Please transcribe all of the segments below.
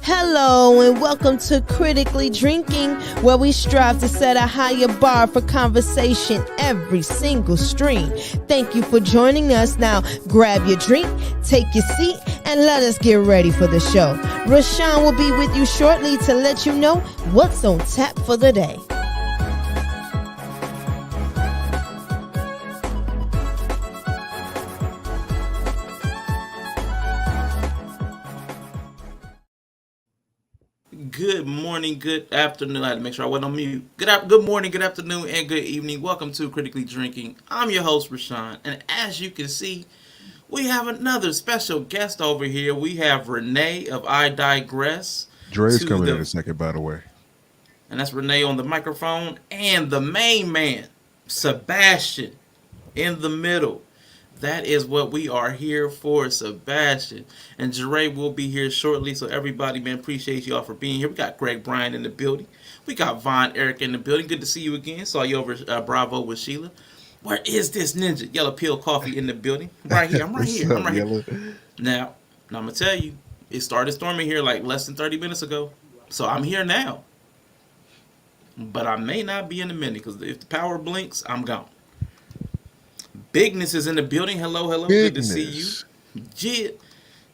Hello and welcome to Critically Drinking, where we strive to set a higher bar for conversation every single stream. Thank you for joining us. Now grab your drink, take your seat, and let us get ready for the show. Rashawn will be with you shortly to let you know what's on tap for the day. Good morning, good afternoon. I had to make sure I wasn't on mute. Good morning, good afternoon, and good evening. Welcome to Critically Drinking. I'm your host, Rashawn, and as you can see, we have another special guest over here. We have Renee of I Digress. Dre's coming in a second, by the way. And that's Renee on the microphone, and the main man, Sebastian, in the middle. That is what we are here for, Sebastian. And Jeray will be here shortly, so everybody, man, appreciate y'all for being here. We got Greg Bryan in the building. We got Von Eric in the building. Good to see you again. Saw you over Bravo with Sheila. Where is this ninja? Yellow Pill Coffee in the building. Right here. I'm right here. I'm right here. Now, I'm going to tell you, it started storming here like less than 30 minutes ago. So I'm here now. But I may not be in a minute, because if the power blinks, I'm gone. Bigness is in the building. Hello. Bigness. Good to see you.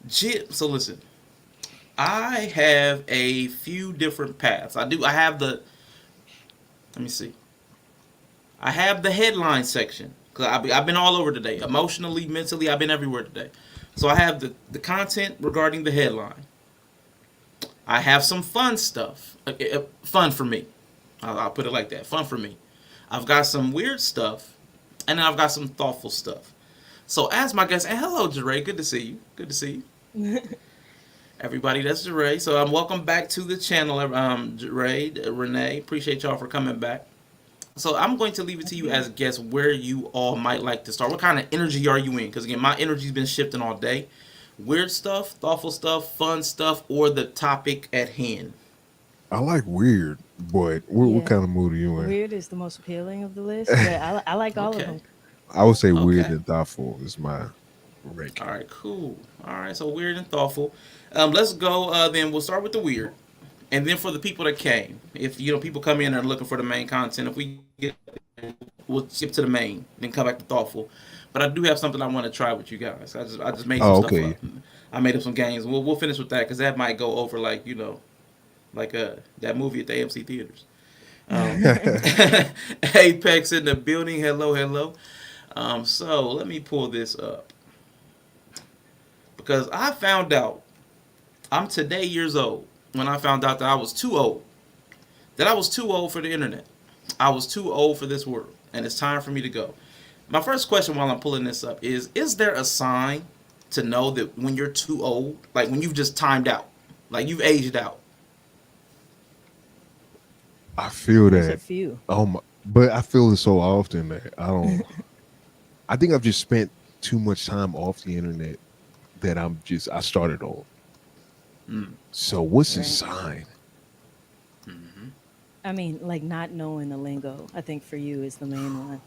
Jit. So listen, I have a few different paths. I have the headline section, because I've been all over today. Emotionally, mentally, I've been everywhere today. So I have the content regarding the headline. I have some fun stuff. Fun for me. I'll put it like that. Fun for me. I've got some weird stuff. And then I've got some thoughtful stuff. So as my guest, and hello, Jeray, good to see you. Good to see you. Everybody, that's Jeray. So welcome back to the channel, Jeray, Renee. Appreciate y'all for coming back. So I'm going to leave it to you as guests where you all might like to start. What kind of energy are you in? Because again, my energy's been shifting all day. Weird stuff, thoughtful stuff, fun stuff, or the topic at hand. I like weird, but what kind of mood are you in? Weird is the most appealing of the list, but I like all of them. I would say weird and thoughtful is my ranking. All right, cool. All right, so weird and thoughtful. Let's go. Then we'll start with the weird, and then for the people that came, if people come in and are looking for the main content, if we get, we'll skip to the main, then come back to thoughtful. But I do have something I want to try with you guys. I just made some stuff up. I made up some games. We'll finish with that because that might go over like that movie at the AMC theaters. Apex in the building. Hello. So let me pull this up, because I found out I'm today years old when I found out that I was too old. That I was too old for the internet. I was too old for this world, and it's time for me to go. My first question while I'm pulling this up is there a sign to know that when you're too old, like when you've just timed out, like you've aged out? I feel that. There's a few. Oh my! But I feel it so often that I don't. I think I've just spent too much time off the internet that I started on. So what's the sign? Mm-hmm. I mean, like not knowing the lingo, I think for you is the main one.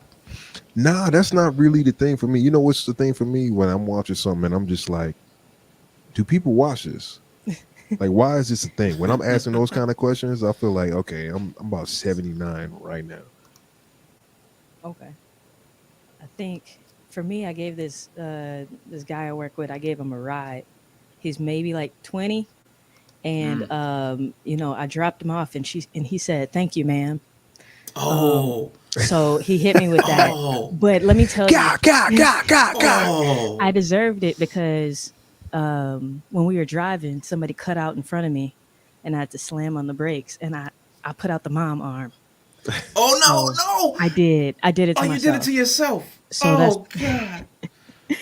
Nah, that's not really the thing for me. You know what's the thing for me when I'm watching something and I'm just like, do people watch this? Like, why is this a thing? When I'm asking those kind of questions, I feel like, okay, I'm about 79 right now. Okay. I think for me, I gave this guy I work with, I gave him a ride. He's maybe like 20. And, I dropped him off and he said, "Thank you, ma'am." Oh. So he hit me with that. But let me tell you. I deserved it because when we were driving, somebody cut out in front of me and I had to slam on the brakes and I put out the mom arm. Oh, no. I did it to myself. You did it to yourself. So God.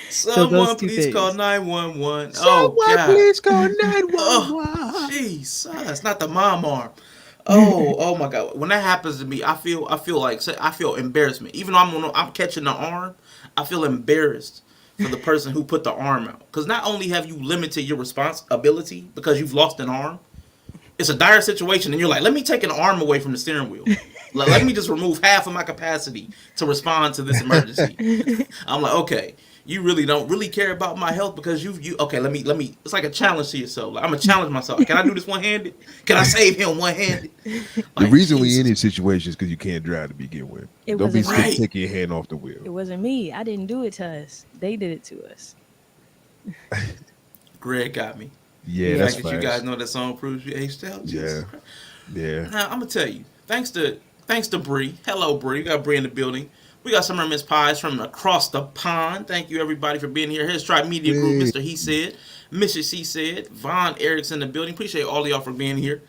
Someone please call 911. Please call 911. Oh, Jesus, not the mom arm. Oh my God. When that happens to me, I feel embarrassment. Even though I'm catching the arm, I feel embarrassed for the person who put the arm out. Because not only have you limited your responsibility because you've lost an arm, it's a dire situation, and you're like, let me take an arm away from the steering wheel. Let me just remove half of my capacity to respond to this emergency. I'm like, okay, you really don't really care about my health because you okay, let me it's like a challenge to yourself. Like, I'm gonna challenge myself. Can I do this one-handed? Can I save him one-handed? The Like, reason we Jesus. in these situations because you can't drive to begin with. It Don't be wasn't scared me. to take your hand off the wheel. It wasn't me. I didn't do it to us. They did it to us. Greg got me. Yeah, The that's fact that you guys fast. know that song proves you aged out. Jesus Yeah, Christ. yeah. Now I'm gonna tell you, thanks to Bree. Hello, Bree. We got Bree in the building. We got some of Miss Pies from across the pond. Thank you everybody for being here. Here's Tribe Media Group, Hey. Mr. He Said, Mrs. She Said, Von Eric's in the building. Appreciate all of y'all for being here.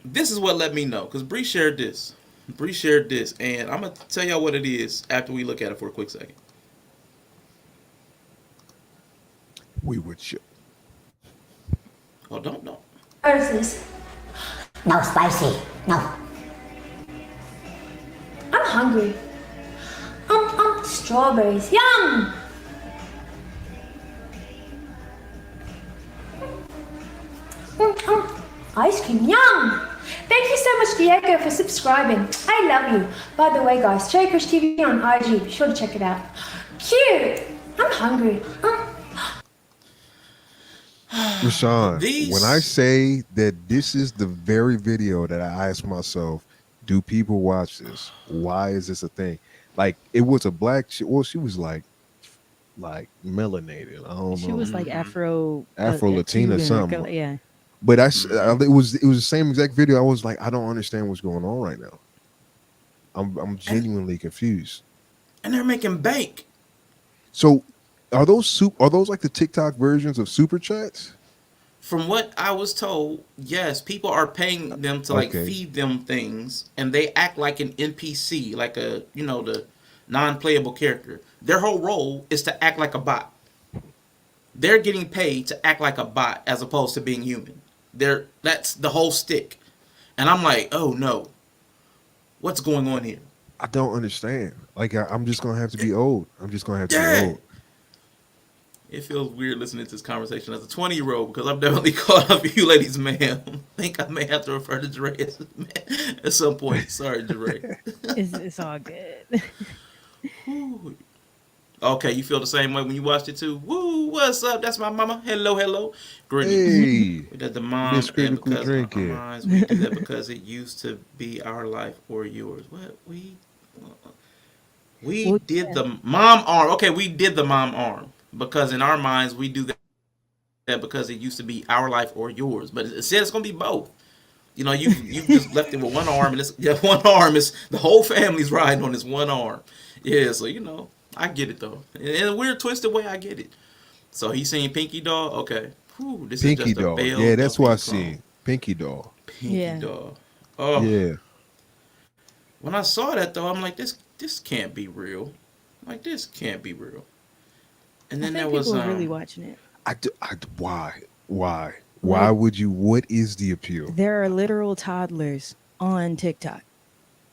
This is what let me know, because Bree shared this. Bree shared this, and I'm gonna tell y'all what it is after we look at it for a quick second. We would show. Oh, don't. What is this? No spicy. No. I'm hungry. Strawberries. Yum! Ice cream. Yum! Thank you so much, Diego, for subscribing. I love you. By the way, guys, Cherry Crush TV on IG. Be sure to check it out. Cute! I'm hungry. Rashawn, These- when I say that this is the very video that I asked myself, do people watch this? Why is this a thing? Like, it was a black well, she was like melanated. I don't She know. was like Afro Afro-Latina Cuban, something. Yeah. But it was the same exact video. I was like, I don't understand what's going on right now. I'm genuinely confused. And they're making bank. So are those like the TikTok versions of super chats? From what I was told, yes, people are paying them to like Okay. feed them things, and they act like an NPC, like the non-playable character. Their whole role is to act like a bot. They're getting paid to act like a bot as opposed to being human. That's the whole stick. And I'm like, oh no, what's going on here? I don't understand. Like, I'm just gonna have to be old. I'm just gonna have to Yeah. be old. It feels weird listening to this conversation as a 20-year-old because I've definitely called up you ladies, ma'am. I think I may have to refer to Jeray as man at some point. Sorry, Jeray. It's all good. Whew. Okay, you feel the same way when you watched it too? Woo, what's up? That's my mama. Hello. Greetings. Hey, That the mom Miss and Critical because Drinking. our minds, we do that because it used to be our life or yours. What we Well, did the mom arm. Okay, we did the mom arm because in our minds we do that because it used to be our life or yours. But it said it's gonna be both. You know, you just left it with one arm, and one arm is the whole family's riding on this one arm. Yeah, so I get it though. In a weird twisted way, I get it. So he's seen Pinky Doll. Okay. Whew, this Pinky is just Doll. a bale Yeah, that's of what I ink seen. chrome. Pinky Doll. Pinky Yeah. Doll. Oh. Yeah. When I saw that though, I'm like, this can't be real. Like, this can't be real. And I then think there was people are really watching it. Why? Why would you? What is the appeal? There are literal toddlers on TikTok.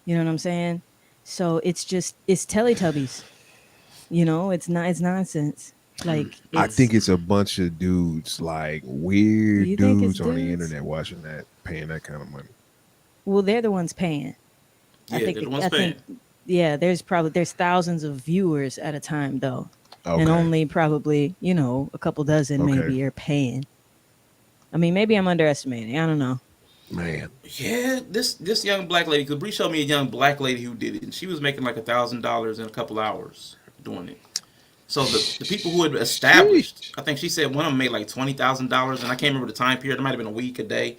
You know what I'm saying? So it's Teletubbies. It's nonsense. Like, I think it's a bunch of dudes, like weird You think it's dudes on the dudes? internet watching that, paying that kind of money. well, they're the ones paying. Yeah, they're the ones paying. Yeah, there's thousands of viewers at a time though, Okay. and only probably a couple dozen Okay. maybe are paying. I mean, maybe I'm underestimating. I don't know. Man, Yeah, this young black lady, because Bree showed me a young black lady who did it, and she was making like $1,000 in a couple hours doing it. So the people who had established, I think she said one of them made like $20,000, and I can't remember the time period. It might have been a week, a day,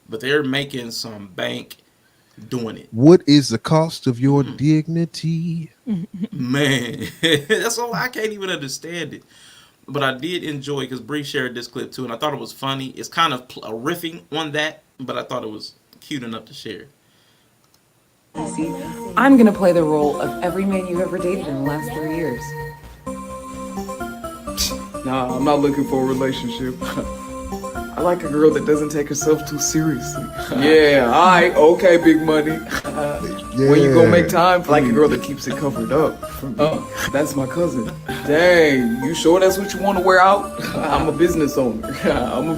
but they're making some bank doing it. what is the cost of your dignity? Man, that's all. I can't even understand it. But I did enjoy because Bree shared this clip too, and I thought it was funny. It's kind of a riffing on that, but I thought it was cute enough to share. See, I'm gonna play the role of every man you've ever dated in the last 3 years. Nah, I'm not looking for a relationship. I like a girl that doesn't take herself too seriously. Yeah, alright, okay, big money. When you gonna make time for like a girl that keeps it covered up? That's my cousin. Dang, you sure that's what you want to wear out? I'm a business owner. I'm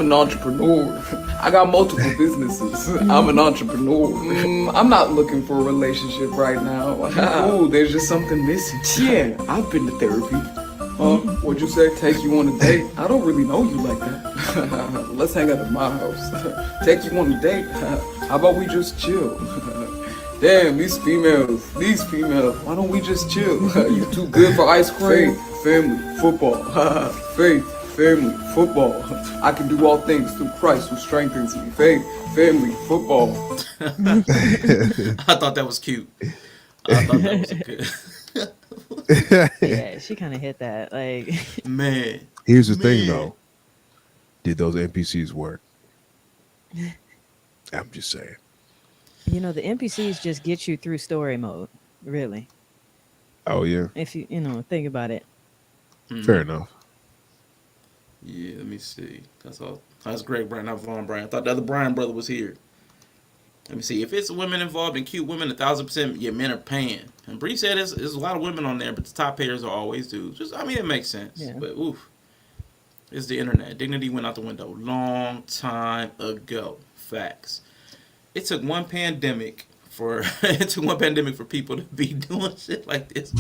an entrepreneur. I got multiple businesses. I'm an entrepreneur. I'm not looking for a relationship right now. Ooh, there's just something missing. Yeah, I've been to therapy. What'd you say? Take you on a date? I don't really know you like that. Let's hang out at my house. Take you on a date? How about we just chill? Damn, these females. Why don't we just chill? You too good for ice cream. Faith, family, football. Faith, family, football. I can do all things through Christ who strengthens me. Faith, family, football. I thought that was cute. I thought that was good. Yeah, she kind of hit that. Like, Man. Here's the thing, though. Did those NPCs work? I'm just saying. you know, the NPCs just get you through story mode, really. Oh yeah. If you think about it. Fair enough. Yeah, let me see. That's all. That's Greg Bryan, not Vaughn Bryan. I thought the other Bryan brother was here. Let me see. If it's women involved in cute women, 1,000%, yeah, men are paying. And Bree said there's a lot of women on there, but the top payers are always dudes. It makes sense. Yeah. But oof, it's the internet. Dignity went out the window long time ago. Facts. It took one pandemic for people to be doing shit like this.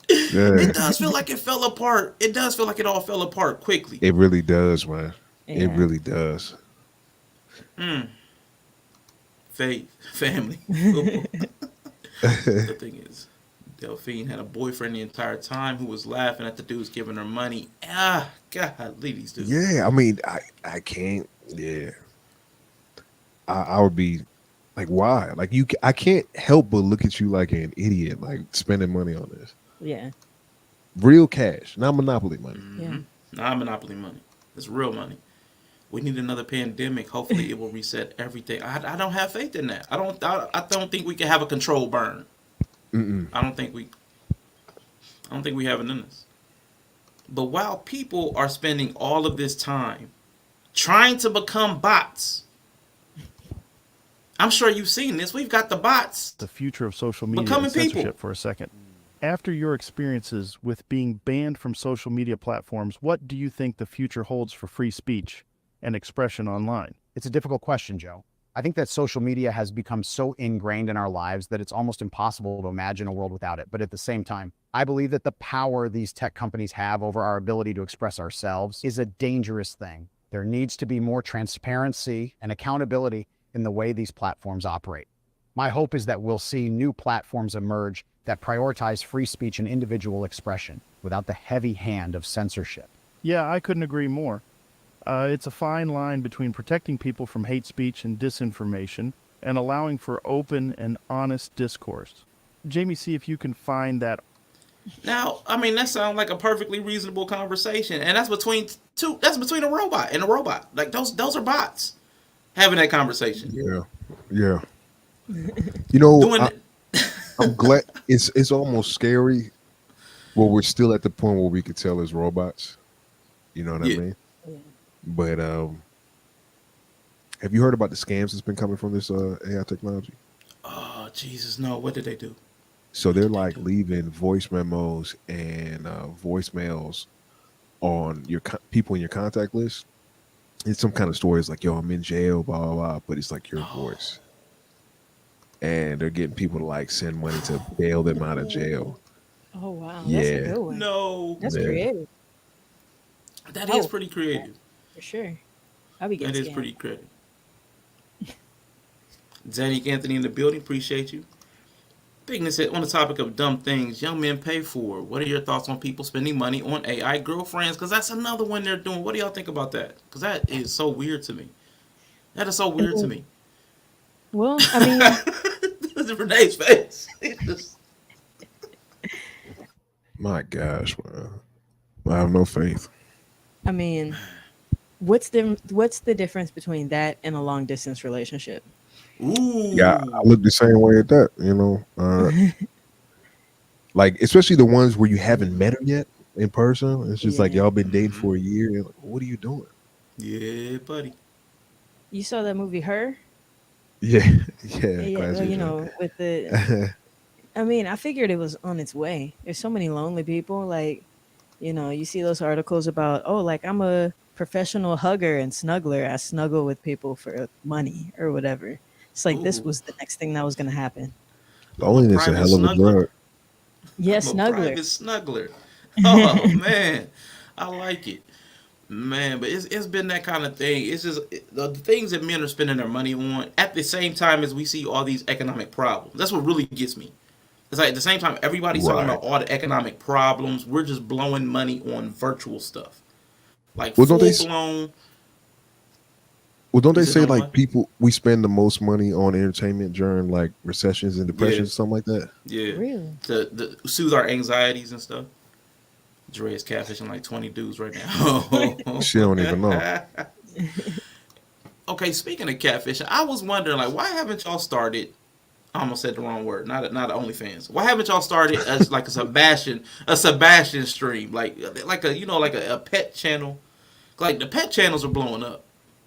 Yeah. It does feel like it fell apart. It does feel like it all fell apart quickly. It really does, man. Yeah. It really does. Faith, family. The thing is, Delphine had a boyfriend the entire time who was laughing at the dudes giving her money. God, leave these dudes. Yeah, I mean, I can't. Yeah, I would be like, why? Like I can't help but look at you like an idiot, like spending money on this. Yeah. Real cash, not Monopoly money. Yeah. Not monopoly money. It's real money. We need another pandemic. Hopefully, it will reset everything. I don't have faith in that. I don't think we can have a control burn. I don't think we have it in us. But while people are spending all of this time trying to become bots, I'm sure you've seen this. We've got the bots. The future of social media Becoming and censorship people. for a second. After your experiences with being banned from social media platforms, what do you think the future holds for free speech and expression online? It's a difficult question, Joe. I think that social media has become so ingrained in our lives that it's almost impossible to imagine a world without it. But at the same time, I believe that the power these tech companies have over our ability to express ourselves is a dangerous thing. There needs to be more transparency and accountability in the way these platforms operate. My hope is that we'll see new platforms emerge that prioritize free speech and individual expression without the heavy hand of censorship. Yeah, I couldn't agree more. It's a fine line between protecting people from hate speech and disinformation and allowing for open and honest discourse. Jamie, see if you can find that. Now, I mean, that sounds like a perfectly reasonable conversation, and that's between two. That's between a robot and a robot. Like those are bots having that conversation. Yeah. You know, Doing it. I'm glad it's almost scary. Well, we're still at the point where we could tell as robots. You know what I mean? Yeah. But have you heard about the scams that's been coming from this AI technology? Oh, Jesus, no. What did they do? So they're like leaving voice memos and voicemails on your people in your contact list. It's some kind of stories like, yo, I'm in jail, blah, blah, blah, but it's like your voice. And they're getting people to like send money to bail them out of jail. Oh, wow. Yeah. That's a good one. No. That's Yeah. creative. That is pretty creative. For sure. I'll be getting That is scammed. pretty creative. Zanik Anthony in the building. Appreciate you. Bigness on the topic of dumb things young men pay for. What are your thoughts on people spending money on AI girlfriends? Because that's another one they're doing. What do y'all think about that? Because that is so weird to me. That is so weird to me. Well, I mean, Renee's face. It's just... My gosh, man. I have no faith. I mean, what's the difference between that and a long distance relationship? Ooh. Yeah, I look the same way at that, you know. Like, especially the ones where you haven't met them yet in person. It's just like y'all been dating for a year. You're like, what are you doing? Yeah, buddy. You saw that movie, Her? Yeah, yeah, Yeah, well, classic you joint. know, with the, I mean, I figured it was on its way. There's so many lonely people. Like, you know, you see those articles about, oh, like I'm a professional hugger and snuggler. I snuggle with people for money or whatever. It's like this Ooh, was the next thing that was going to happen. I'm a Loneliness a private hell of a snuggler. drug. Yeah, I'm a snuggler. private snuggler. Oh man, I like it, man. But it's been that kind of thing. It's just the things that men are spending their money on at the same time as we see all these economic problems. That's what really gets me. It's like at the same time everybody's talking Right. about all the economic problems. We're just blowing money on virtual stuff, like Well, don't they? full blown. Well, don't You they said say don't like what? people we spend the most money on entertainment during like recessions and Yeah, depressions, something like that? yeah. Really? To soothe our anxieties and stuff. Dre is catfishing like 20 dudes right now. She don't even know. Okay, speaking of catfishing, I was wondering, like, why haven't y'all started? I almost said the wrong word. Not OnlyFans. Why haven't y'all started as like a Sebastian stream, like a like a pet channel? Like the pet channels are blowing up.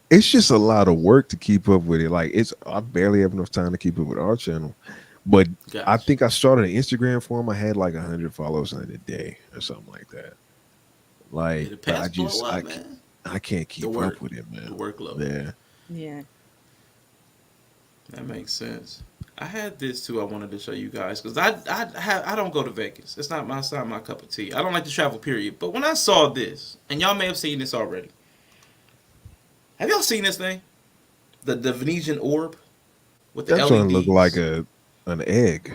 It's just a lot of work to keep up with it. Like I barely have enough time to keep up with our channel. But I Gotcha. think I started an Instagram for him. I had like 100 followers in a day or something like that. Yeah, Like, the but pets blow up, man. I can't The keep up work, with it, the man. workload. Yeah. Yeah. That makes sense. I had this too. I wanted to show you guys because I don't go to Vegas. It's not my cup of tea. I don't like to travel. Period. But when I saw this, and y'all may have seen this already. Have y'all seen this thing? The Venetian orb with the That joint look like LEDs. an egg,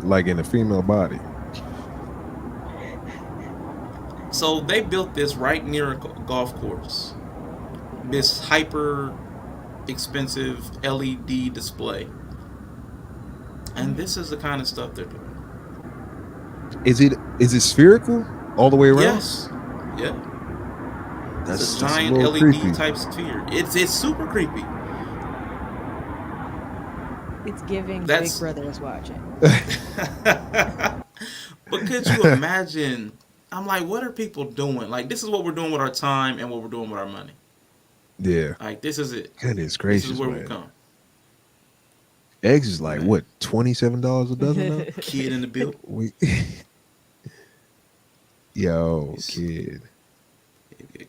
like in a female body. So they built this right near a golf course. This hyper expensive LED display, and this is the kind of stuff they're doing. Is it spherical all the way around? Yes. Yeah. It's a That's a giant little LED creepy. type sphere. It's super creepy. It's giving Big That's Brother is watching. But could you imagine? I'm like, what are people doing? Like, this is what we're doing with our time and what we're doing with our money. Yeah. Like, this is it. Goodness This is gracious, where we've man. come. Eggs is like Man, what, $27 a dozen now? kid in the build. We Yo, It's- kid.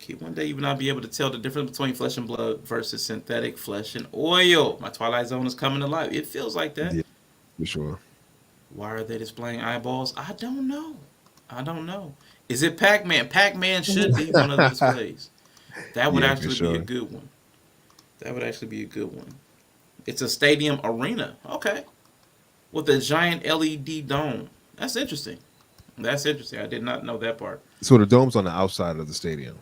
Kid. One day you will not be able to tell the difference between flesh and blood versus synthetic flesh and oil. My Twilight Zone is coming to life. It feels like that. Yeah, for sure. Why are they displaying eyeballs? I don't know. I don't know. Is it Pac-Man? Pac-Man should be one of the displays. That would Yeah, for actually be a sure. good one. That would actually be a good one. It's a stadium arena. Okay. With a giant LED dome. That's interesting. That's interesting. I did not know that part. So the dome's on the outside of the stadium.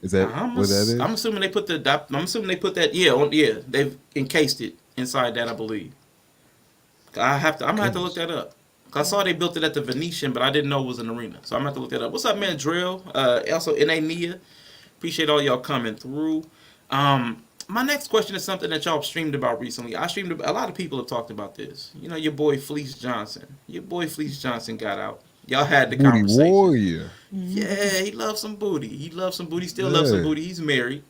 Is that what that is? I'm assuming they put that. Yeah. They've encased it inside that. I believe. I'm gonna have to look Goodness. that up. 'Cause I saw they built it at the Venetian, but I didn't know it was an arena. So I'm gonna have to look that up. What's up, man? Drill. Also, N.A. Nia. Appreciate all y'all coming through. My next question is something that y'all streamed about recently. A lot of people have talked about this. You know, your boy Fleece Johnson. Your boy Fleece Johnson got out. Y'all had the Booty conversation. warrior. Yeah, he loves some booty. He loves some booty. Still loves some Yeah. booty. He's married.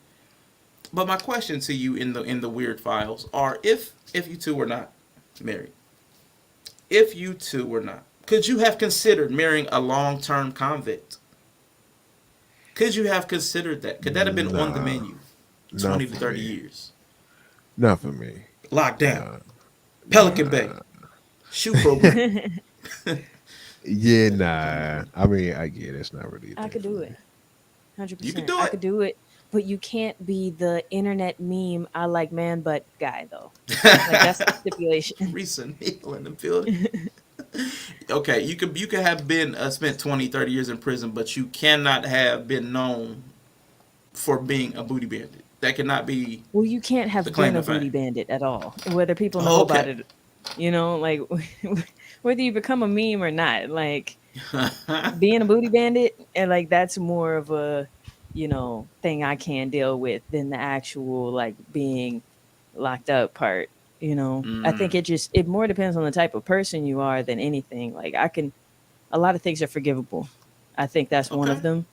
But my question to you in the weird files are if you two were not married, if you two were not, could you have considered marrying a long-term convict? Could you have considered that? Could that have been on the Nah, menu? not 20 to for 30 me. years. Not for me. Locked down. Nah. Pelican Bay. Shoe program. Yeah, nah. I mean, I get it's not really. A I thing could for do me. it. You could 100%. do I it. could do it. But you can't be the internet meme, I like man butt guy, though. Like, that's the stipulation. Recent Neil in the building. Okay, you could have been spent 20, 30 years in prison, but you cannot have been known for being a booty bandit. That cannot be Well, you can't the have claim been a to booty fame. bandit at all, whether people know Oh, about okay. it, like whether you become a meme or not. Like, being a booty bandit, and like that's more of a thing I can deal with than the actual like being locked up part. I think Mm, it more depends on the type of person you are than anything. Like, a lot of things are forgivable. I think that's one okay, of them.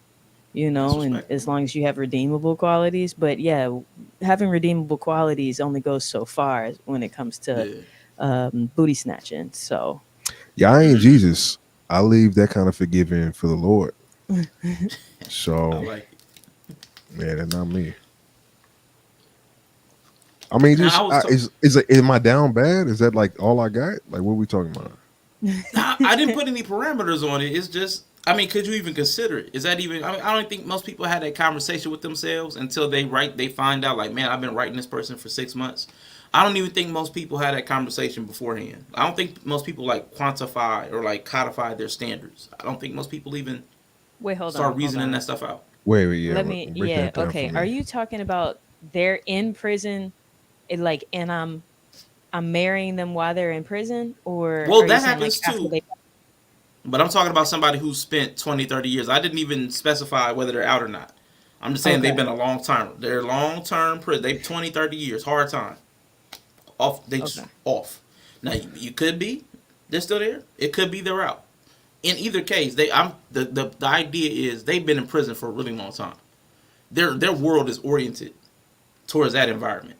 that's And as respectable. long as you have redeemable qualities. But yeah, having redeemable qualities only goes so far when it comes to booty snatching. So Yeah, I ain't Jesus. I leave that kind of forgiving for the Lord. I So, like it. man, that's not me. I mean, Now just I was talking. am I down bad? Is that like all I got? Like, what are we talking about? I didn't put any parameters on it. It's just, I mean, could you even consider it? Is that even? I mean, I don't think most people had that conversation with themselves until they find out, like, man, I've been writing this person for 6 months. I don't even think most people had that conversation beforehand. I don't think most people like quantify or like codify their standards. I don't think most people even wait, hold start on, reasoning that stuff out. Wait, yeah, Let me, break yeah, that down okay. for Are me. you talking about they're in prison, like, and I'm marrying them while they're in prison, or Well, are you that saying like happens after too. they? But I'm talking about somebody who spent 20, 30 years. I didn't even specify whether they're out or not. I'm just saying they've Okay, been a long time. They're long term prison. They've 20, 30 years. Hard time. Off. They just okay. off. Now you could be they're still there. It could be they're out. In either case, the idea is they've been in prison for a really long time. Their world is oriented towards that environment.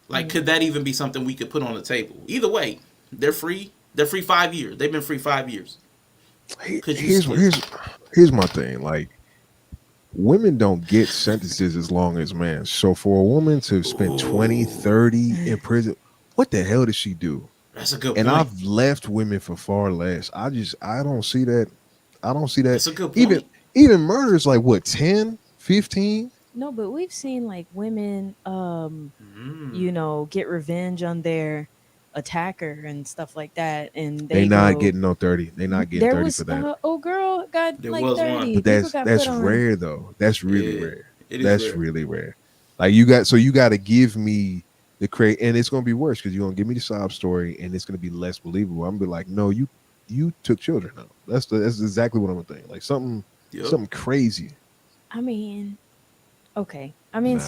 Like, Mm. could that even be something we could put on the table? Either way, they're free. They're free 5 years. They've been free 5 years. Could you? Here's my thing. Like, women don't get sentences as long as men. So for a woman to spend 20, Ooh, 30 in prison, what the hell did she do? that's a good And point. I've left women for far less. I don't see that. I don't see that. That's a good Even point. even murder is like what, 10, 15? No, but we've seen like women, Mm. get revenge on their attacker and stuff like that, and They they not go. getting no 30. They not getting There 30 was for that. oh girl got There like was one. 30. But People got put that's on. rare though. That's really Yeah, rare. it is That's rare. really rare. Like you got to give me the create, and it's gonna be worse because you're gonna give me the sob story, and it's gonna be less believable. I'm gonna be like, no, you took children out. That's exactly what I'm gonna think. Like Yep. something crazy. I mean, okay. I mean, Nah,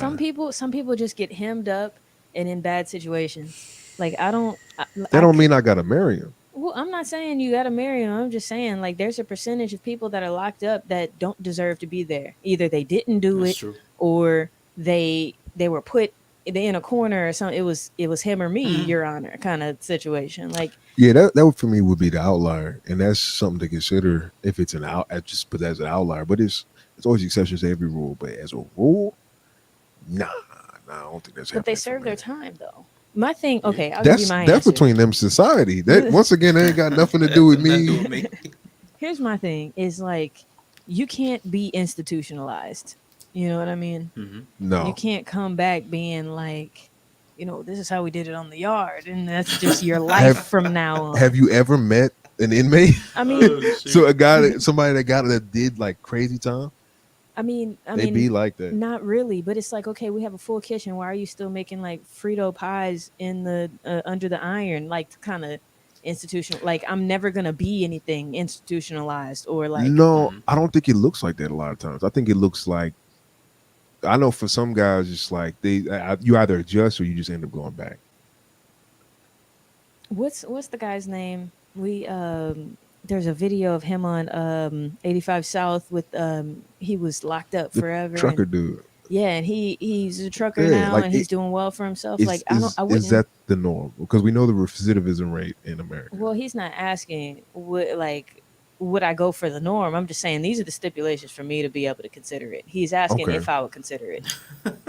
some people just get hemmed up and in bad situations. Like I don't. that don't mean I gotta marry him. Well, I'm not saying you got to marry them. I'm just saying like there's a percentage of people that are locked up that don't deserve to be there. Either they didn't do That's it, true. or they were put in a corner or something. It was him or me, Mm. Your Honor, kind of situation. Like Yeah, that for me would be the outlier, and that's something to consider if it's an out. I just put that as an outlier, but it's always exceptions to every rule. But as a rule, nah, I don't think that's but they happening for serve me. their time though. My thing, Yeah. okay, I'll give you my That's answer. between them society. That once again, that ain't got nothing to do with Nothing to do me. with me. Here's my thing is like you can't be institutionalized. You know what I mean? Hmm. You No. can't come back being like, this is how we did it on the yard, and that's just your life Have from now Have on. you ever met an inmate? I mean, Oh So shoot. a guy somebody that did like crazy time, I mean, I they be mean, like that. not really, but it's like, okay, we have a full kitchen. Why are you still making like Frito pies in the under the iron, like kind of institutional? Like, I'm never gonna be anything institutionalized or like. No, Hmm. I don't think it looks like that a lot of times. I think it looks like I know for some guys, it's like you either adjust or you just end up going back. What's the guy's name? There's a video of him on 85 South with he was locked up The forever trucker and dude, yeah, and he's a trucker yeah, now like and he's doing well for himself. Like I is wouldn't. that the norm? Because we know the recidivism rate in America. Well, he's not asking would I go for the norm? I'm just saying these are the stipulations for me to be able to consider it. He's asking Okay, if I would consider it.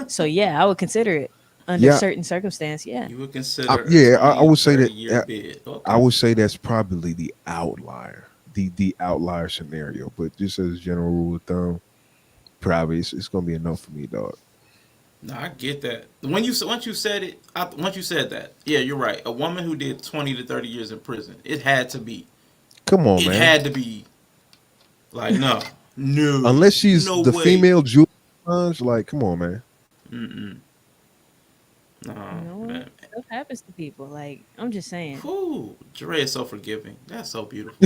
So yeah, I would consider it under yeah, certain circumstance. Yeah. You would consider a yeah, I 20, would say 30 year that. bid. I Okay. would say that's probably the outlier, the outlier scenario. But just as a general rule of thumb, probably it's gonna be enough for me, dog. No, I get that. Once you said it, once you said that, yeah, you're right. A woman who did 20 to 30 years in prison, it had to be. Come on, It man. had to be like no, no, Unless she's no the way. female Julia Assange, like, come on, man. Mm-mm. No, You know what? man. Stuff happens to people. Like I'm just saying. Whew, Dre is so forgiving. That's so beautiful.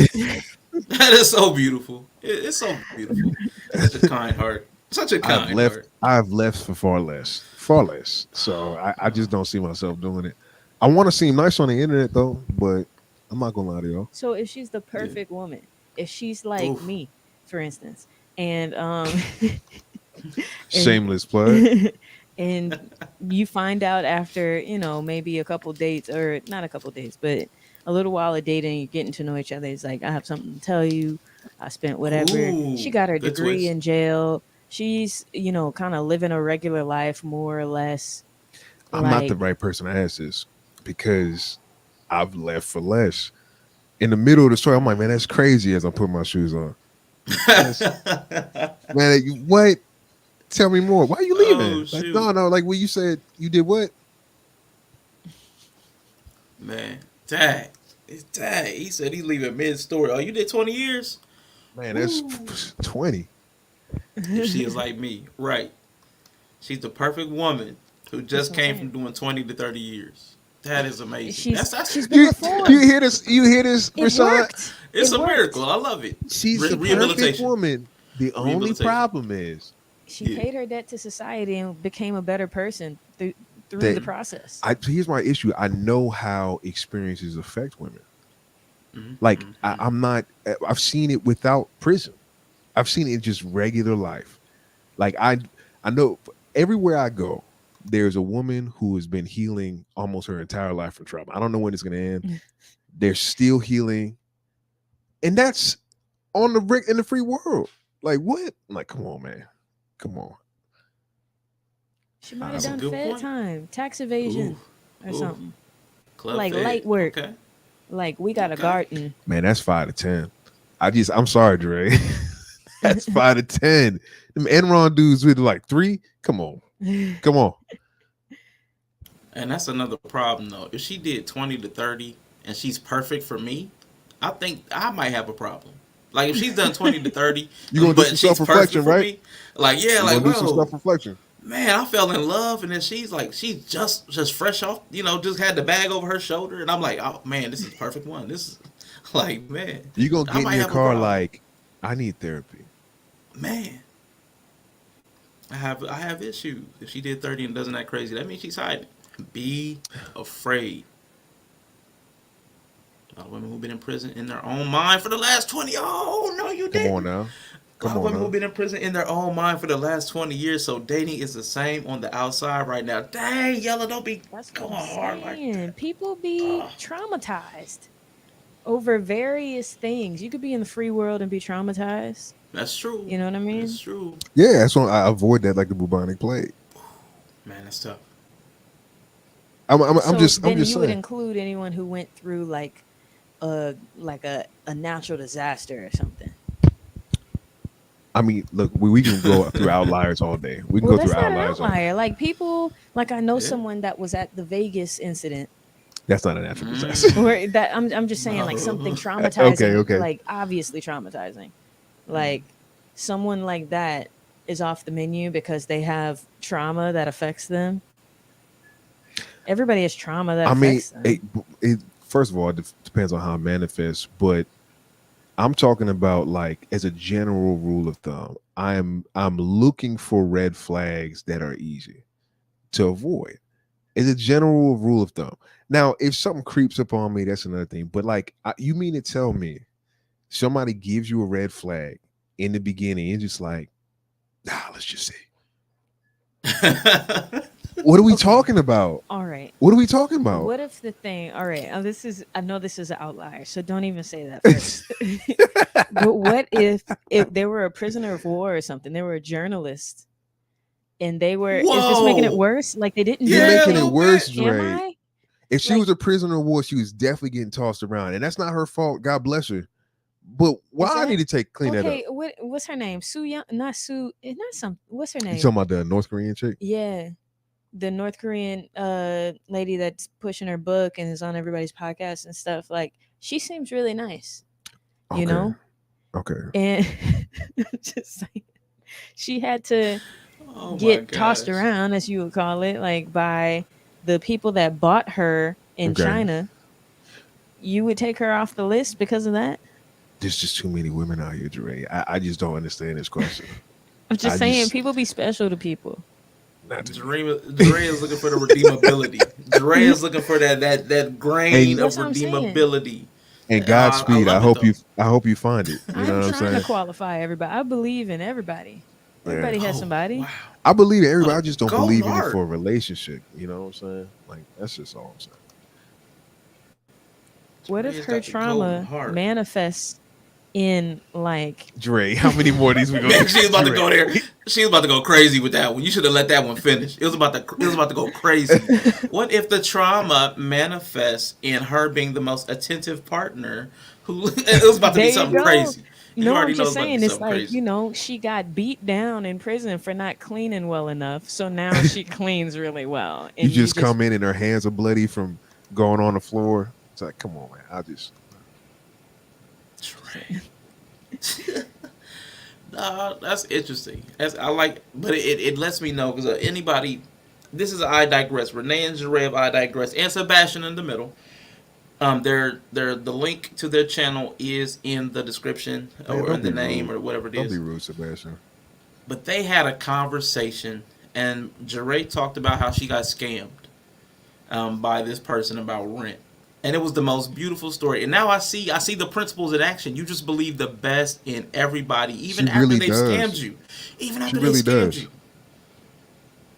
That is so beautiful. It's so beautiful. Such a kind heart. Such a kind heart. I've left for far less, far less. So I just don't see myself doing it. I want to seem nice on the internet though, but I'm not gonna lie to y'all. So if she's the Yeah. perfect woman, if she's like Oof. me, for instance, and Shameless plug. And you find out after, maybe a couple dates, or not a couple dates, but a little while of dating, you're getting to know each other. It's like, I have something to tell you. I spent whatever. She Ooh, got her good degree twist. in jail. She's, kind of living a regular life, more or less. I'm not the Like, right person to ask this because I've left for less. In the middle of the story, I'm like, man, that's crazy as I'm putting my shoes on. That's, man, what? Tell me more. Why are you Oh leaving? Like, shoot, no. Like when you said you did what? man, dang, it's dang. He said he's leaving mid story. Oh, you did 20 years? Man, Woo. that's 20. If she is like me, right? She's the perfect woman who that's just what I'm came from saying. doing 20 to 30 years. That is amazing. That's She's been You reformed. hear this? You hear this, It Rashawn? worked. it's It a miracle. worked. I love it. She's the perfect Rehabilitation. woman. The only Rehabilitation. problem is She Yeah. paid her debt to society and became a better person through that the process. here's my issue. I know how experiences affect women. Mhm, Like mhm, mhm. I'm not. I've seen it without prison. I've seen it in just regular life. Like I know everywhere I go, there's a woman who has been healing almost her entire life from trauma. I don't know when it's going to end. They're still healing, and that's on the in the free world. Like what? I'm like, come on, man, come on. She might have That's a done good Fed point. time, tax Ooh, evasion, or ooh. something. Club Like Fed. light work. Okay. Like, we got a Okay. garden. Man, that's 5 to 10. I'm sorry, Dre. That's 5 to 10. Them Enron dudes with like 3. Come on, come on. And that's another problem though. If she did 20 to 30 and she's perfect for me, I think I might have a problem. Like if she's done 20 to 30, You gonna do but some she's self perfect reflection, for right? me, like yeah, You like gonna do some whoa, self reflection. man, I fell in love, and then she's just fresh off, just had the bag over her shoulder, and I'm like, oh man, this is the perfect one. This is like man, You gonna I get in might your have a car problem. like, I need therapy. Man, I have issues. If she did 30 and doesn't act crazy, that means she's hiding. Be afraid. A lot of women who've been in prison in their own mind for the last 20. Oh, no, you Come on didn't. now. A lot Come of on women who've now. been in prison in their own mind for the last 20 years. So dating is the same on the outside right now. Dang, Yella, don't be That's what going I'm hard like that. saying. People be traumatized over various things. You could be in the free world and be traumatized. That's true. You know what I That's mean? true. Yeah, that's why I avoid that like the bubonic plague. Man, that's tough. I'm So just then you would saying. include anyone who went through like a natural disaster or something. I mean, look, we can go through outliers all day. We can Well, go through that's not an outliers all day. outlier. Like, people, like, I know Yeah. someone that was at the Vegas incident, That's not a natural disaster. Mm. where that I'm just saying, like, something No. Okay, traumatizing, okay. like obviously traumatizing. Like, someone like that is off the menu because they have trauma that affects them. Everybody has trauma that I mean, affects them. first of all, it depends on how it manifests, but I'm talking about like as a general rule of thumb. I'm looking for red flags that are easy to avoid. As a general rule of thumb. Now, if something creeps up on me, that's another thing. But like, you mean to tell me somebody gives you a red flag in the beginning, and just like, let's just see. What are we talking about? All right. What are we talking about? What if the thing, all right, I know this is an outlier, so don't even say that first. But what if they were a prisoner of war or something? They were a journalist and is this making it Whoa. worse? Like, they didn't do You're Yeah, a making anything? it little worse, bit. Am Dre. I? If she Like, was a prisoner of war, she was definitely getting tossed around, and that's not her fault. God bless her. But why is I need that to clean that up? okay? What's her name? Sue Young? Not Sue. Not some. What's her You name? talking about the North Korean chick? Yeah, the North Korean lady that's pushing her book and is on everybody's podcast and stuff. Like, she seems really nice, you Okay. know. Okay. And just saying, she had to Oh my get tossed gosh. around, as you would call it, like by the people that bought her in Okay. China. You would take her off the list because of that? There's just too many women out here, Dre. I just don't understand this question. I'm just I saying, just people be special to people. not to me. Dre is looking for the redeemability. Dre is looking for that grain And of That's what I'm saying. redeemability. I Godspeed. I love it hope though. you find it. You know I'm what I'm trying to saying? qualify everybody. I believe in everybody. Yeah. Everybody has Oh somebody. wow. I believe in everybody. I just don't Go believe in it hard. for a relationship. You know what I'm saying? Like that's just all I'm saying. What Dre's if her got the golden trauma heart. manifests in like Dre, how many more of these we gonna? Man, she was about to Dre. go there. She was about to go crazy with that one. You should have let that one finish. It was about to go crazy. What if the trauma manifests in her being the most attentive partner? Who it was about to there be you something go. crazy. You No, already I'm know just it's about to saying be it's something like, crazy. you know, she got beat down in prison for not cleaning well enough. So now she cleans really well. You And just come in and her hands are bloody from going on the floor. It's like, come on, man. I just No, that's interesting. I like, but it lets me know because anybody. This is I Digress. Renee and Jure of I Digress, and Sebastian in the middle. The link to their channel is in the description man, or in don't the be name rude. or whatever it Don't is. be rude, Sebastian. But they had a conversation, and Jure talked about how she got scammed by this person about rent, and it was the most beautiful story. And now I see the principles in action. You just believe the best in everybody, even She after really they've does. scammed you. Even after She really they scammed does. you.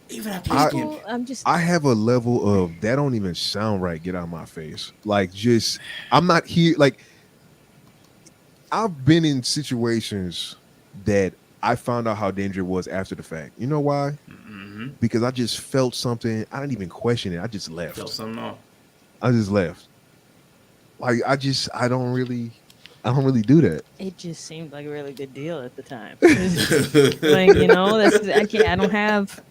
Even after they scammed you. I'm just I have a level of that don't even sound right. Get out of my face. Like, just I'm not here. Like, I've been in situations that I found out how dangerous it was after the fact. You know why? Mm-hmm. Because I just felt something. I didn't even question it. I just left. Felt something off. I just left. Like I don't really do that. it just seemed like a really good deal at the time. Like, you know, I don't have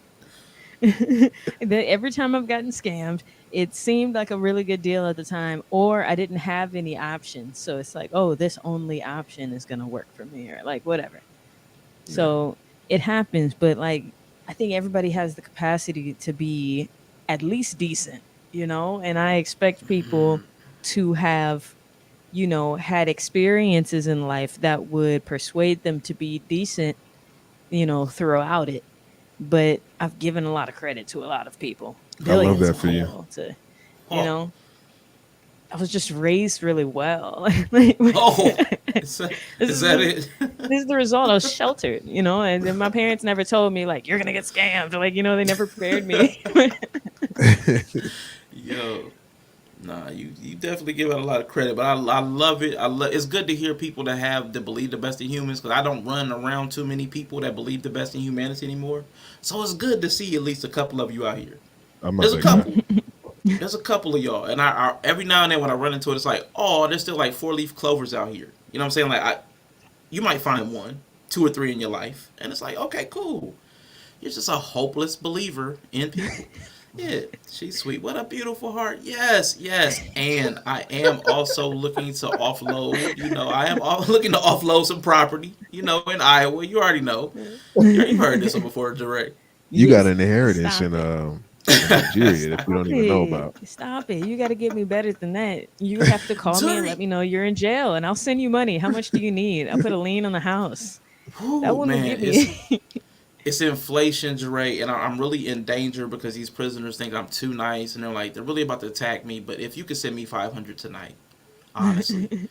every time I've gotten scammed, it seemed like a really good deal at the time, or I didn't have any options. So it's like, oh, this only option is going to work for me, or like whatever. Yeah. So it happens, but like, I think everybody has the capacity to be at least decent, you know, and I expect people to have, you know, had experiences in life that would persuade them to be decent, you know, throughout it. But I've given a lot of credit to a lot of people. I love that for you. You know, I was just raised really well. Is that it? This is the result. I was sheltered, you know, and then my parents never told me like you're gonna get scammed. Like, you know, they never prepared me. Yo, nah, you definitely give it a lot of credit, but I love it. It's good to hear people that believe the best in humans, because I don't run around too many people that believe the best in humanity anymore. So it's good to see at least a couple of you out here. There's a couple. There's a couple of y'all, and I every now and then when I run into it, it's like, oh, there's still like 4-leaf clovers out here. You know what I'm saying? Like you might find 1, 2 or 3 in your life, and it's like, okay, cool. You're just a hopeless believer in people. Yeah, she's sweet. What a beautiful heart. Yes. And I am also looking to offload. You know, I am looking to offload some property. You know, in Iowa. You already know. You've heard this one before, direct. You got an inheritance in Nigeria that we don't even know about. Stop it. You got to get me better than that. You have to call me and let me know you're in jail, and I'll send you money. How much do you need? I'll put a lien on the house. That one will get me. It's inflation, Jure, and I'm really in danger because these prisoners think I'm too nice, and they're really about to attack me. But if you could send me $500 tonight, honestly,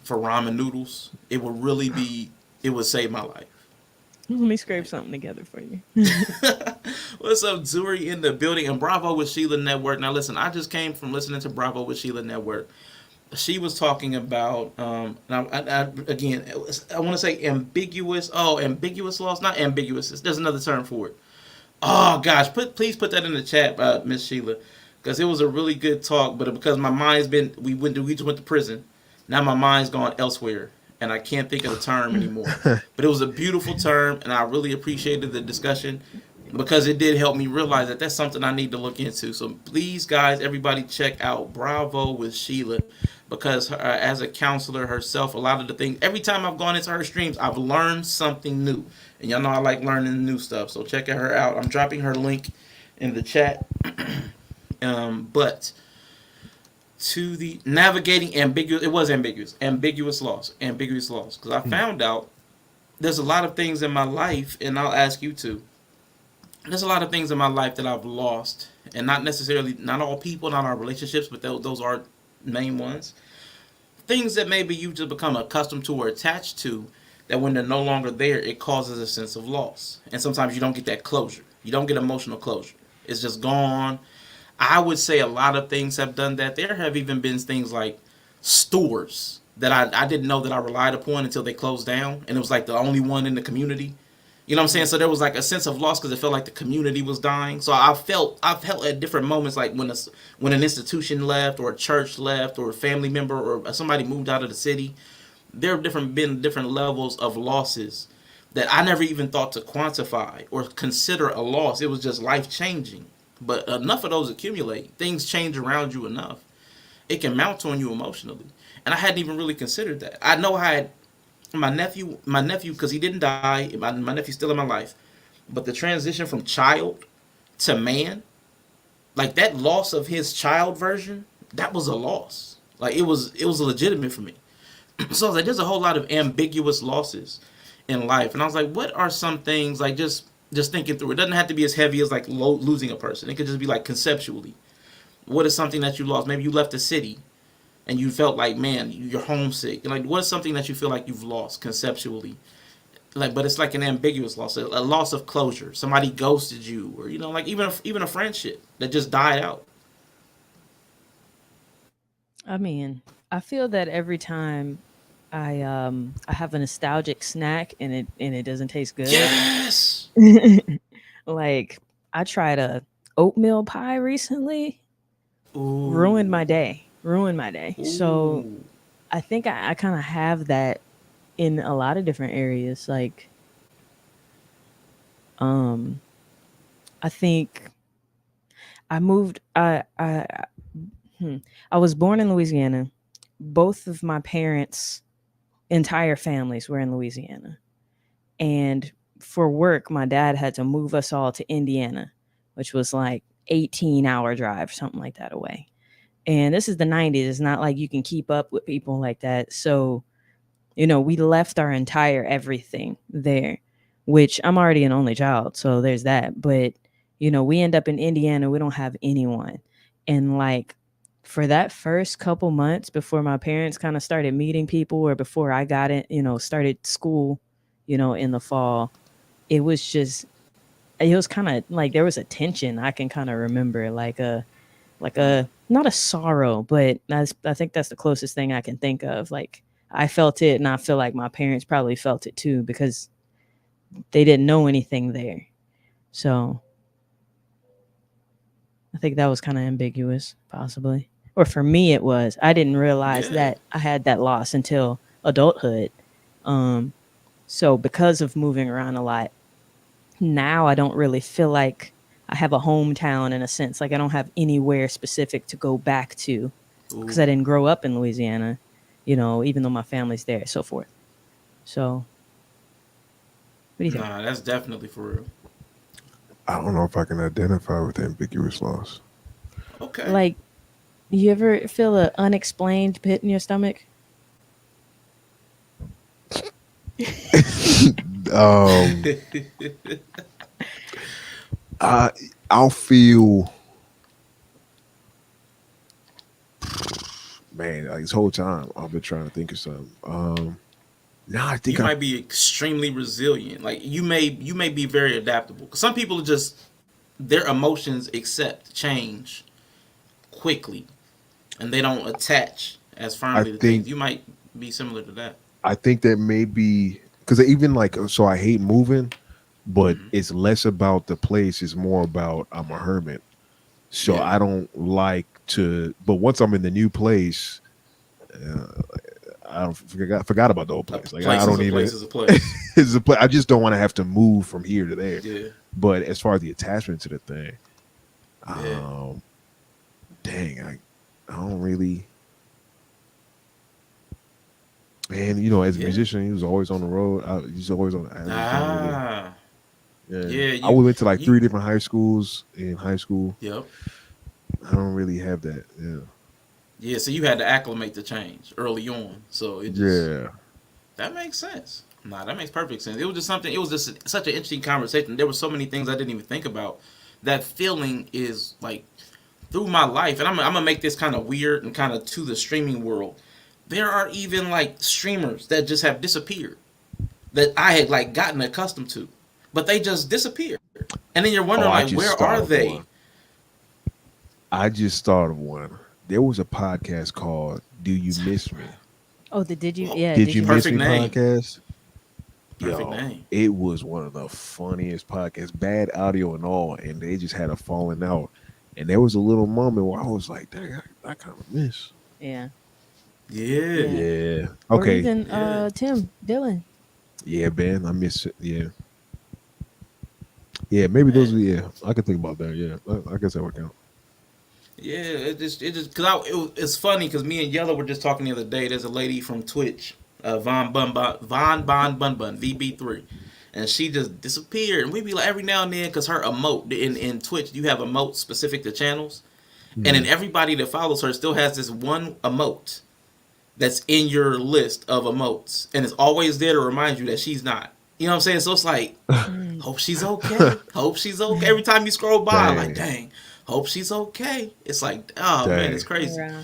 for ramen noodles, it would save my life. Let me scrape something together for you. What's up, Zuri in the building, and Bravo with Sheila Network. Now listen, I just came from listening to Bravo with Sheila Network. She was talking about, again, I want to say ambiguous. Oh, ambiguous laws, not ambiguous. There's another term for it. Oh gosh, please put that in the chat, Miss Sheila, because it was a really good talk. But because my mind's we just went to prison. Now my mind's gone elsewhere, and I can't think of the term anymore. But it was a beautiful term, and I really appreciated the discussion, because it did help me realize that that's something I need to look into. So please, guys, everybody check out Bravo with Sheila, because as a counselor herself, a lot of the things, every time I've gone into her streams, I've learned something new. And y'all know I like learning new stuff. So check her out. I'm dropping her link in the chat. But to the navigating ambiguous laws. Because I found out there's a lot of things in my life, and I'll ask you too. There's a lot of things in my life that I've lost, and not all people, not all relationships, but those are main ones. Things that maybe you just become accustomed to or attached to, that when they're no longer there, it causes a sense of loss. And sometimes you don't get that closure. You don't get emotional closure. It's just gone. I would say a lot of things have done that. There have even been things like stores that I didn't know that I relied upon until they closed down. And it was like the only one in the community. You know what I'm saying? So there was like a sense of loss because it felt like the community was dying. So I felt at different moments, like when an institution left or a church left or a family member or somebody moved out of the city. There have been different levels of losses that I never even thought to quantify or consider a loss. It was just life changing. But enough of those accumulate. Things change around you enough. It can mount on you emotionally. And I hadn't even really considered that. I know I had my nephew, because he didn't die. My nephew's still in my life. But the transition from child to man, like that loss of his child version, that was a loss. Like it was legitimate for me. So I was like, there's a whole lot of ambiguous losses in life. And I was like, what are some things, like just thinking through. It doesn't have to be as heavy as like losing a person. It could just be like conceptually. What is something that you lost? Maybe you left a city and you felt like, man, you're homesick. And like, what is something that you feel like you've lost conceptually? Like, but it's like an ambiguous loss, a loss of closure. Somebody ghosted you, or like even a friendship that just died out. I mean, I feel that every time I have a nostalgic snack and it doesn't taste good. Yes. Like I tried a oatmeal pie recently. Ooh. Ruined my day. Ooh. So I think I kind of have that in a lot of different areas. Like I think I moved I was born in Louisiana. Both of my parents' entire families were in Louisiana. And for work, my dad had to move us all to Indiana, which was like 18-hour drive, something like that away. And this is the 90s. It's not like you can keep up with people like that. So, we left our entire everything there, which I'm already an only child. So there's that. But, we end up in Indiana. We don't have anyone. And like for that first couple months before my parents kind of started meeting people or before I got it, started school, in the fall, it was kind of like there was a tension I can kind of remember, like a not a sorrow, but I think that's the closest thing I can think of. Like I felt it, and I feel like my parents probably felt it too because they didn't know anything there. So I think that was kind of ambiguous, possibly. Or for me, it was. I didn't realize that I had that loss until adulthood. So because of moving around a lot, now I don't really feel like I have a hometown in a sense. Like I don't have anywhere specific to go back to because I didn't grow up in Louisiana, even though my family's there, so forth. So what do you think? Nah, that's definitely for real. I don't know if I can identify with ambiguous loss. Okay. Like, you ever feel an unexplained pit in your stomach? I'll feel, man, like this whole time I've been trying to think of something. No, I think you might be extremely resilient. Like you may be very adaptable. Some people just their emotions accept change quickly, and they don't attach as firmly to things. You might be similar to that. I think that maybe because even like so I hate moving, but it's less about the place. It's more about I'm a hermit, so I don't like to. But once I'm in the new place. I forgot about the old place. Like I don't even. It's a place. It's a place. I just don't want to have to move from here to there. Yeah. But as far as the attachment to the thing, dang, I don't really. Man, as a musician, he was always on the road. He's always on. I went to like 3 different high schools in high school. Yep. I don't really have that. Yeah. Yeah, so you had to acclimate to change early on. So it just that makes sense. Nah, that makes perfect sense. It was just such an interesting conversation. There were so many things I didn't even think about. That feeling is like through my life, and I'm gonna make this kind of weird and kind of to the streaming world. There are even like streamers that just have disappeared. that I had like gotten accustomed to, but they just disappeared. And then you're Oh, wondering I like, just where thought are of they? one. I just thought of one. There was a podcast called "Do You Miss Me?" Oh, the did you? Well, Yeah, Did did You you Miss perfect Me name. podcast? Perfect Yo, name. it was one of the funniest podcasts, bad audio and all, and they just had a falling out. And there was a little moment where I was like, dang, I kind of miss. Yeah, Yeah. yeah. Yeah. Or Okay. even Yeah. Tim Dylan. Yeah, Ben, I miss it. Yeah. Yeah, maybe those are, Man. yeah, I could think about that. Yeah. I guess that would count. Yeah, cause it's funny because me and Yellow were just talking the other day. There's a lady from Twitch, Von Bon Bun Bun VB3, and she just disappeared. And we be like every now and then because her emote in Twitch, you have emotes specific to channels, and then Mhm. everybody that follows her still has this one emote that's in your list of emotes, and it's always there to remind you that she's not. You know what I'm saying? So it's like, Mm. hope she's okay. Hope she's okay. Every time you scroll by, like, Dang. dang, hope she's okay. It's like, oh man, it's Dang. crazy. Wow.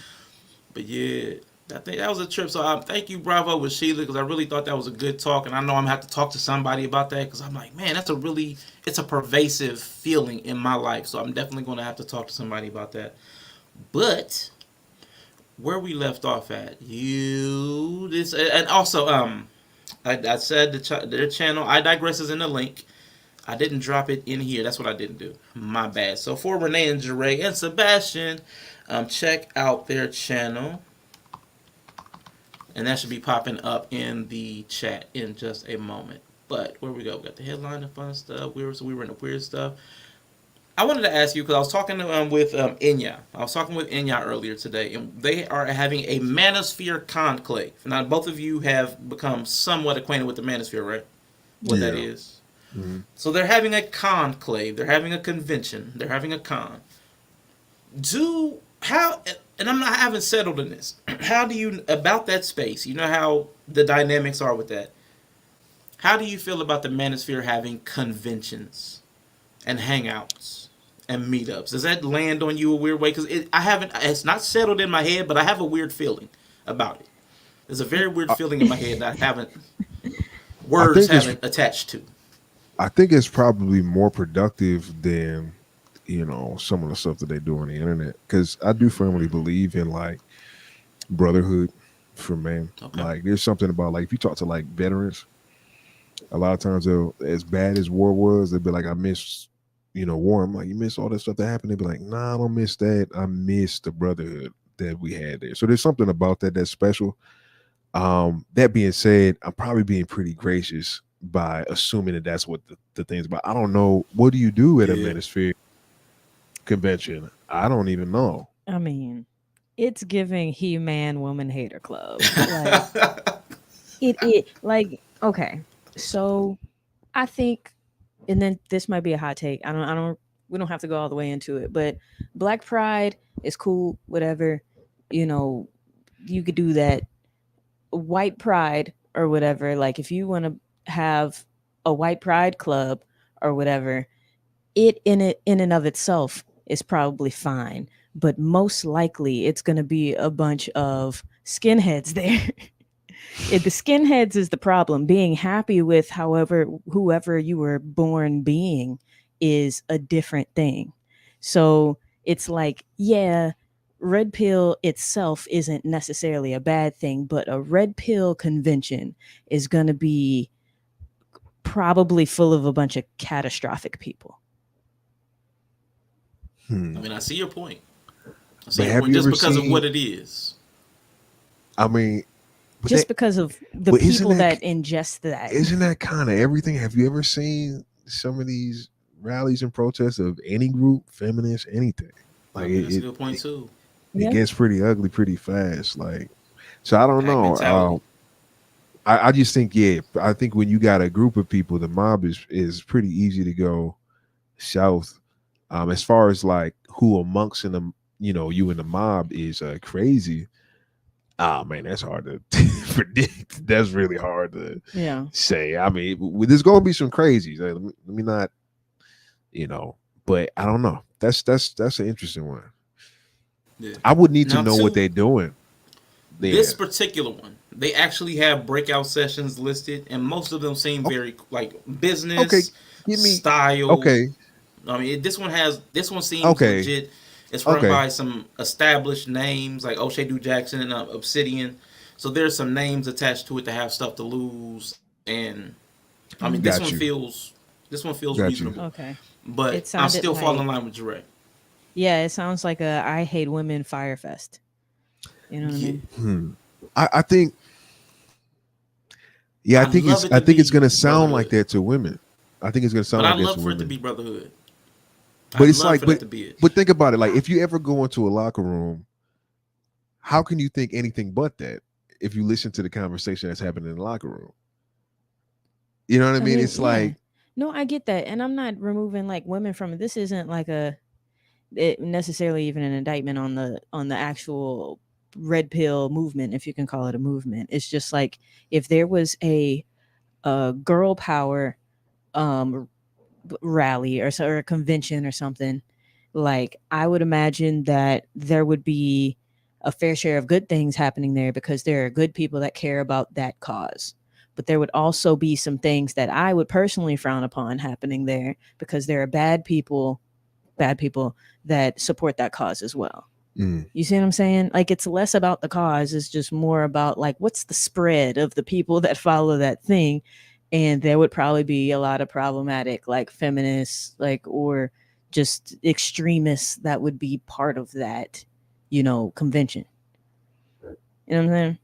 But yeah, I think that was a trip. So thank you, Bravo, with Sheila, because I really thought that was a good talk, and I know I'm gonna have to talk to somebody about that because I'm like, man, it's a pervasive feeling in my life. So I'm definitely gonna have to talk to somebody about that. But where we left off at, and also I said their channel. I digress is in the link. I didn't drop it in here. That's what I didn't do. My bad. So for Renee and Jeray and Sebastian, check out their channel. And that should be popping up in the chat in just a moment. But where we go? We got the headline, the fun stuff. We were in the weird stuff. I wanted to ask you because I was talking with Inya. I was talking with Inya earlier today, and they are having a Manosphere conclave. Now, both of you have become somewhat acquainted with the Manosphere, right? What that Yeah. is. Mhm. So they're having a conclave. They're having a convention. They're having a con. And I haven't settled in this. How do you about that space? You know how the dynamics are with that. How do you feel about the Manosphere having conventions and hangouts and meetups? Does that land on you a weird way? Because it's not settled in my head, but I have a weird feeling about it. There's a very weird feeling in my head that I words think it's haven't attached to. I think it's probably more productive than some of the stuff that they do on the internet, because I do firmly believe in like brotherhood for man. Okay. Like there's something about like if you talk to like veterans, a lot of times they'll, as bad as war was, they'll be like, I miss war. I'm like, you miss all that stuff that happened? They'll be like, nah, I don't miss that. I miss the brotherhood that we had there. So there's something about that that's special. That being said, I'm probably being pretty gracious by assuming that that's what the thing's about. I don't know. What do you do at a Yeah. Manosphere convention? I don't even know. I mean, it's giving He-Man Woman Hater Club. Like it like okay. So I think, and then this might be a hot take. We don't have to go all the way into it, but Black Pride is cool, whatever. You could do that. White Pride or whatever, like if you want to have a White Pride club or whatever, it in and of itself is probably fine, but most likely it's going to be a bunch of skinheads there. The skinheads is the problem. Being happy with whoever you were born being is a different thing. So it's like, yeah, red pill itself isn't necessarily a bad thing, but a red pill convention is going to be probably full of a bunch of catastrophic people. I mean, I see your point. But have you Just ever because of seen? what it is. I mean, but Just that, because of the but isn't people that that ingest that. isn't that kind of everything? Have you ever seen some of these rallies and protests of any group, feminist, anything? I Like mean, that's a it good point too. Yeah. gets pretty ugly pretty fast. Like, so I don't Pack know. mentality. I just think, yeah, I think when you got a group of people, the mob is pretty easy to go south. As far as like who amongst in the you and the mob is crazy. Oh man, that's hard to predict. That's really hard to Yeah. say. I mean, there's going to be some crazies. Let me not, but I don't know. That's an interesting one. Yeah. I would need to Now, know what too, they're doing. this Yeah. particular one. they actually have breakout sessions listed, and most of them seem very like Okay, business give me. style. Okay, I mean, this one seems okay, legit. It's run okay. by some established names like O'Shea Du Jackson and Obsidian. So there's some names attached to it to have stuff to lose, and I mean Got you. this one feels Got you. reasonable, Okay. but It I'm sounded still falling in like, line with Dre. yeah, it sounds like a I hate women fire fest. You know what I Yeah, mean? I think. Yeah, I love it I to think it's be gonna sound like brotherhood, that to women. I think it's gonna but sound I like that love to for it to women. be brotherhood. But I'd it's love like, for that to be it. but think about it. Like, if you ever go into a locker room, how can you think anything but that if you listen to the conversation that's happening in the locker room? You know what I I mean? mean, It's yeah. like, No, I get that. And I'm not removing like women from it. This isn't like it necessarily even an indictment on the actual red pill movement, if you can call it a movement. It's just like if there was a girl power um rally or a convention or something, like I would imagine that there would be a fair share of good things happening there because there are good people that care about that cause. But there would also be some things that I would personally frown upon happening there because there are bad people that support that cause as well. mm, You see what I'm saying? Like it's less about the cause, it's just more about like what's the spread of the people that follow that thing. And there would probably be a lot of problematic like feminists like or just extremists that would be part of that, convention. You know what I'm saying?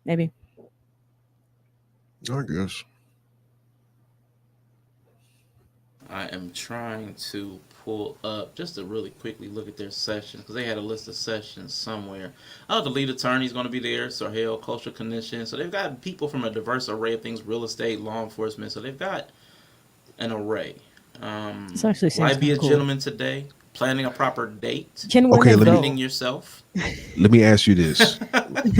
Maybe. I guess. I am trying to pull up just to really quickly look at their sessions because they had a list of sessions somewhere. Oh, the lead attorney is going to be there. Sahel, cultural conditions. So they've got people from a diverse array of things: real estate, law enforcement. So they've got an array. This actually Why seems be kind a of cool. gentleman today? Planning a proper date. Can Okay, women let me Limiting go? yourself. let me ask you this.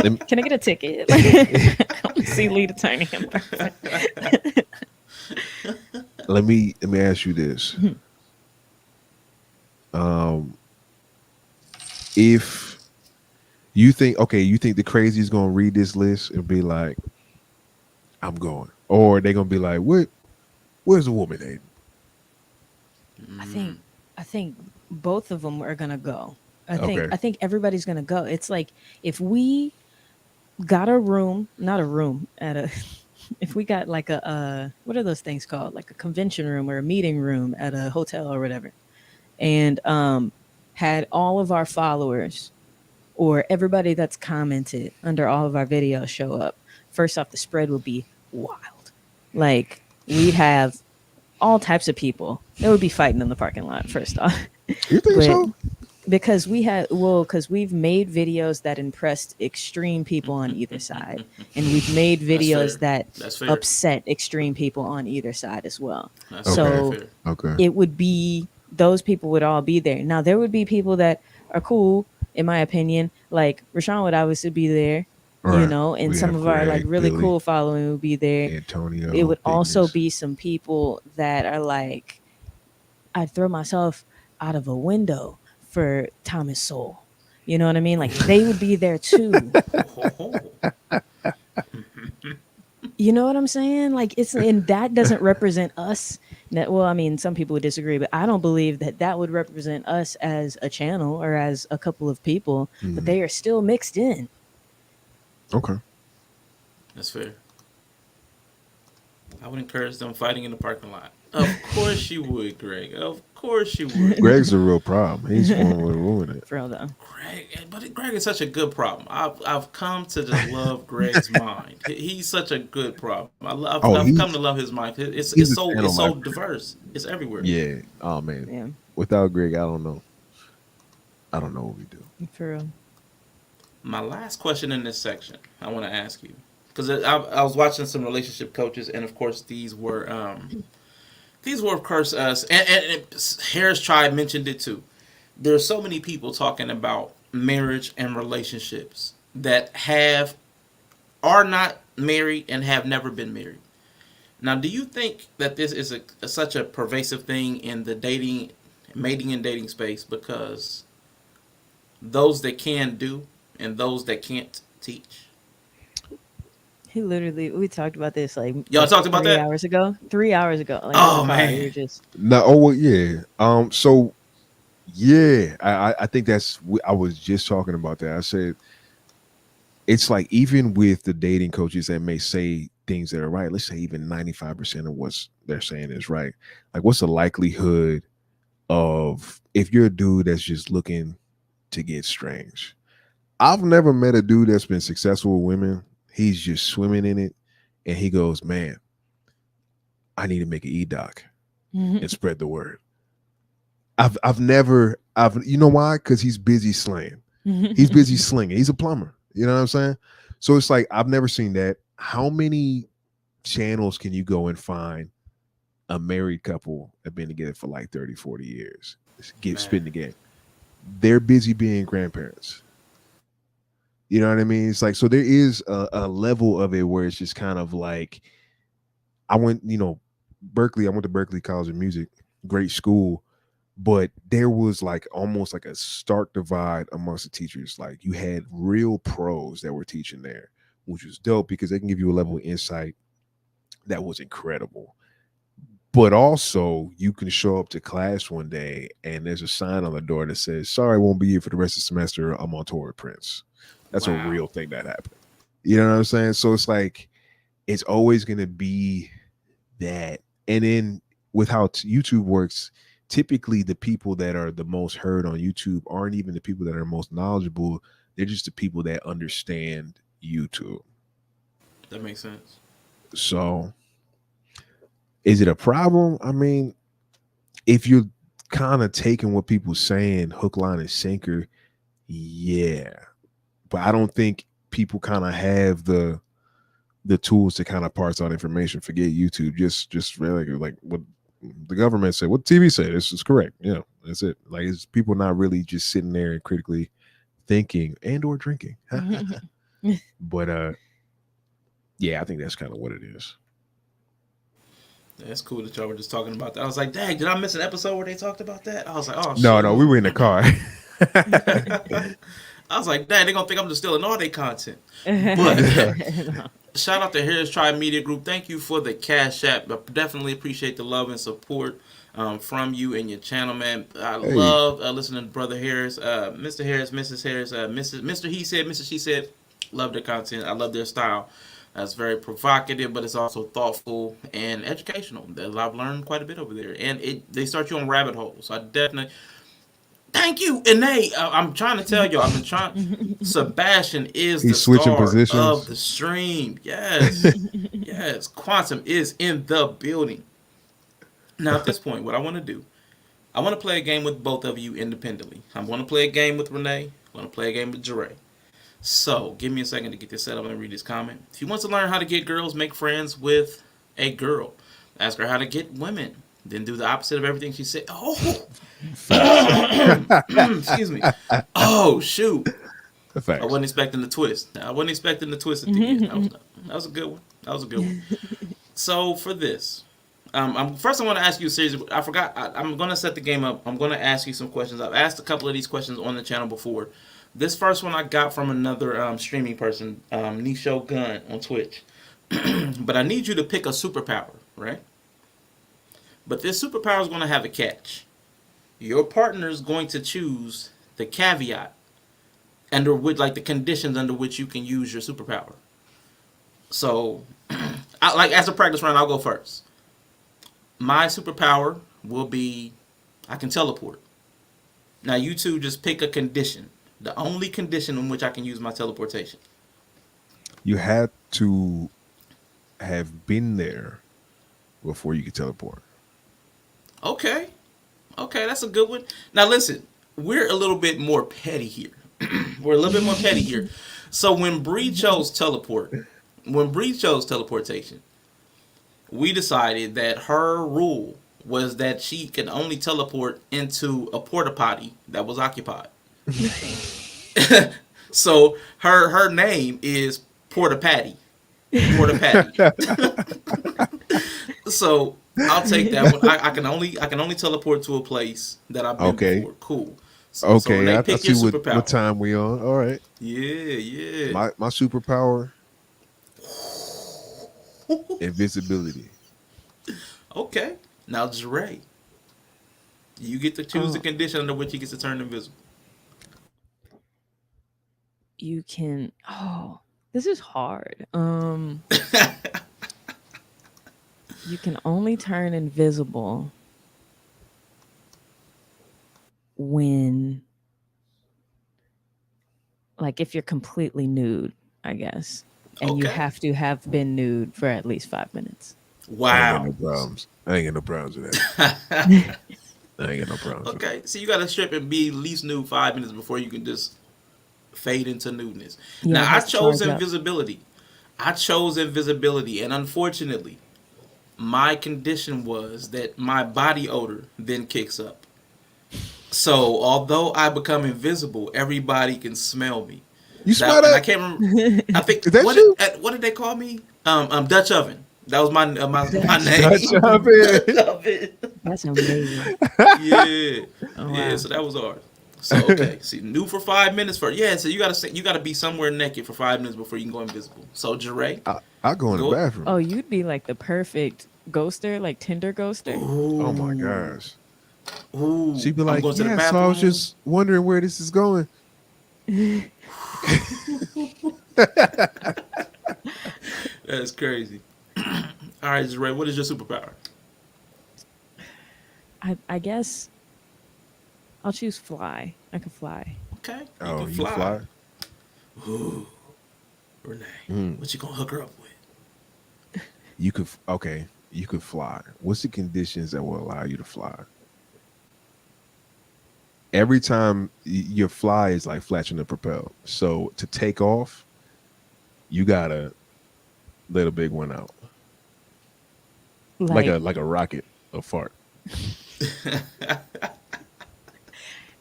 Let me, Can I get a ticket? I want to see lead attorney in person. let me ask you this. Um, if you think, okay, you think the crazy is gonna read this list and be like, "I'm going," or they're gonna be like, "What? Where's the woman at?" I think both of them are gonna go. I think Okay. I think everybody's gonna go. It's like if we got a room, not a room at a, if we got like a what are those things called? Like a convention room or a meeting room at a hotel or whatever, and had all of our followers or everybody that's commented under all of our videos show up. First off, the spread would be wild. Like we'd have all types of people. They would be fighting in the parking lot, first off. You think But so? because we've made videos that impressed extreme people on either side. And we've made That's videos fair. that That's fair. upset extreme people on either side as well. That's Okay. So fair. Okay. it would be those people would all be there. Now there would be people that are cool, in my opinion. Like Rashawn would obviously be there, All right. and We some have of our like Greg, really Billy, cool following would be there. It Antonio, would also Bigness. be some people that are like, I'd throw myself out of a window for Thomas Sowell. You know what I mean? Like they would be there too. You know what I'm saying? Like and that doesn't represent us. Well, I mean, some people would disagree, but I don't believe that that would represent us as a channel or as a couple of people. But Mhm. they are still mixed in. Okay. That's fair. I would encourage them fighting in the parking lot. Of course you would, Greg. Of course you would. Greg's a real problem. He's one way to ruin it. For real though. Greg is such a good problem. I've come to just love Greg's mind. He's such a good problem. Oh, I've come to love his mind. he's a stand on my so diverse. It's everywhere. Yeah. Oh man. Yeah, Without Greg, I don't know. I don't know what we do. for real. My last question in this section, I want to ask you, because I was watching some relationship coaches, and of course these were of course us, and Harris Tribe mentioned it too. There's so many people talking about marriage and relationships that are not married and have never been married. Now, do you think that this is such a pervasive thing in the mating and dating space because those that can do and those that can't teach? He literally, we talked about this Y'all talked about 3 that? hours ago. 3 hours ago, like in the Oh car, we were man. just. No, oh well, yeah. So yeah, I think I was just talking about that. I said it's like even with the dating coaches that may say things that are right, let's say even 95% of what they're saying is right. Like, what's the likelihood of if you're a dude that's just looking to get strange? I've never met a dude that's been successful with women. He's just swimming in it, and he goes, "Man, I need to make an e-doc and spread the word." I've never you know why? Because he's busy slaying. He's busy slinging. He's a plumber. You know what I'm saying? So it's like I've never seen that. How many channels can you go and find a married couple that have been together for like 30, 40 years? Spitting the game. They're busy being grandparents. You know what I mean? It's like, so there is a level of it where it's just kind of like, I went to Berkeley College of Music, great school, but there was like almost like a stark divide amongst the teachers. Like you had real pros that were teaching there, which was dope because they can give you a level of insight that was incredible. But also you can show up to class one day and there's a sign on the door that says, "Sorry, I won't be here for the rest of the semester. I'm on tour with Prince." That's a real thing that happened. You know what I'm saying? So it's like, it's always going to be that. And then with how YouTube works, typically the people that are the most heard on YouTube aren't even the people that are most knowledgeable. They're just the people that understand YouTube. That makes sense. So is it a problem? I mean, if you're kind of taking what people saying hook, line, and sinker, yeah. But I don't think people kind of have the tools to kind of parse out information. Forget YouTube. Just really like what the government said, what TV said, this is correct. Yeah, that's it. Like, it's people not really just sitting there and critically thinking and or drinking. But yeah, I think that's kind of what it is. That's cool that y'all were just talking about that. I was like, dang, did I miss an episode where they talked about that? I was like, oh shit. No, we were in the car. I was like, dang, they're gonna think I'm just stealing all their content. But shout out to Harris Tribe Media Group. Thank you for the Cash App. I definitely appreciate the love and support from you and your channel, man. I love listening to Brother Harris, Mr. Harris, Mrs. Harris, Mr. He said, Mrs. She said. Love their content. I love their style. It's very provocative, but it's also thoughtful and educational. I've learned quite a bit over there, and they start you on rabbit holes. So I definitely. Thank you, and I'm trying to tell you, I've been trying. Sebastian is the star of the stream. Yes, yes. Quantum is in the building. Now, at this point, what I want to do, I want to play a game with both of you independently. I'm going to play a game with Renee. I'm going to play a game with Jeray. So, give me a second to get this set up and read this comment. If you want to learn how to get girls, make friends with a girl. Ask her how to get women. Then do the opposite of everything she said. Oh! Excuse me. Oh, shoot. I wasn't expecting the twist. I wasn't expecting the twist at the end. That was a good one. That was a good one. So, for this, first I want to ask you a series. I forgot. I'm going to set the game up. I'm going to ask you some questions. I've asked a couple of these questions on the channel before. This first one I got from another streaming person, Nisho Gunn on Twitch. But I need you to pick a superpower, right? But this superpower is going to have a catch. Your partner is going to choose the caveat under which, like the conditions under which you can use your superpower. So, as a practice round, I'll go first. My superpower will be I can teleport. Now, you two just pick a condition. The only condition in which I can use my teleportation. You had to have been there before you could teleport. Okay, that's a good one. Now listen, we're a little bit more petty here. So when Bree chose teleportation, we decided that her rule was that she can only teleport into a porta potty that was occupied. So her name is Porta Patty. So I'll take that one. I can only teleport to a place that I've been before. Cool. So I see what time we on. All right. Yeah. My superpower. Invisibility. Okay. Now, Dre, you get to choose the condition under which he gets to turn invisible. You can. Oh, this is hard. You can only turn invisible when, like, if you're completely nude, I guess, and you Okay. have to have been nude for at least 5 minutes. I ain't Wow. got no problems. I ain't got no problems with that. I ain't got no problems with Okay. So you got to strip and be at least nude 5 minutes before you can just fade into nudeness. Yeah, it Now, I has to chose charge up. invisibility. And unfortunately, my condition was that my body odor then kicks up. So, although I become invisible, everybody can smell me. You smell And I that? can't remember. I think Is that you? what did they call me? Dutch oven. That was my my name. Dutch oven. Dutch oven. That's amazing. Yeah, Oh, yeah. wow. So that was ours. So okay, see, new for 5 minutes for So you gotta be somewhere naked for 5 minutes before you can go invisible. So Jere, I go in the Go- bathroom. Oh, you'd be like the perfect ghoster, like Tinder ghoster. Oh my gosh. ooh, She'd be I'm like, going to the yeah, so I was bathroom. just wondering where this is going. That's crazy. All right, Jere, what is your superpower? I guess I'll choose fly. I can fly. Okay, you Oh, can you fly. fly? Ooh, Renee, what you gonna hook her up with? You could okay. You could fly. What's the conditions that will allow you to fly? Every time your fly is like flatching the propel. So to take off, you gotta let a big one out, like a rocket, a fart.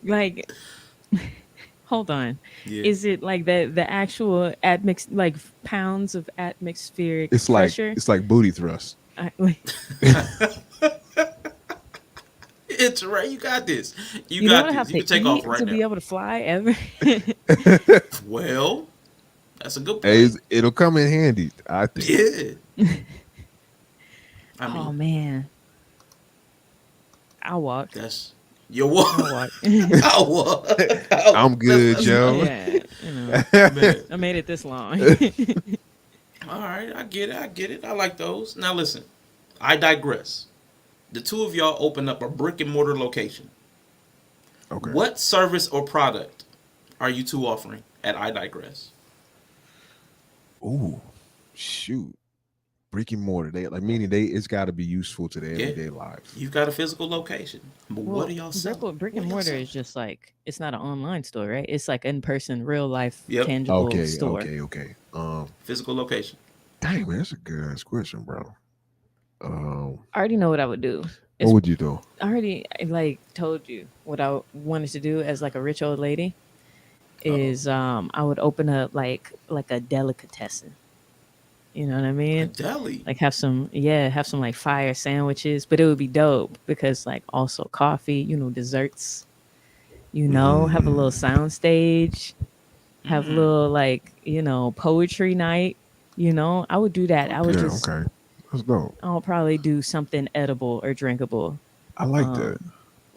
Like, hold on. Yeah. Is it like the actual like pounds of atmospheric It's like pressure? booty thrust. It's right. You got this. You You got don't this. have You to can take eat off right to now. be able to fly ever. Well, that's a good point. Hey, it'll come in handy, I think. Yeah. I Oh mean, man, I'll walk. that's your walk. I'll walk. I'll walk. I'm good, Joe. Yeah, you know, Man. I made it this long. All right, I get it. I get it. I like those. Now listen, I digress. The two of y'all open up a brick and mortar location. Okay. What service or product are you two offering at I digress? Ooh, shoot. Brick and mortar. Meaning it's got to be useful to their everyday life. You've got a physical location, but what are y'all selling? Brick and What are y'all mortar selling? is just like, it's not an online store, right? It's like in person, real life, Yep. tangible Okay, store. okay. Physical location. Dang man, that's a good ass question, bro. I already know what I would do. What would you do? I already like told you what I wanted to do as like a rich old lady is I would open up like a delicatessen. You know what I mean? Deli. Like have some like fire sandwiches, but it would be dope because like also coffee, desserts, have a little sound stage, have a little like, poetry night, I would do that. I would just Okay. Let's go. I'll probably do something edible or drinkable. I like that.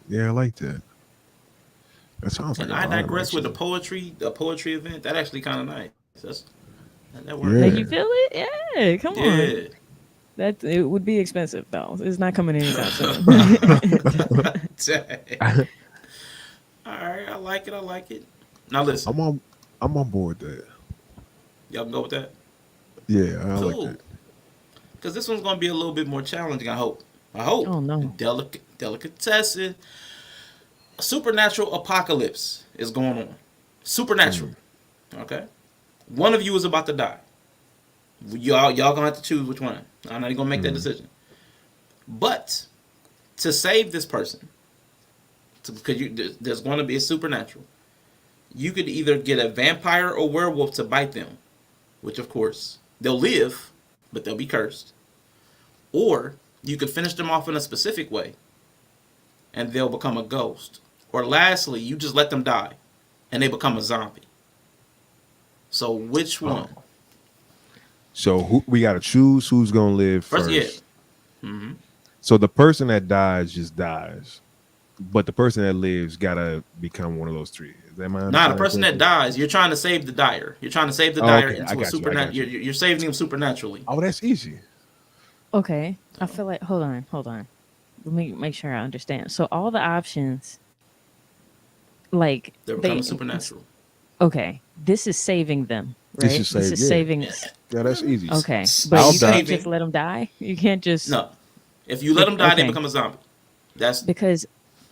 Yeah, I like that. That sounds like And a I vibe, digress with actually. the poetry event. That actually kind of nice. That works. Yeah. Like you feel it? Yeah, come on. Yeah. It would be expensive though. It's not coming anytime soon. Dang. All right, I like it. Now listen, I'm on board with that. y'all can go with that. Yeah, I like Cool. that. Because this one's gonna be a little bit more challenging. I hope. Oh no. Delicatessen. A supernatural apocalypse is going on. Supernatural. Okay. One of you is about to die. Y'all gonna have to choose which one. I'm not even gonna make that decision. But to save this person, because there's going to be a supernatural, you could either get a vampire or werewolf to bite them, which of course they'll live, but they'll be cursed. Or you could finish them off in a specific way, and they'll become a ghost. Or lastly, you just let them die, and they become a zombie. So which one? So we got to choose who's gonna live first. Yeah. Mm-hmm. So the person that dies just dies, but the person that lives gotta become one of those three. Is that my Nah, the understanding person that correctly? dies, you're trying to save the dyer. You're trying to save the Oh, dyer okay. I into a got you. I got supernatural. you. You're saving him supernaturally. Oh, that's easy. Okay. I feel like hold on. Let me make sure I understand. So all the options, like They're becoming supernatural. Okay, this is saving them, right? This is saving. Yeah, that's easy. Okay, I'll but you die. can't just let them die. You can't just No. If you let them die, they Okay. become a zombie. That's because.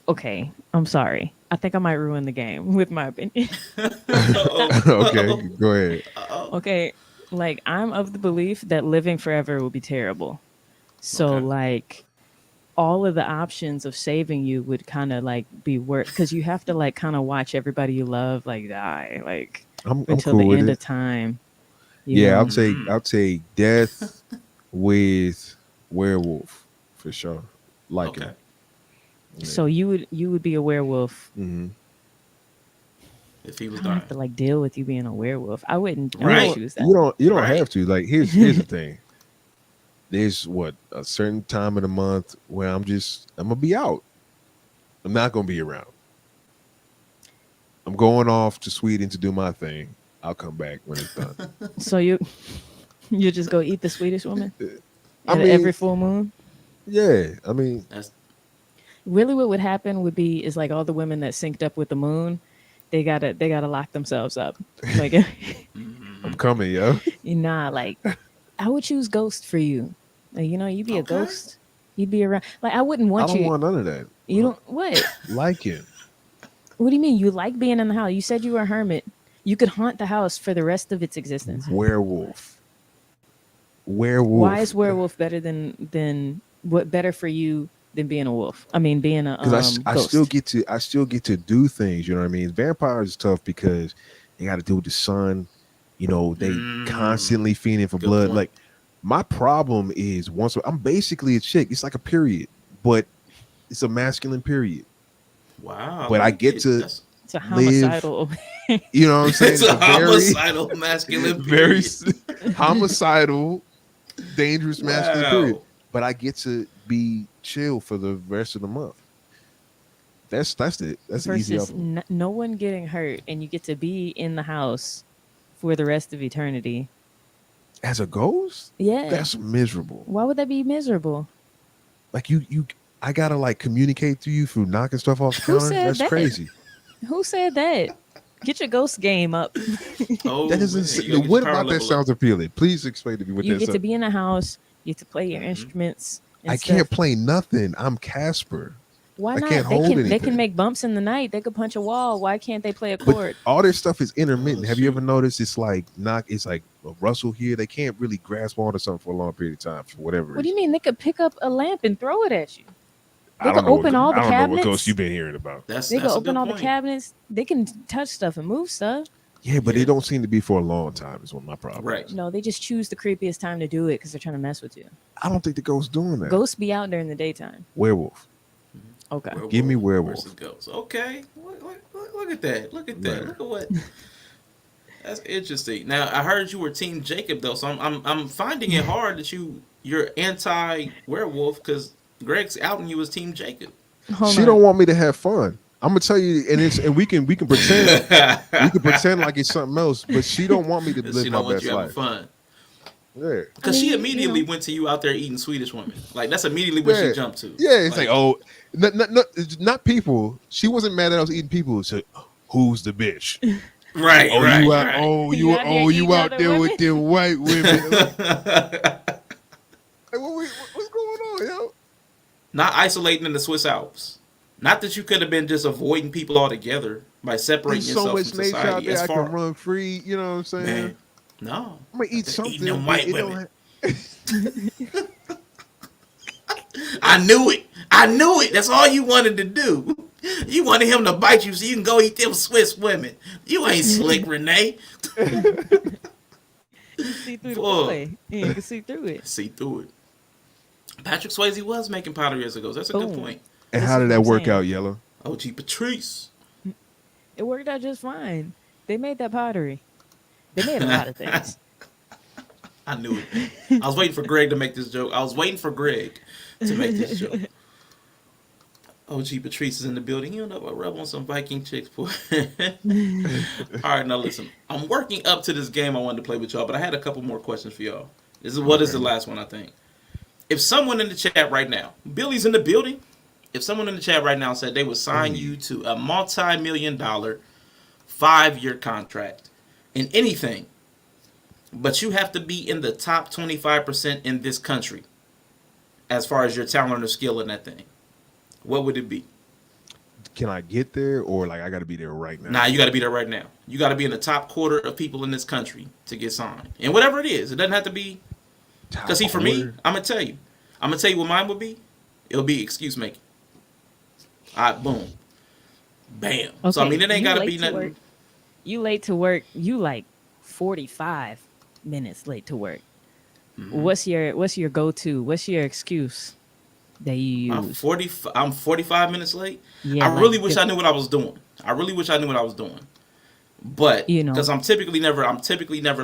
Okay, I'm sorry. I think I might ruin the game with my opinion. Okay, go ahead. Okay, like I'm of the belief that living forever will be terrible. So Okay. like all of the options of saving you would kind of like be worth because you have to like kind of watch everybody you love like die like I'm until cool the with end it. of time. you Yeah, know? I'll take death with werewolf for sure. Like okay. it. So you would be a werewolf. Mm-hmm. If he was I don't have dying. to like deal with you being a werewolf. I wouldn't Right. choose that. You don't Right. have to. Like here's the thing. There's a certain time of the month where I'm gonna be out. I'm not gonna be around. I'm going off to Sweden to do my thing. I'll come back when it's done. So you just go eat the Swedish woman I at mean- every full moon. Yeah, I mean, That's Really, what would happen would be is like all the women that synced up with the moon, they gotta lock themselves up. Like, I'm coming, yo. nah, like I would choose ghost for you. Like, you'd be a Okay. ghost. You'd be around. Like I wouldn't I want don't you. want none of that. You don't what? Like it. What do you mean? You like being in the house? You said you were a hermit. You could haunt the house for the rest of its existence. Werewolf. Why is werewolf better than what better for you than being a wolf? I mean, being a Because I ghost. still get to do things. You know what I mean? Vampires is tough because they got to deal with the sun. They constantly feeding for Good blood. point. Like my problem is once I'm basically a chick. It's like a period, but it's a masculine period. wow. But I get to That's- It's a homicidal. You know what I'm saying? It's a homicidal masculine very period. homicidal, dangerous masculine Wow. period. But I get to be chill for the rest of the month. That's the easy versus option. no one getting hurt, and you get to be in the house for the rest of eternity. As a ghost, Yeah. that's miserable. Why would that be miserable? Like I gotta like communicate to you through knocking stuff off the Who counter. said That's that? crazy. Who said that? Get your ghost game up. Oh, That man, doesn't. you gotta get What your power about that level up. sounds appealing? Please explain to me what You that get to sounds. be in the house. You get to play your instruments. And I stuff. can't play nothing. I'm Casper. Why I not? can't They hold can anything. make bumps in the night. They could punch a wall. Why can't they play a But chord? all this stuff is intermittent. Oh, Have you shoot. ever noticed? It's like it's like a rustle here. They can't really grasp onto something for a long period of time for whatever What do you reason. mean? They could pick up a lamp and throw it at you. They I could don't know. open all the I don't know what cabinets. ghosts you've been hearing about. That's They that's could a open good all the point. cabinets. They can touch stuff and move stuff. Yeah, but Yeah. they don't seem to be for a long time. Is what my problem. Right. is. No, they just choose the creepiest time to do it because they're trying to mess with you. I don't think the ghosts doing that. Ghosts be out during the daytime. Werewolf. Okay. Give me werewolf. versus ghosts. Okay, look at that. Look at that. Right. Look at what. That's interesting. Now I heard you were Team Jacob though, so I'm finding it hard that you're anti werewolf because Greg's outing you as Team Jacob. Hold She on. don't want me to have fun. I'm gonna tell you, and we can pretend we can pretend like it's something else, but she don't want me to live She my don't want best you having life. fun. Yeah. Because I she mean, immediately went to you out there eating Swedish women. Like that's immediately what Yeah. she jumped to. Yeah, it's like oh, not people. She wasn't mad that I was eating people. So who's the bitch? Right, Oh, right, you out? right. Oh, You out there you eating out other there with women? them white women? Like, what's going on, yo? Not isolating in the Swiss Alps. Not that you could have been just avoiding people altogether by separating There's so yourself much from nature out society. there. As I far can run free. You know what I'm saying? man, no. I'm gonna eat Just something. eating them but white it don't women. have- I knew it. I knew it. That's all you wanted to do. You wanted him to bite you so you can go eat them Swiss women. You ain't slick, Renee. See through the Fuck. play. Yeah, you can see through it. See through it. Patrick Swayze was making powder years ago. That's a good Boom. point. And This how is did what that I'm work saying. out, Yellow? OG Patrice. It worked out just fine. They made that pottery. They made a lot of things. I knew it. I was waiting for Greg to make this joke. I was waiting for Greg to make this joke. OG Patrice is in the building. You know what? Rub on some Viking chicks, boy. All right, now listen. I'm working up to this game I wanted to play with y'all, but I had a couple more questions for y'all. This is what is the last one, I think. If someone in the chat right now, Billy's in the building. If someone in the chat right now said they would sign you to a multi-million-dollar 5-year contract in anything, but you have to be in the top 25% in this country as far as your talent or skill in that thing, what would it be? Can I get there, or like I got to be there right now? Nah, you got to be there right now. You got to be in the top quarter of people in this country to get signed. And whatever it is, it doesn't have to be. Because see, for me, I'm gonna tell you what mine would be. It'll be excuse making. All right, boom, bam. Okay, So I mean, it ain't you gotta late be to nothing. work. You late to work. You like 45 minutes late to work. Mm-hmm. What's your go-to? What's your excuse that you use? I'm 45 minutes late. Yeah, I really wish I knew what I was doing. I really wish I knew what I was doing. But You know. because I'm typically never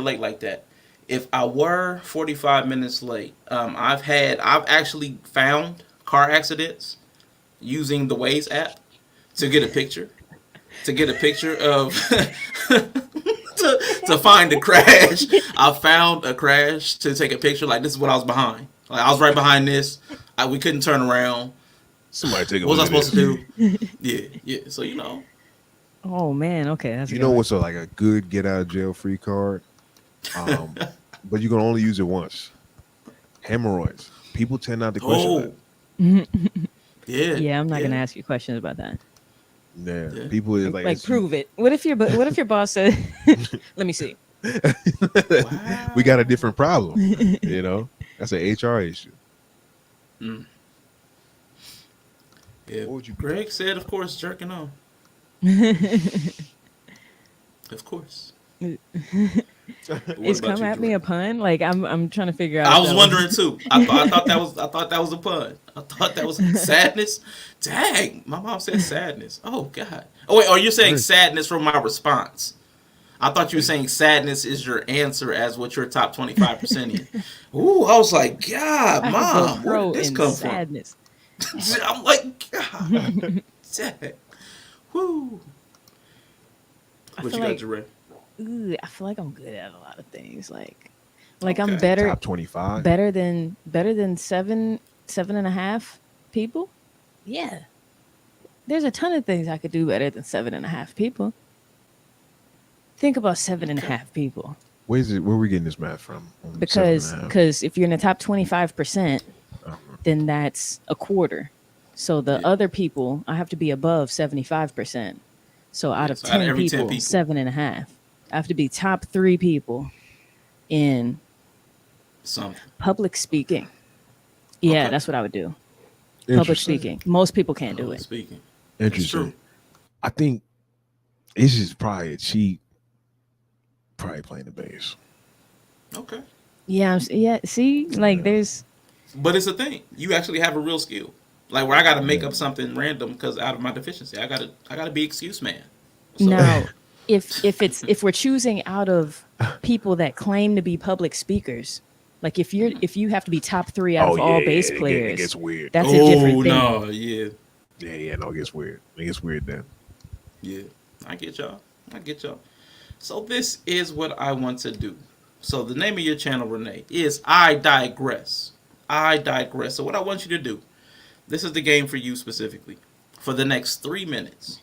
late like that. If I were 45 minutes late, I've actually found car accidents using the Waze app to get a picture. Of to find a crash. I found a crash to take a picture. Like, this is what I was behind. Like, I was right behind this. We couldn't turn around. Somebody take a What was I look supposed at to do? Yeah. So you know. Oh man, okay, that's You a know good what's like a good get out of jail free card? But you can only use it once. Hemorrhoids. People tend not to question Yeah. one. Yeah, I'm not gonna ask you questions about that. that. Yeah. People is like, Like, prove it. What if your boss said, "Let me see"? we got a different problem. You know, that's an HR issue. Mm. Yeah. Greg said, of course, jerking off. Of course. Is come at me a pun? Like, I'm trying to figure out. I was wondering too. I thought that was a pun. I thought that was sadness. Dang, my mom said sadness. Oh God. Oh wait, are you saying sadness from my response? I thought you were saying sadness is your answer as what your top 25% is. Ooh, I was like, God, Mom, where did this come sadness. from? I'm like, God, dang. Woo. What you got, Jerry? I feel like I'm good at a lot of things. Like Okay. I'm better. Top 25. Better than 7.5 people. Yeah. There's a ton of things I could do better than 7.5 people. Think about 7.5 people. Where are we getting this math from? Because if you're in the top 25%, then that's a quarter. So the other people, I have to be above 75%. So out of 10 people, 7.5. I have to be top 3 people in public speaking. Yeah, that's what I would do. Public speaking. Most people can't do it. Speaking. Interesting. I think it's just probably a cheat. Probably playing the bass. Okay. Yeah. See, like there's. But it's a thing. You actually have a real skill. Like where I got to make up something random because out of my deficiency, I gotta be excuse man. So. Now, if we're choosing out of people that claim to be public speakers, like if you have to be top 3 out of all bass players, it gets weird. That's a different thing. No, yeah. No, it gets weird. It gets weird then. Yeah, I get y'all. So this is what I want to do. So the name of your channel, Renee, is I Digress. So what I want you to do, this is the game for you specifically. For the next 3 minutes,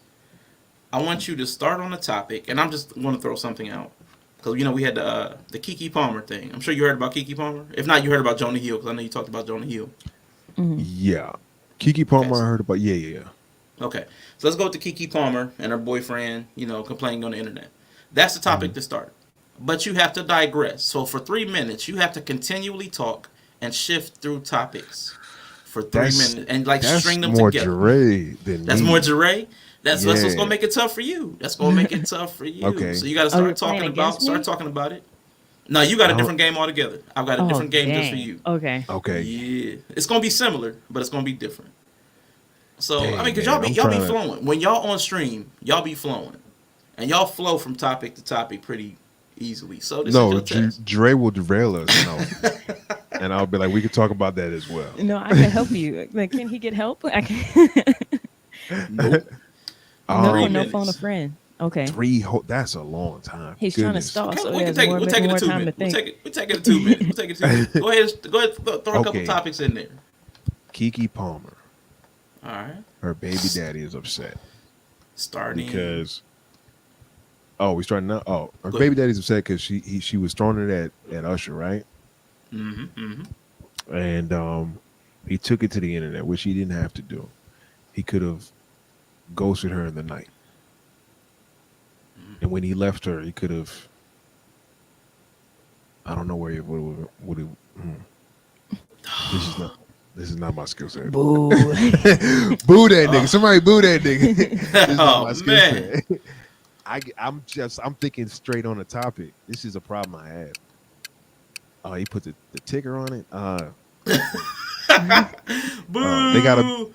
I want you to start on a topic, and I'm just going to throw something out. Because, we had the Keke Palmer thing. I'm sure you heard about Keke Palmer. If not, you heard about Jonah Hill, because I know you talked about Jonah Hill. Mm-hmm. Yeah. Keke Palmer, I heard about. Yeah. Okay. So let's go with the Keke Palmer and her boyfriend, complaining on the internet. That's the topic to start. But you have to digress. So for 3 minutes, you have to continually talk and shift through topics for 3 minutes and string them together. That's more Jure. That's what's gonna make it tough for you. Okay. So you gotta start talking about it. No, you got a different game altogether. I've got a different game just for you. Okay. Yeah. It's gonna be similar, but it's gonna be different. So because y'all be flowing. When y'all on stream, y'all be flowing. And y'all flow from topic to topic pretty easily. So this is No, your test. Dre will derail us, and I'll be like, we could talk about that as well. No, I can help you. Like, can he get help? I can. Nope. No, 3 no minutes. phone a friend. Okay. That's a long time. He's trying to Goodness. stall, Okay, so we he can has take it. more, We'll take it more to 2 time to minutes. think. We'll take it to 2 minutes. We'll take it to 2 minutes. Go ahead, throw a couple Okay. topics in there. Kiki Palmer, All right. her baby daddy is upset Starting because. Oh, we starting now. Oh, her Go baby ahead. daddy's upset because she was throwing it at Usher, right? And he took it to the internet, which he didn't have to do. He could have ghosted her in the night, and when he left her, he could have. I don't know where he would have. This is not my skill set. Boo. Boo that nigga. Somebody boo that nigga. This is not my skill man. set. I'm thinking straight on the topic. This is a problem I have. Oh, he put the ticker on it. Boo.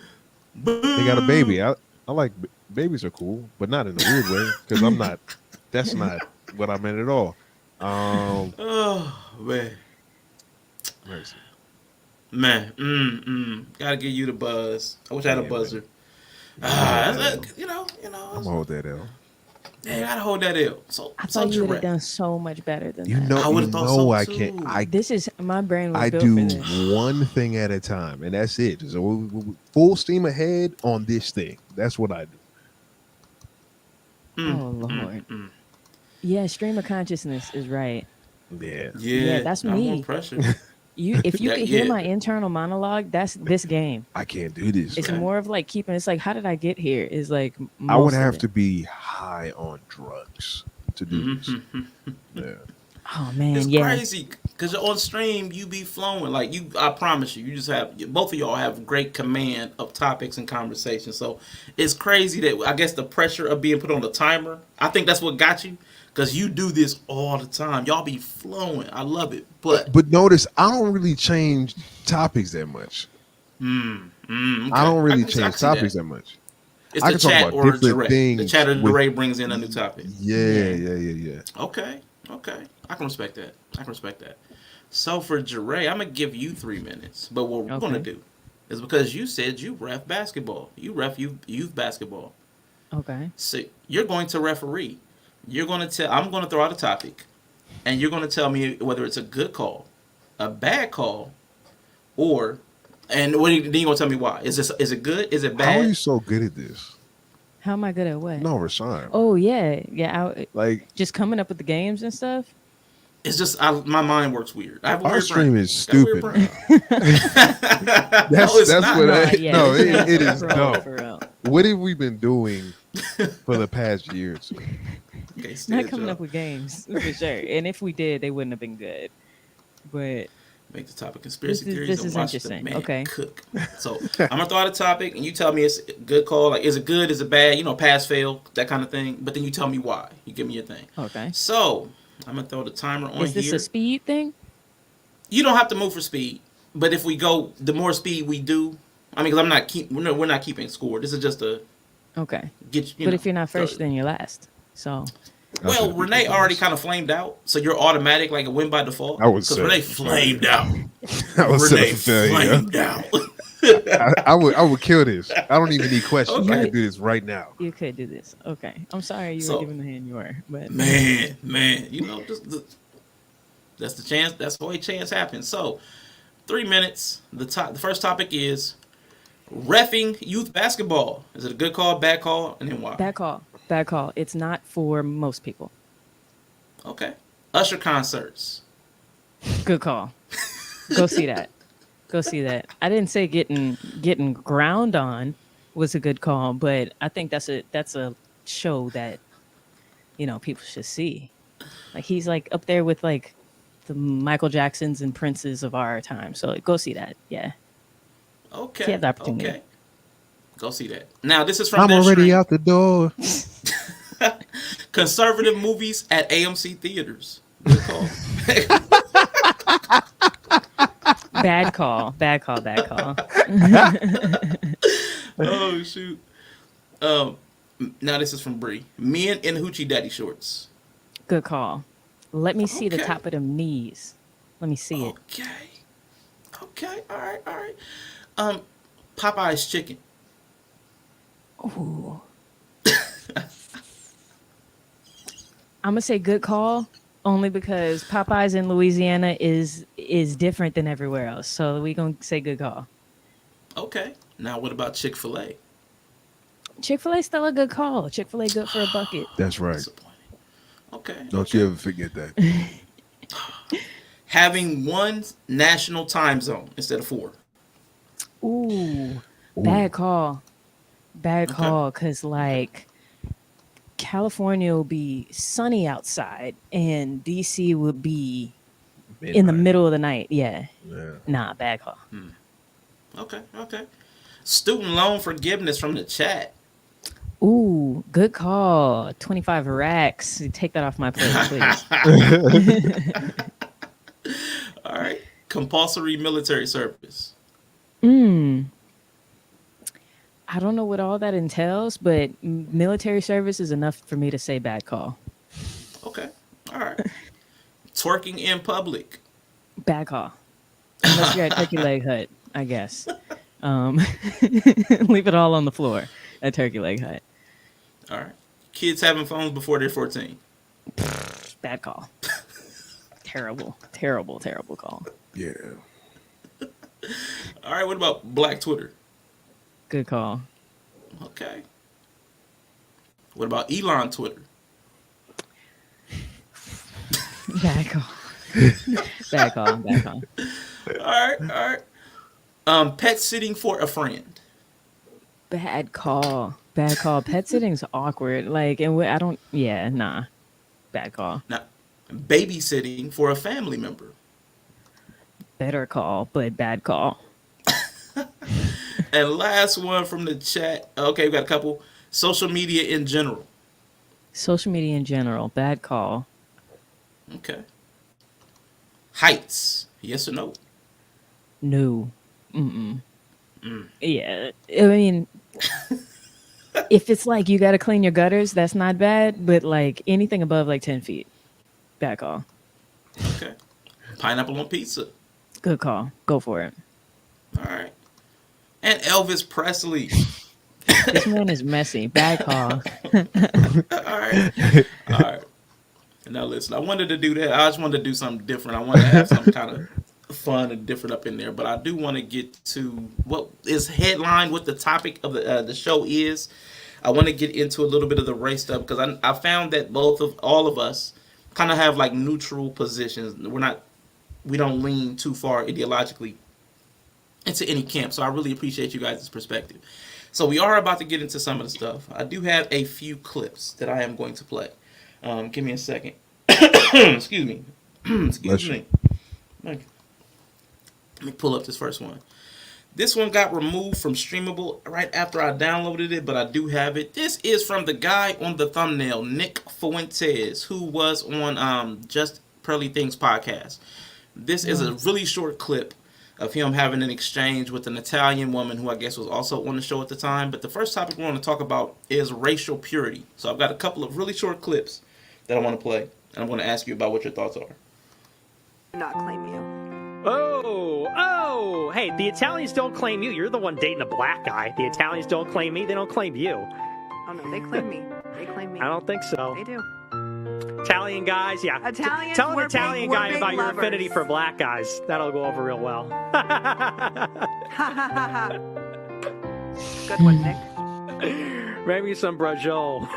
They got a baby. I like babies are cool, but not in a weird way because I'm not. That's not what I meant at all. Oh man. Mercy. Man, gotta give you the buzz. I wish I had a Yeah, buzzer. Yeah. You know. I'm gonna hold that L. Yeah, you gotta hold that L. So I thought you would have done so much better than You that. know, I would've thought so, I too. can't. This is my brain was I built do for this. one thing at a time, and that's it. So full steam ahead on this thing. That's what I do. Oh Lord. Yeah, stream of consciousness is right. Yeah. Yeah, that's I'm me. more pressure. If you Yeah, could hear yeah. my internal monologue, that's this game. I can't do this. It's man. more of like keeping. It's like, how did I get here? Is like I would most of have it. to be high on drugs to do this. Yeah. Oh man, It's yeah. crazy because on stream you be flowing like you. I promise you, you just have both of y'all have great command of topics and conversations. So it's crazy that I guess the pressure of being put on the timer. I think that's what got you because you do this all the time. Y'all be flowing. I love it. But notice I don't really change topics that much. okay. I don't really I can change see topics that much. It's I the can talk chat about or different direct. things The chat or with- direct brings in a new topic. Yeah. Okay. I can respect that. So for Jure, I'm gonna give you 3 minutes. But what we're gonna do is because you said you ref basketball. You ref youth basketball. Okay. So you're going to referee. You're gonna tell. I'm gonna throw out a topic, and you're gonna tell me whether it's a good call, a bad call, or, and then you're gonna tell me why. Is it good? Is it bad? How are you so good at this? How am I good at what? No, Rashawn. Oh yeah. Like just coming up with the games and stuff. It's just my mind works weird. I have a our weird stream brain. is Got a weird stupid. brain. That's it's that's not. what Nah, I, yeah, no this is it is for real, no. for real. What have we been doing for the past year or two? Okay, Not stand coming y'all. up with games for sure. And if we did, they wouldn't have been good. But Make the topic conspiracy This is- theories this and is watch the interesting. man Okay. cook. So I'm gonna throw out a topic and you tell me it's a good call. Like, is it good? Is it bad? You know, pass, fail, that kind of thing. But then you tell me why. You give me your thing. okay. So I'm gonna throw the timer on Is this here. a speed thing? You don't have to move for speed, but if we go, the more speed we do. I mean, because we're not keeping score. This is just a Okay. get. You But know, if you're not first, throw- then you're last. So Well, Renee already kind of flamed out, so you're automatic like a win by default. I would because say Renee for flamed out. I was Renee set for failure. flamed out. I would kill this. I don't even need questions. I Okay. can do this right now. you could do this. Okay. I'm sorry you So- were given the hand you were, but Man, you know, that's the chance. That's the way chance happens. So, 3 minutes. The first topic is reffing youth basketball. Is it a good call, bad call, and then why? bad call. Bad call. It's not for most people. Okay. Usher concerts. Good call. Go see that. Go see that. I didn't say getting ground on was a good call, but I think that's a show that people should see. Like he's like up there with like the Michael Jacksons and Princes of our time. So go see that. Yeah. Okay. You have the opportunity. Okay. Go see that. Now this is from I'm their already stream. out the door. Conservative movies at AMC theaters. Good call. Bad call. Bad call. Bad call. Oh shoot. Now this is from Bree. Men in hoochie daddy shorts. Good call. Let me see the Okay. top of them knees. Let me see it. Okay. All right. Popeye's chicken. Ooh. I'm gonna say good call, only because Popeyes in Louisiana is different than everywhere else. So we gonna say good call. Okay. Now what about Chick-fil-A? Chick-fil-A still a good call. Chick-fil-A good for a bucket. That's right. Disappointing. Okay. Don't you ever forget that. Having one national time zone instead of 4. Ooh, bad call. Bad Okay. call, because like California will be sunny outside and DC would be in the middle of the night. Yeah. Nah, bad call. Okay. Student loan forgiveness from the chat. Ooh, good call. 25 racks. Take that off my plate, please. All right. Compulsory military service. I don't know what all that entails, but military service is enough for me to say bad call. Okay. All right. Twerking in public. Bad call. Unless you're at Turkey Leg Hut, I guess. Leave it all on the floor at Turkey Leg Hut. All right. Kids having phones before they're 14. Bad call. Terrible call. Yeah. All right. What about Black Twitter? Good call. Okay. What about Elon Twitter? Bad call. Bad call. All right. Pet sitting for a friend. Bad call. Pet sitting's awkward. Like, and I don't. Yeah, nah. Bad call. Now, babysitting for a family member. Better call, but bad call. And last one from the chat. Okay, we got a couple. Social media in general. Social media in general. Bad call. Okay. Heights. Yes or no? No. Yeah. I mean, if it's like you got to clean your gutters, that's not bad. But like anything above like 10 feet, bad call. Okay. Pineapple on pizza. Good call. Go for it. All right. And Elvis Presley. This man is messy. Bad call. All right. Now listen, I wanted to do that. I just wanted to do something different. I wanted to have some kind of fun and different up in there, but I do want to get to what is headline, what the topic of the show is. I want to get into a little bit of the race stuff because I found that all of us kind of have like neutral positions. We don't lean too far ideologically into any camp. So I really appreciate you guys' perspective. So we are about to get into some of the stuff. I do have a few clips that I am going to play. Give me a second. Excuse me. Excuse me. Let me pull up this first one. This one got removed from Streamable right after I downloaded it, but I do have it. This is from the guy on the thumbnail, Nick Fuentes, who was on Just Pearly Things podcast. This is a really short clip of him having an exchange with an Italian woman who I guess was also on the show at the time. But the first topic we want to talk about is racial purity. So I've got a couple of really short clips that I want to play, and I'm going to ask you about what your thoughts are. Not claim you. Oh, hey, the Italians don't claim you. You're the one dating a black guy. The Italians don't claim me. They don't claim you. Oh, no, they claim me. They claim me. I don't think so. They do. Italian guys, yeah. Italians, Tell an we're Italian big- guy we're big about your lovers. affinity for black guys. That'll go over real well. Good one, Nick. Maybe some Braciole.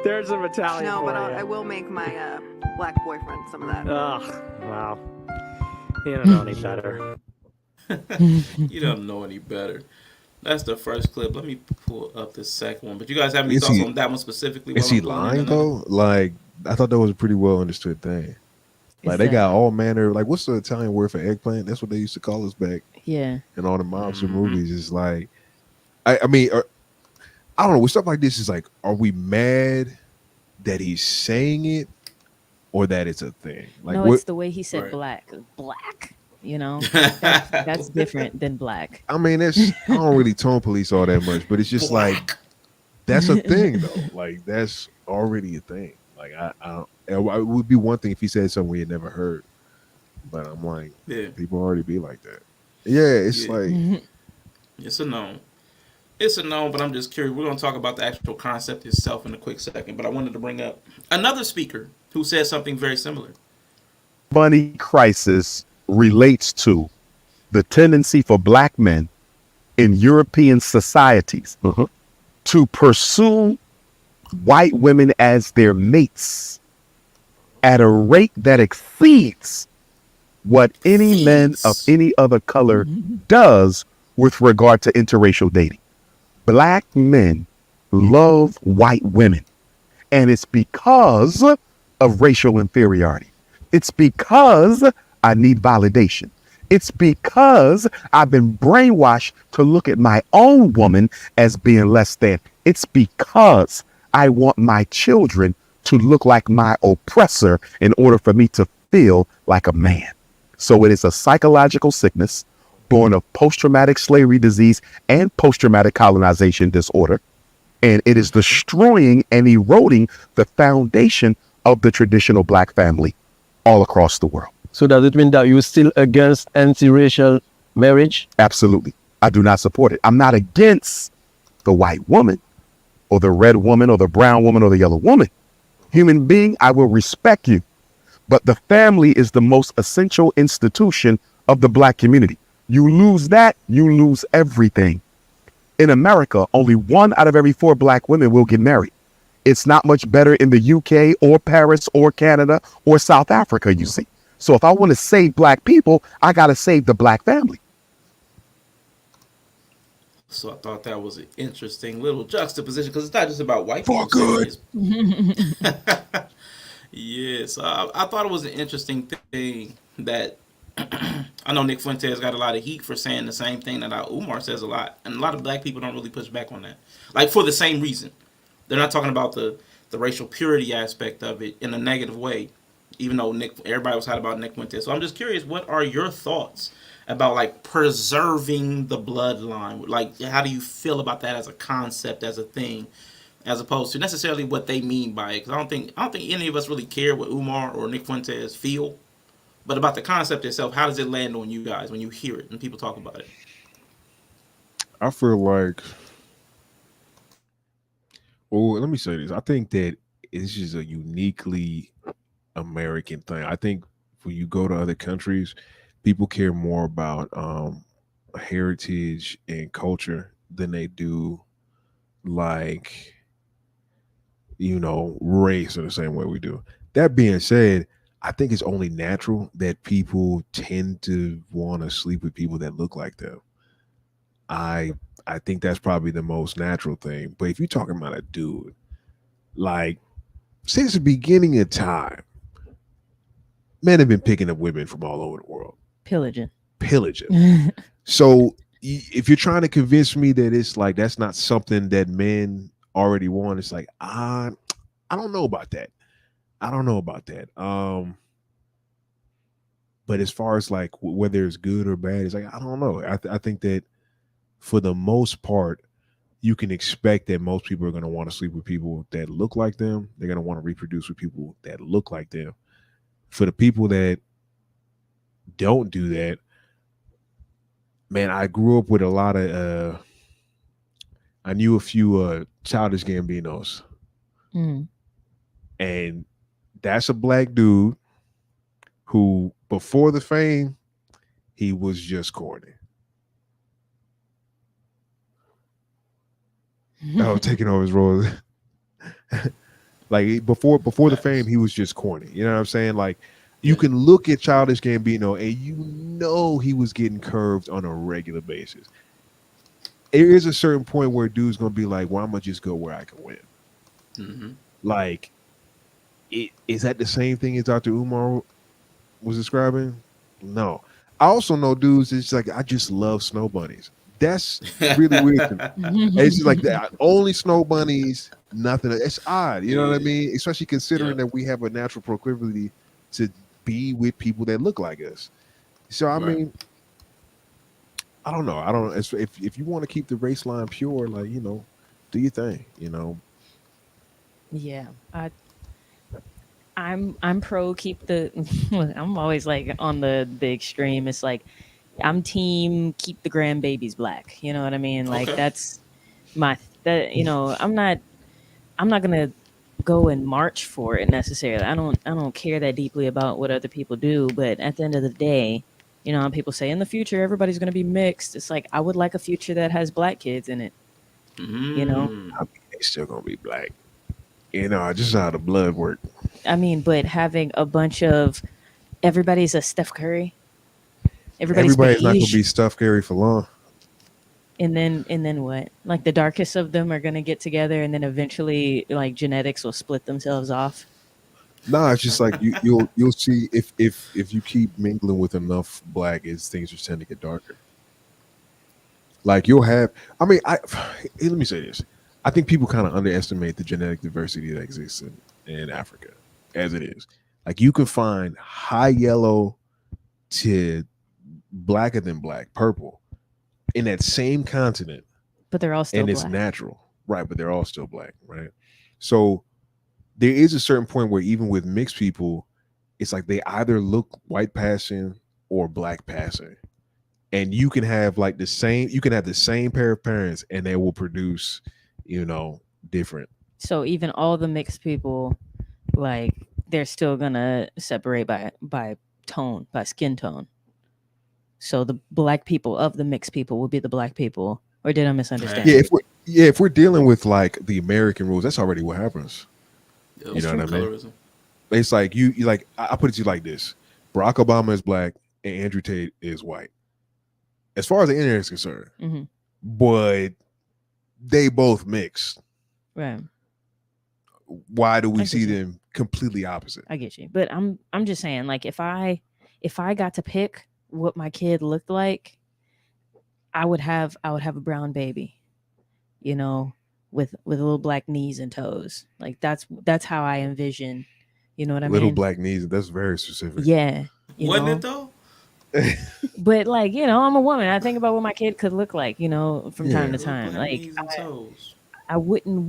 There's some Italian No, for but you. I will make my black boyfriend some of that. Ugh, wow. You don't know any better. You don't know any better. That's the first clip. Let me pull up the second one. But you guys have any thoughts on that one specifically? Is he lying though? Like, I thought that was a pretty well understood thing. Like, they got all manner. Like, what's the Italian word for eggplant? That's what they used to call us back. Yeah. In all the mobster movies, it's like, I mean, I don't know. With stuff like this, is like, are we mad that he's saying it, or that it's a thing? Like, No, it's the way he said black. Black. You know, that's different than black. I mean, I don't really tone police all that much, but it's just like, that's a thing though. Like, that's already a thing. Like I don't. It would be one thing if he said something we had never heard, but I'm like, Yeah, people already be like that. Yeah, it's yeah. like It's a no. It's a no, but I'm just curious. We're going to talk about the actual concept itself in a quick second, but I wanted to bring up another speaker who said something very similar. Money crisis relates to the tendency for black men in European societies to pursue white women as their mates at a rate that exceeds what any men of any other color does with regard to interracial dating. Black men love white women, and it's because of racial inferiority. It's because I need validation. It's because I've been brainwashed to look at my own woman as being less than. It's because I want my children to look like my oppressor in order for me to feel like a man. So it is a psychological sickness born of post-traumatic slavery disease and post-traumatic colonization disorder. And it is destroying and eroding the foundation of the traditional black family all across the world. So does it mean that you're still against anti-racial marriage? Absolutely. I do not support it. I'm not against the white woman or the red woman or the brown woman or the yellow woman. Human being, I will respect you. But the family is the most essential institution of the black community. You lose that, you lose everything. In America, only 1 out of every 4 black women will get married. It's not much better in the UK or Paris or Canada or South Africa, you see. So if I want to save black people, I got to save the black family. So I thought that was an interesting little juxtaposition because it's not just about white people. For good. Yes, I thought it was an interesting thing that I know Nick Fuentes got a lot of heat for saying the same thing that Umar says a lot, and a lot of black people don't really push back on that, like for the same reason. They're not talking about the racial purity aspect of it in a negative way, even though everybody was hot about Nick Fuentes. So I'm just curious, what are your thoughts about like preserving the bloodline? Like, how do you feel about that as a concept, as a thing? As opposed to necessarily what they mean by it, because I don't think any of us really care what Umar or Nick Fuentes feel, but about the concept itself. How does it land on you guys when you hear it and people talk about it? I feel like, well, let me say this. I think that it's just a uniquely American thing. I think when you go to other countries, people care more about heritage and culture than they do like race in the same way we do. That being said, I think it's only natural that people tend to want to sleep with people that look like them. I think that's probably the most natural thing. But if you're talking about a dude, like since the beginning of time, men have been picking up women from all over the world. Pillaging. So if you're trying to convince me that it's like that's not something that men already want, it's like I don't know about that. But as far as like whether it's good or bad, it's like I don't know. I think that for the most part, you can expect that most people are going to want to sleep with people that look like them. They're going to want to reproduce with people that look like them. For the people that don't do that, man, I grew up with a lot of I knew a few Childish Gambinos. And that's a black dude who, before the fame, he was just corny. I was taking over his role. Like before the fame, he was just corny. You know what I'm saying? Like you can look at Childish Gambino and you know he was getting curved on a regular basis. There is a certain point where dude's gonna be like, well, I'm gonna just go where I can win. Mm-hmm. Like, is that the same thing as Dr. Umar was describing? No. I also know dudes, it's like, I just love snow bunnies. That's really weird to me. It's just like that. Only snow bunnies, nothing. It's odd. You know what I mean? Especially considering that we have a natural proclivity to be with people that look like us. So, I mean, I don't know. If you want to keep the race line pure, like, do your thing, Yeah. I'm pro keep the. I'm always like on the extreme. It's like I'm team keep the grandbabies black. You know what I mean? Like Okay. that's my that you know I'm not gonna go and march for it necessarily. I don't care that deeply about what other people do, but at the end of the day, people say in the future everybody's gonna be mixed. It's like I would like a future that has black kids in it. You know, I mean, they still gonna be black. Just how the blood work. I mean, but having a bunch of everybody's a Steph Curry, everybody's Everybody's not gonna beige, be Steph Curry for long. and then what? Like the darkest of them are gonna get together, and then eventually, like genetics will split themselves off. Nah, it's just like you'll see if you keep mingling with enough black, things just tend to get darker. Like you'll have, I mean, let me say this. I think people kind of underestimate the genetic diversity that exists in Africa as it is. Like you can find high yellow to blacker than black, purple in that same continent. But they're all still and it's black. natural, right? But they're all still black, right? So there is a certain point where even with mixed people, it's like they either look white passing or black passing. And you can have the same pair of parents and they will produce, different. So even all the mixed people, like they're still gonna separate by tone, by skin tone. So the black people of the mixed people will be the black people, or did I misunderstand? If we're dealing with like the American rules, that's already what happens. Yeah, you know what I mean? colorism. It's like you like I put it to you like this: Barack Obama is black and Andrew Tate is white. As far as the internet is concerned, Mm-hmm. but they both mixed. Right. Why do we see them completely opposite? I get you, but I'm just saying, like if I got to pick what my kid looked like, I would have a brown baby, with little black knees and toes. Like that's how I envision. You know what I mean? Little black knees. That's very specific. Yeah. Wasn't it though? But like, I'm a woman. I think about what my kid could look like, from time to time. Black Like knees and toes. I wouldn't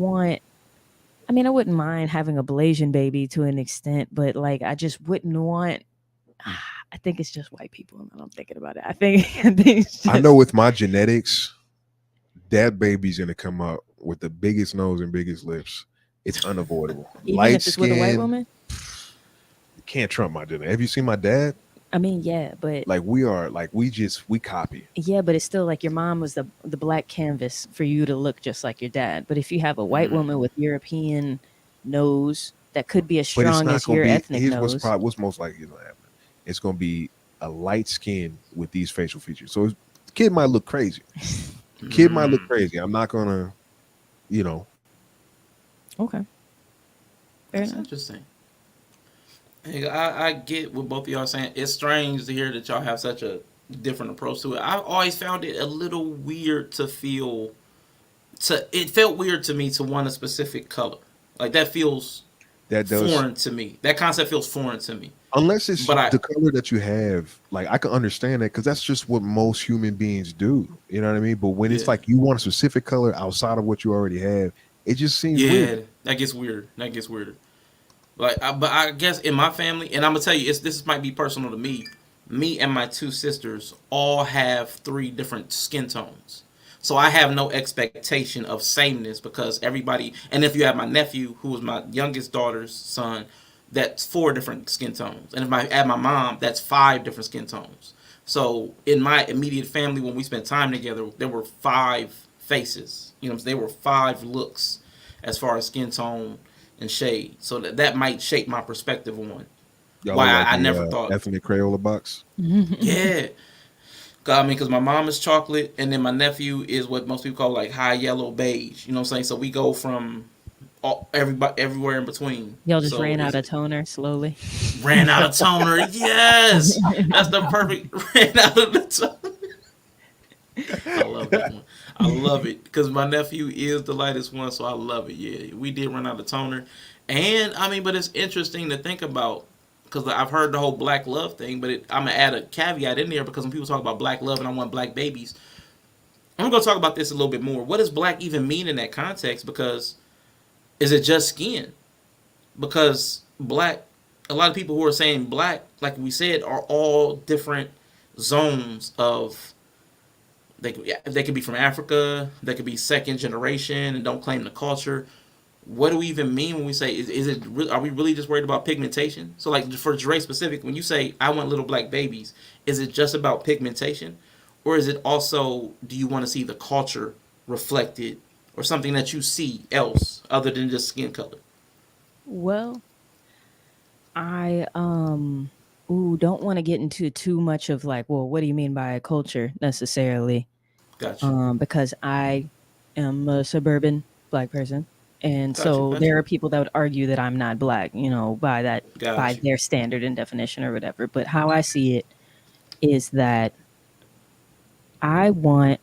I wouldn't mind having a Blasian baby to an extent, but like I just wouldn't want I think it's just white people now that I'm thinking about it. I think it's just, I know with my genetics, that baby's gonna come up with the biggest nose and biggest lips. It's unavoidable. even Light if it's skin, with a white woman. can't trump my genetic. Have you seen my dad? I mean, yeah, but Like we copy. yeah, but it's still like your mom was the black canvas for you to look just like your dad. But if you have a white woman with European nose that could be as But it's strong not as gonna your be. ethnic Here's nose. what's most likely gonna happen. It's gonna be a light skin with these facial features. So the kid might look crazy. Kid might look crazy. I'm not gonna, Okay. Fair That's enough. interesting. Hey, I get what both of y'all are saying. It's strange to hear that y'all have such a different approach to it. I've always found it a little weird it felt weird to me to want a specific color. Like that feels foreign to me. That concept feels foreign to me. Unless it's the color that you have, like I can understand that because that's just what most human beings do. You know what I mean? But when it's like you want a specific color outside of what you already have, it just seems weird. That gets weird. That gets weirder. But I guess in my family, and I'm gonna tell you, this might be personal to me. Me and my two sisters all have 3 different skin tones, so I have no expectation of sameness because everybody. And if you have my nephew, who was my youngest daughter's son, that's 4 different skin tones, and if I add my mom, that's 5 different skin tones. So in my immediate family, when we spent time together, there were 5 faces. There were 5 looks as far as skin tone and shade. So that might shape my perspective on Y'all why like I the, never thought. ethnic Crayola box. Yeah. Because my mom is chocolate, and then my nephew is what most people call like high yellow beige. You know what I'm saying? So we go from everywhere in between. Y'all just ran out of toner slowly. Ran out of toner. Yes, that's the perfect. Ran out of the toner. I love that one. I love it because my nephew is the lightest one, so I love it. Yeah, we did run out of toner, and but it's interesting to think about because I've heard the whole black love thing, but I'm gonna add a caveat in there because when people talk about black love and I want black babies, I'm gonna talk about this a little bit more. What does black even mean in that context? Because is it just skin? Because black a lot of people who are saying black, like we said, are all different zones of. They could be from Africa. They could be second generation and don't claim the culture. What do we even mean when we say is it? Are we really just worried about pigmentation? So like for Dre specific, when you say I want little black babies, is it just about pigmentation, or is it also do you want to see the culture reflected or something that you see else other than just skin color? Well, I don't want to get into too much of like, well, what do you mean by culture necessarily? Gotcha. Because I am a suburban black person, and so Gotcha. there are people that would argue that I'm not black, by Gotcha. their standard and definition or whatever. But how I see it is that I want,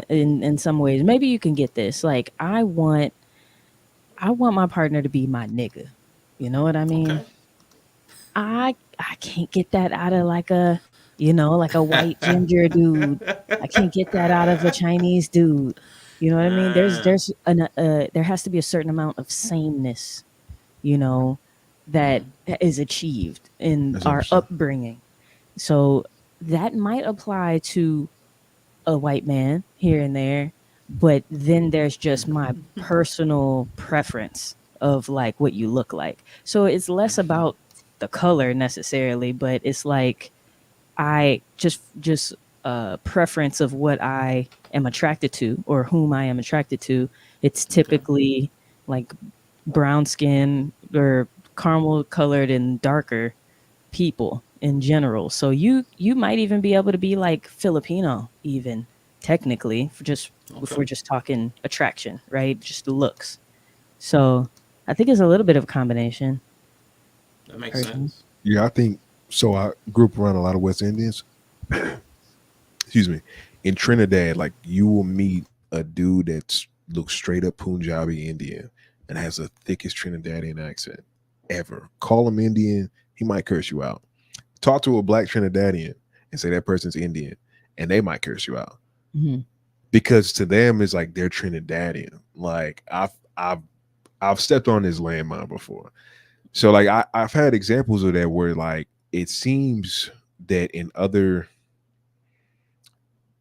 in some ways, maybe you can get this. Like I want my partner to be my nigga. You know what I mean? Okay. I can't get that out of like a white ginger dude. I can't get that out of a Chinese dude. You know what I mean? There has to be a certain amount of sameness, that is achieved in That's our interesting. upbringing. So that might apply to a white man here and there, but then there's just my personal preference of like what you look like. So it's less about the color necessarily, but it's like I just preference of what I am attracted to or whom I am attracted to. It's typically like brown skin or caramel colored and darker people in general. So you might even be able to be like Filipino even technically if we're just talking attraction, right? Just the looks. So I think it's a little bit of a combination. That makes sense. Yeah, I think so. I grew up around a lot of West Indians. Excuse me. In Trinidad, like you will meet a dude that looks straight up Punjabi Indian and has the thickest Trinidadian accent ever. Call him Indian, he might curse you out. Talk to a black Trinidadian and say that person's Indian, and they might curse you out. Mm-hmm. Because to them it's like they're Trinidadian. Like I've stepped on this landmine before. So like I've had examples of that where like it seems that in other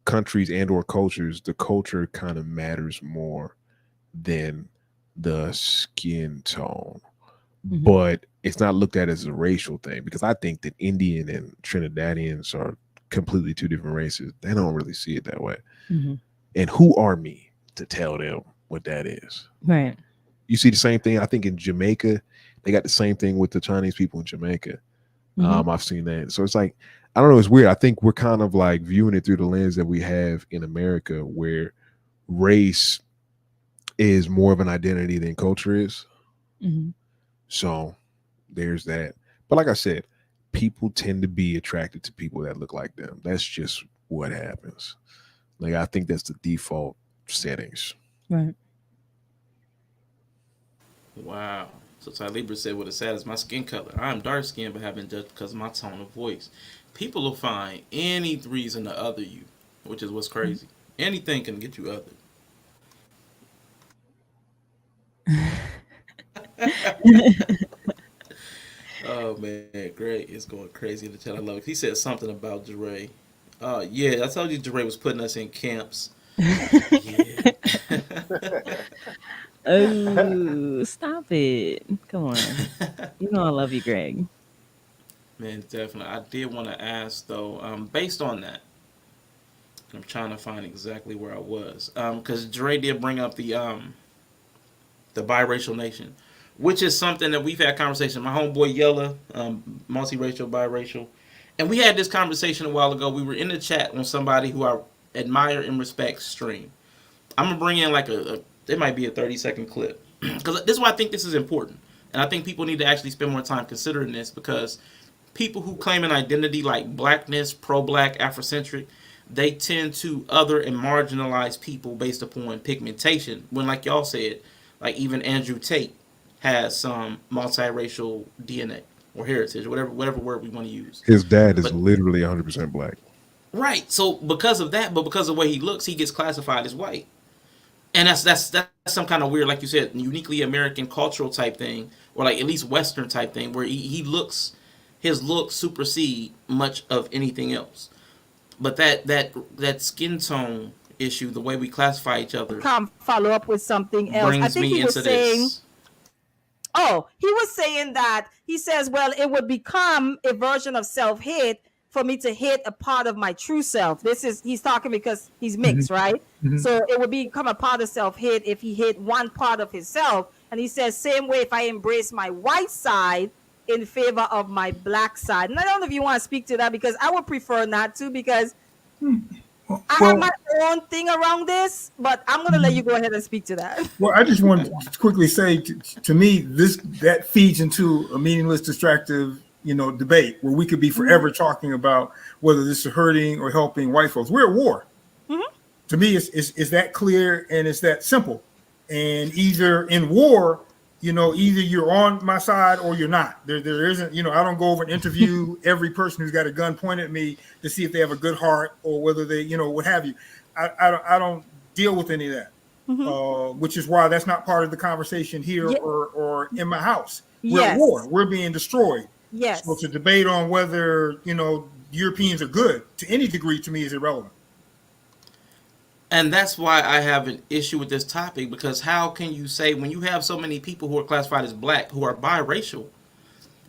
countries and or cultures, the culture kind of matters more than the skin tone. Mm-hmm. But it's not looked at as a racial thing, because I think that Indian and Trinidadians are completely two different races. They don't really see it that way. Mm-hmm. And who are me to tell them what that is? Right. You see the same thing, I think, in Jamaica. They got the same thing with the Chinese people in Jamaica. Mm-hmm. I've seen that. So it's like, I don't know, it's weird. I think we're kind of like viewing it through the lens that we have in America, where race is more of an identity than culture is. Mm-hmm. So there's that. But like I said, people tend to be attracted to people that look like them. That's just what happens. Like I think that's the default settings. Right. Wow. So Ty Libra said, what is sad is my skin color. I am dark skinned but have been judged because of my tone of voice. People will find any reason to other you, which is what's crazy. Anything can get you othered. Oh man, great. It's going crazy in the chat. I love it. He said something about Dre. Yeah, I told you Dre was putting us in camps. Yeah. Oh, stop it. Come on. You know I love you, Greg. Man, definitely. I did want to ask though, based on that, I'm trying to find exactly where I was. Because Dre did bring up the biracial nation, which is something that we've had conversation. My homeboy Yella, multiracial, biracial. And we had this conversation a while ago. We were in the chat on somebody who I admire and respect stream. I'm going to bring in like it might be a 30-second clip. Because this is why I think this is important. And I think people need to actually spend more time considering this, because people who claim an identity like blackness, pro-black, Afrocentric, they tend to other and marginalize people based upon pigmentation. When, like y'all said, like even Andrew Tate has some multiracial DNA or heritage, whatever word we want to use. His dad is literally 100% black. Right. So because of that, but because of the way he looks, he gets classified as white. And that's some kind of weird, like you said, uniquely American cultural type thing, or like at least Western type thing, where he looks, his looks supersede much of anything else. But that skin tone issue, the way we classify each other, Follow up with something else. I brings think me he was into saying, this. oh, he was saying that he says, well, it would become a version of self-hate for me to hate a part of my true self. He's talking because he's mixed, right? So it would become a part of self-hate if he hate one part of himself. And he says, same way if I embrace my white side in favor of my black side. And I don't know if you want to speak to that, because I would prefer not to, because I have my own thing around this, but I'm going to let you go ahead and speak to that. Well, I just want to quickly say, to me, that feeds into a meaningless, distractive, debate where we could be forever talking about whether this is hurting or helping white folks. We're at war. To me, it's that clear and it's that simple. And either in war, either you're on my side or you're not. There isn't, I don't go over and interview every person who's got a gun pointed at me to see if they have a good heart or whether they, what have you. I don't deal with any of that, which is why that's not part of the conversation here or in my house. We're at war. We're being destroyed. Yes. So to debate on whether, Europeans are good to any degree, to me, is irrelevant. And that's why I have an issue with this topic, because how can you say, when you have so many people who are classified as black who are biracial,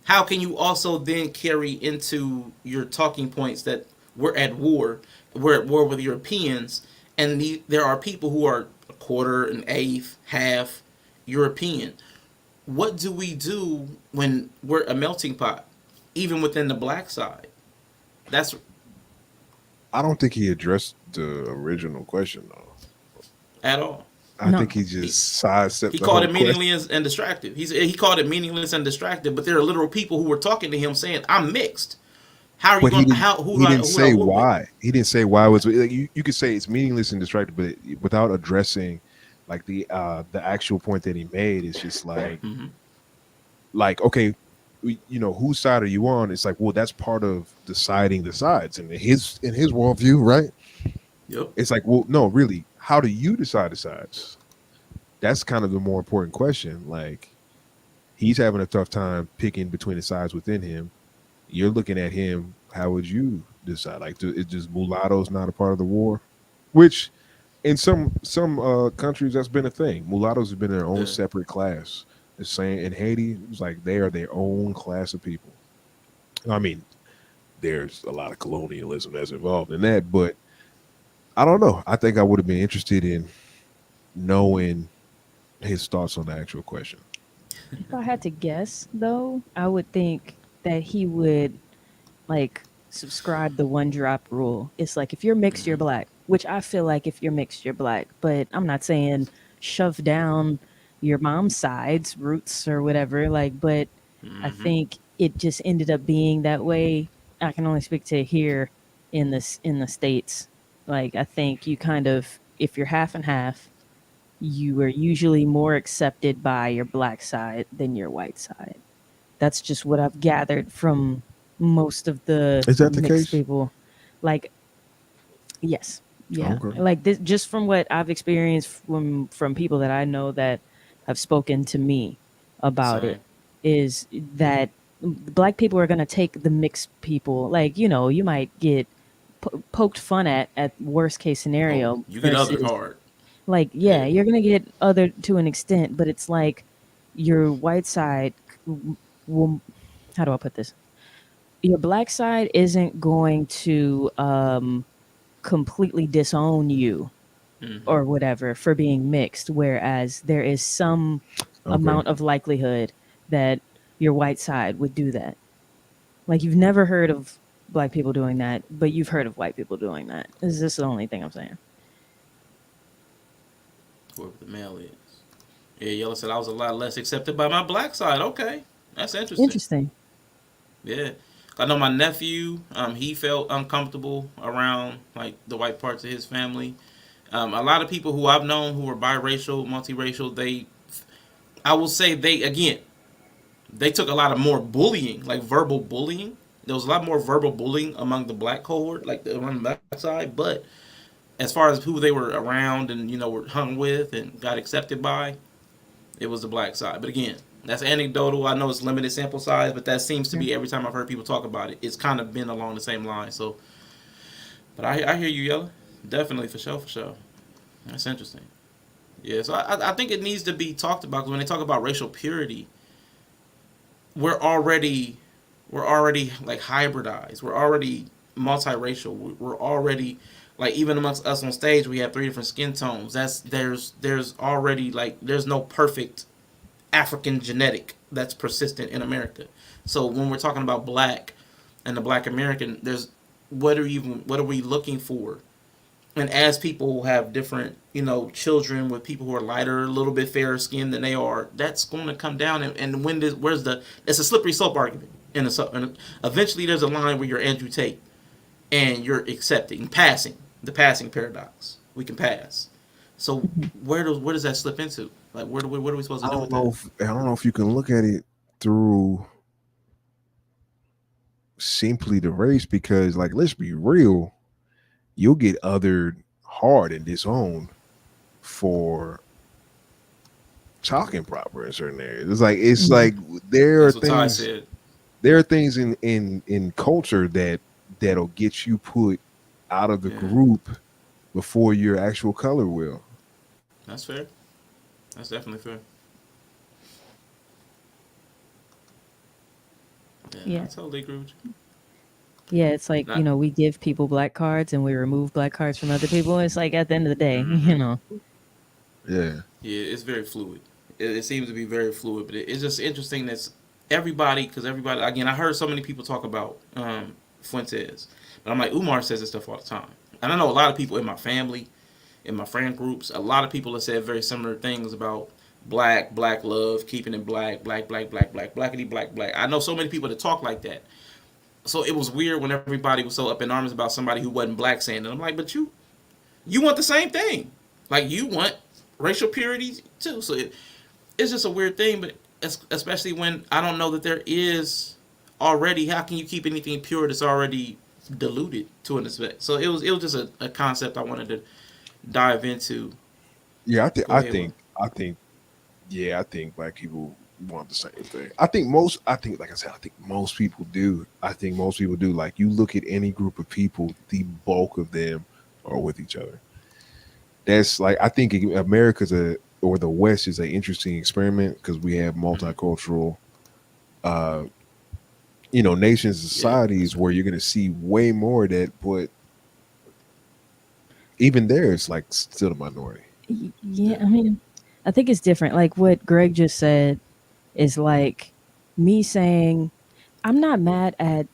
how can you also then carry into your talking points that we're at war with Europeans, and there are people who are a quarter, an eighth, half European? What do we do when we're a melting pot, even within the black side? I don't think he addressed the original question though. At all. I think he just sidestepped. He called it meaningless and distracted. He called it meaningless and distracted, but there are literal people who were talking to him saying, "I'm mixed." How are you going? He didn't say why. He didn't say why it was. Like, you could say it's meaningless and distracted, but without addressing like the actual point that he made, it's just like, like okay, whose side are you on? It's like, well, that's part of deciding the sides, and in his worldview, right? Yep. It's like, well, no, really, how do you decide the sides? That's kind of the more important question. Like, he's having a tough time picking between the sides within him. You're looking at him. How would you decide? Like, it's just mulattoes not a part of the war, which in some countries that's been a thing. Mulattoes have been their own separate class. The same in Haiti, it was like they are their own class of people. I mean, there's a lot of colonialism that's involved in that, but I don't know. I think I would have been interested in knowing his thoughts on the actual question. If I had to guess, though, I would think that he would like subscribe the one drop rule. It's like, if you're mixed, you're black, which I feel like if you're mixed, you're black. But I'm not saying shove down your mom's side's roots or whatever. Like, but I think it just ended up being that way. I can only speak to here in the States. Like, I think you kind of, if you're half and half, you are usually more accepted by your black side than your white side. That's just what I've gathered from most of the mixed case? people. Like, yes. Yeah. Okay. Like this, just from what I've experienced from people that I know that have spoken to me about it, is that black people are going to take the mixed people. Like, you might get poked fun at worst case scenario. You get other hard. Like, yeah, you're going to get other to an extent, but it's like your white side will, how do I put this? Your black side isn't going to completely disown you or whatever for being mixed, whereas there is some amount of likelihood that your white side would do that. Like, you've never heard of black people doing that, but you've heard of white people doing that. Is this the only thing I'm saying? Whoever the male is. Yeah, Yellow said I was a lot less accepted by my black side. Okay, that's interesting. Interesting. Yeah, I know my nephew. He felt uncomfortable around like the white parts of his family. A lot of people who I've known who are biracial, multiracial, I will say they took a lot of more bullying, like verbal bullying. There was a lot more verbal bullying among the black cohort, like around the black side. But as far as who they were around and were hung with and got accepted by, it was the black side. But again, that's anecdotal. I know it's limited sample size, but that seems to be every time I've heard people talk about it, it's kind of been along the same line. So, but I hear you, Yella. Definitely, for sure, for sure. That's interesting. Yeah, so I think it needs to be talked about because when they talk about racial purity, we're already like hybridized. We're already multiracial. We're already like even amongst us on stage, we have 3 different skin tones. There's already like there's no perfect African genetic that's persistent in America. So when we're talking about black and the black American, there's what are we looking for? And as people have different, children with people who are lighter, a little bit fairer skin than they are, that's going to come down. And it's a slippery slope argument. And eventually there's a line where you're Andrew Tate and you're accepting, passing, the passing paradox. We can pass. So where does that slip into? Like, what are we supposed to do with that? I don't know if you can look at it through simply the race because, like, let's be real, you'll get othered hard and disowned for talking proper in certain areas. It's like there are things in culture that'll get you put out of the group before your actual color will. That's fair. That's definitely fair. Yeah. I totally agree with you. Yeah, it's like, we give people black cards and we remove black cards from other people. It's like at the end of the day, Yeah. Yeah, it's very fluid. It seems to be very fluid, but it's just interesting that everybody, again, I heard so many people talk about Fuentes, but I'm like, Umar says this stuff all the time. And I know a lot of people in my family, in my friend groups, a lot of people have said very similar things about black love, keeping it blackity black. I know so many people that talk like that. So it was weird when everybody was so up in arms about somebody who wasn't black saying it. I'm like, but you want the same thing. Like, you want racial purity too. So it's just a weird thing, but especially when I don't know that there is already, how can you keep anything pure that's already diluted to an aspect? So it was just a concept I wanted to dive into. Yeah, I think black people want the same thing. I think most people do. Like, you look at any group of people, the bulk of them are with each other. That's like, I think America's or the West is an interesting experiment because we have multicultural, nations and societies where you're going to see way more of that, but even there, it's like still a minority. Yeah, I mean, I think it's different. Like what Greg just said is like me saying, I'm not mad at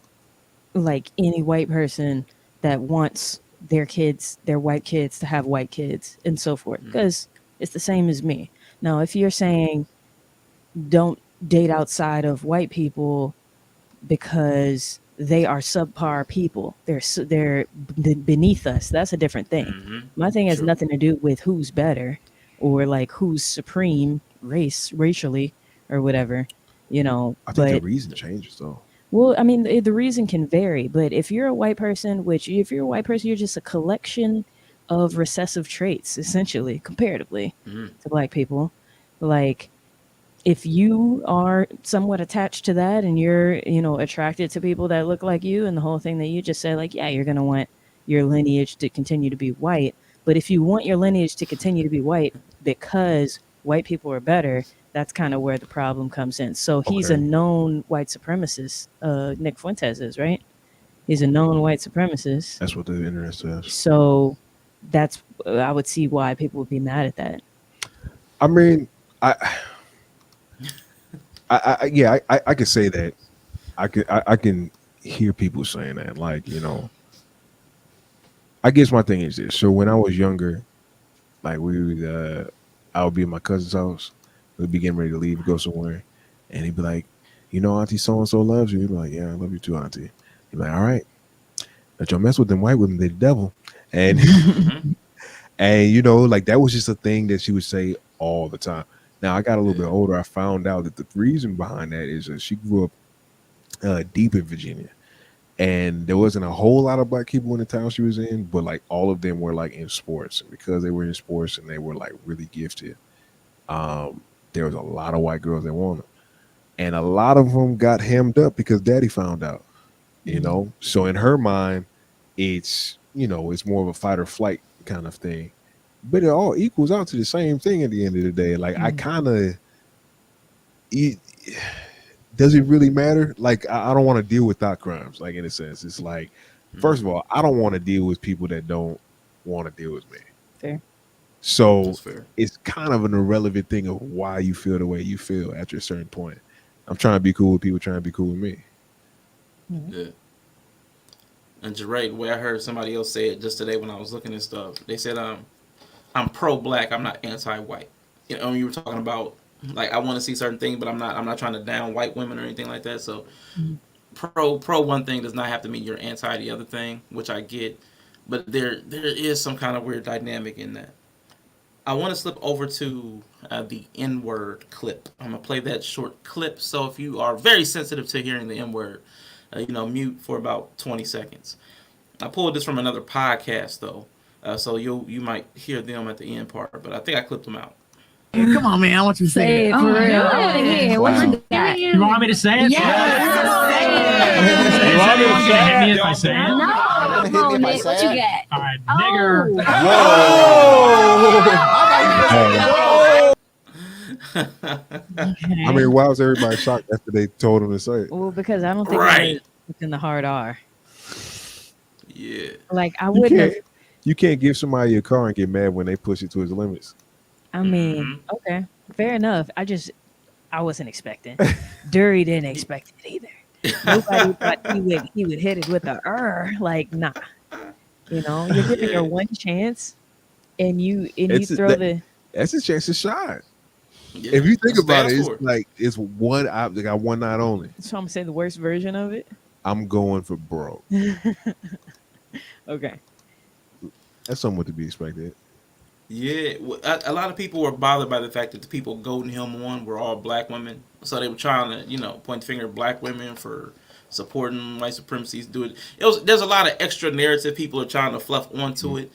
like any white person that wants their white kids to have white kids and so forth, because it's the same as me. Now, if you're saying don't date outside of white people because they are subpar people, they're beneath us, that's a different thing. My thing has nothing to do with who's better or like who's supreme racially or whatever, I think the reason changes though. Well, I mean, the reason can vary, but if you're a white person, you're just a collection of recessive traits, essentially, comparatively to black people. Like, if you are somewhat attached to that and you're, attracted to people that look like you and the whole thing that you just said, like, yeah, you're going to want your lineage to continue to be white. But if you want your lineage to continue to be white because white people are better, that's kind of where the problem comes in. So he's a known white supremacist. Nick Fuentes is, right? He's a known white supremacist. That's what the internet says. So I would see why people would be mad at that. I mean, I can say that. I can hear people saying that. Like, I guess my thing is this. So when I was younger, like I would be at my cousin's house. We'd be getting ready to leave, go somewhere, and he'd be like, Auntie so and so loves you. He'd be like, yeah, I love you too, Auntie. He'd be like, all right, but y'all mess with them white women, they're the devil. And and like that was just a thing that she would say all the time. Now I got a little bit older. I found out that the reason behind that is that she grew up deep in Virginia, And there wasn't a whole lot of black people in the town she was in, but like all of them were like in sports. And because they were in sports and they were like really gifted, there was a lot of white girls that wanted them. And a lot of them got hemmed up because daddy found out, you know? So in her mind, it's, you know, it's more of a fight or flight kind of thing. But it all equals out to the same thing at the end of the day. Like I kind of, does it really matter? Like I don't want to deal with thought crimes. Like in a sense, it's like, first of all, I don't want to deal with people that don't want to deal with me. Fair. So it's kind of an irrelevant thing of why you feel the way you feel after a certain point. I'm trying to be cool with people trying to be cool with me. Yeah. And Jeray, the way I heard somebody else say it just today when I was looking at stuff, they said, I'm pro-black, I'm not anti-white. You know, you were talking about like I want to see certain things, but I'm not trying to down white women or anything like that. So pro one thing does not have to mean you're anti the other thing, which I get. But there is some kind of weird dynamic in that. I want to slip over to the N-word clip. I'm gonna play that short clip. So if you are very sensitive to hearing the N-word, mute for about 20 seconds. I pulled this from another podcast though, so you might hear them at the end part. But I think I clipped them out. Hey, come on, man! I want you to say it. For real. I want to hear what you got. You want me to say it? Yes. You want me to hit me if I say it? No. Come on, Nick. What you got? All right, nigger. I mean, why was everybody shocked after they told him to say it? Well, because I don't think it's in the hard R. Yeah. Like I wouldn't have. You can't give somebody your car and get mad when they push it to its limits. I mean, okay, fair enough. I wasn't expecting. Dury didn't expect it either. Nobody thought he would hit it with a like nah. You know, you're giving her one chance, and you throw that's a chance to shine. Yeah, if you think about it, it's like it's one. They got one night only. So I'm gonna say the worst version of it. I'm going for broke. Okay, that's somewhat to be expected. Yeah, a lot of people were bothered by the fact that the people goading him on were all black women. So they were trying to, point the finger at black women for supporting white supremacists. There's a lot of extra narrative people are trying to fluff onto it.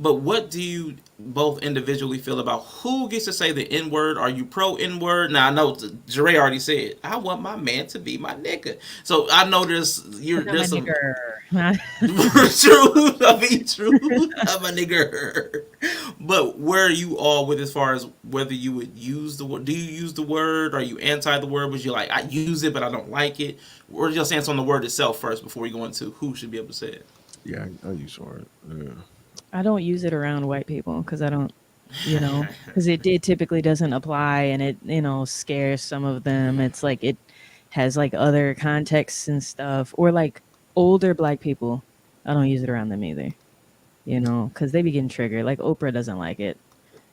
But what do you both individually feel about who gets to say the N-word? Are you pro N-word? Now I know Jeray already said, I want my man to be my nigga. So I know there's some true. I mean true. I'm a nigger. But where are you all with as far as whether you would use the word? Do you use the word? Are you anti the word? Was you like I use it but I don't like it? Or just answer on the word itself first before we go into who should be able to say it? Yeah, I use the word. Yeah. I don't use it around white people because I don't, because it typically doesn't apply and it, scares some of them. It's like it has like other contexts and stuff, or like older black people. I don't use it around them either, because they be getting triggered. Like Oprah doesn't like it,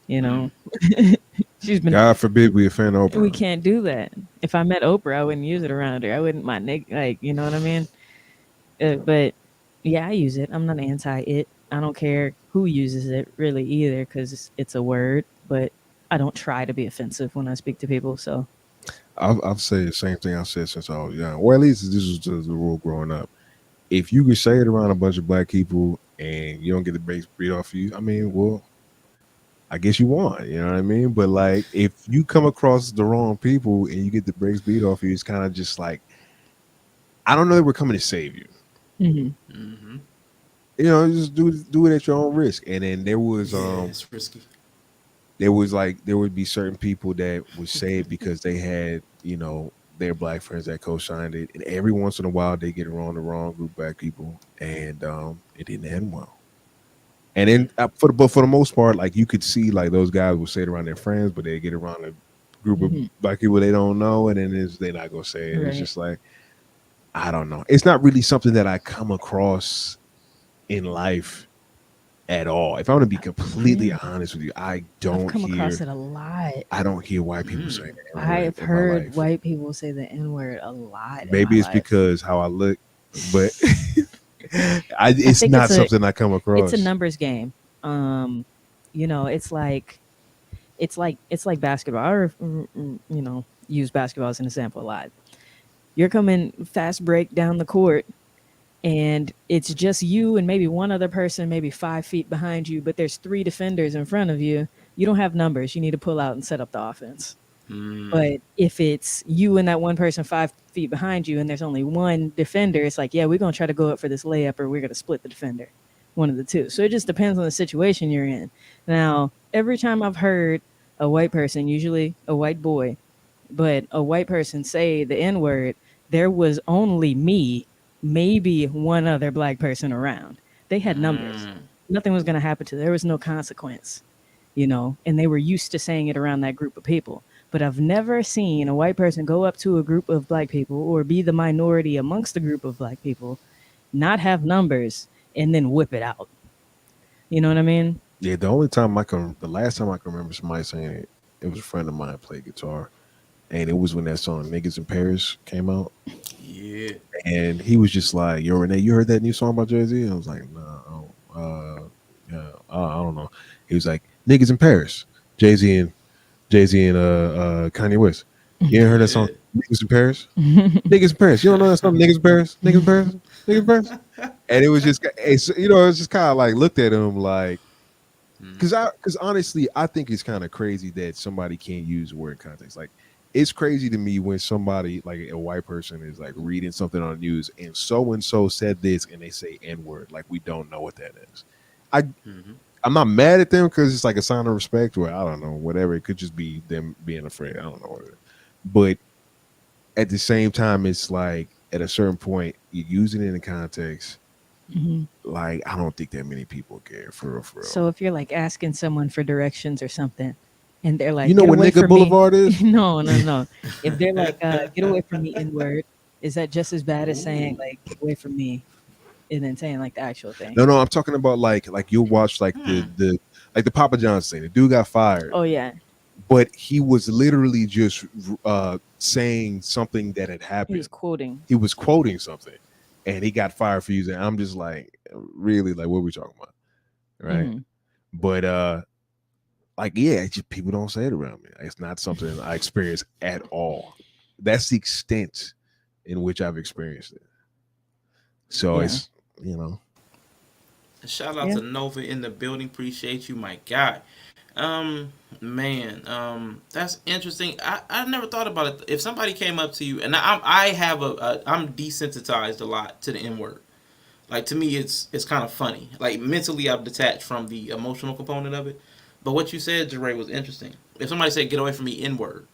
She's been. God forbid we offend Oprah. We can't do that. If I met Oprah, I wouldn't use it around her. I wouldn't my nigga, like, you know what I mean? But yeah, I use it. I'm not anti it. I don't care who uses it really either because it's a word, but I don't try to be offensive when I speak to people. So I've said the same thing I've said since I was young. Or at least this was the rule growing up. If you could say it around a bunch of black people and you don't get the brakes beat off you, I mean, well, I guess you won. You know what I mean? But like, if you come across the wrong people and you get the brakes beat off you, it's kind of just like, I don't know that we're coming to save you. Mm-hmm. Mm-hmm. Just do it at your own risk. And then there was it's risky. There would be certain people that would say it because they had, their black friends that co-signed it. And every once in a while they get around the wrong group of black people and it didn't end well. And then for the most part, like you could see like those guys would say it around their friends, but they get around a group of black people they don't know, and then they're not gonna say it. Right. It's just like, I don't know. It's not really something that I come across in life at all. If I want to be completely honest with you, I don't come across it a lot. I don't hear white people saying it. I've heard white people say the N-word a lot. Maybe it's because how I look, but it's not something I come across. It's a numbers game. It's like basketball. I use basketball as an example a lot. You're coming fast break down the court. and it's just you and maybe one other person, maybe 5 feet behind you, but there's 3 defenders in front of you, you don't have numbers. You need to pull out and set up the offense. But if it's you and that one person 5 feet behind you and there's only one defender, it's like, yeah, we're going to try to go up for this layup or we're going to split the defender, one of the two. So it just depends on the situation you're in. Now, every time I've heard a white person, usually a white boy, but a white person say the N-word, there was only me, maybe one other black person around. They had numbers. Nothing was going to happen to them. There was no consequence, you know, and they were used to saying it around that group of people. But I've never seen a white person go up to a group of black people or be the minority amongst a group of black people, not have numbers, and then whip it out. You know what I mean? Yeah, the last time I can remember somebody saying it, it was a friend of mine played guitar, and it was when that song "Niggas in Paris" came out. Yeah, and he was just like, "Yo, Renee, you heard that new song by Jay-Z?" I was like, "No, I don't know." He was like, "Niggas in Paris," Jay-Z and Kanye West. You ain't heard that song, "Niggas in Paris"? Niggas in Paris. You don't know that song, "Niggas in Paris"? Niggas in Paris? Niggas in Paris? And it was just, it was just kind of like looked at him like, because honestly, I think it's kind of crazy that somebody can't use the word in context. Like, it's crazy to me when somebody, like a white person, is like reading something on the news and so said this and they say N-word, like we don't know what that is. I'm not mad at them because it's like a sign of respect, or I don't know, whatever. It could just be them being afraid. I don't know what it is. But at the same time, it's like at a certain point, you're using it in context. Like, I don't think that many people care, for real. So if you're like asking someone for directions or something, and they're like, you know "Get what away Nigga from Boulevard me." is? No. If they're like, "Get away from me," N-word, is that just as bad as saying like, "Get away from me," and then saying like the actual thing? No, I'm talking about like you'll watch like the Papa John's thing. The dude got fired. Oh yeah. But he was literally just saying something that had happened. He was quoting. He was quoting something, and he got fired for using it. I'm just like, really, like, what are we talking about, right? But like, yeah, it's just, people don't say it around me. It's not something I experience at all. That's the extent in which I've experienced it. So it's, you know. Shout out to Nova in the building. Appreciate you, my guy. Man, that's interesting. I never thought about it. If somebody came up to you, and I'm desensitized a lot to the N word. Like, to me, it's kind of funny. Like, mentally, I'm detached from the emotional component of it. But what you said, Jeray, was interesting. If somebody said, "Get away from me," N word,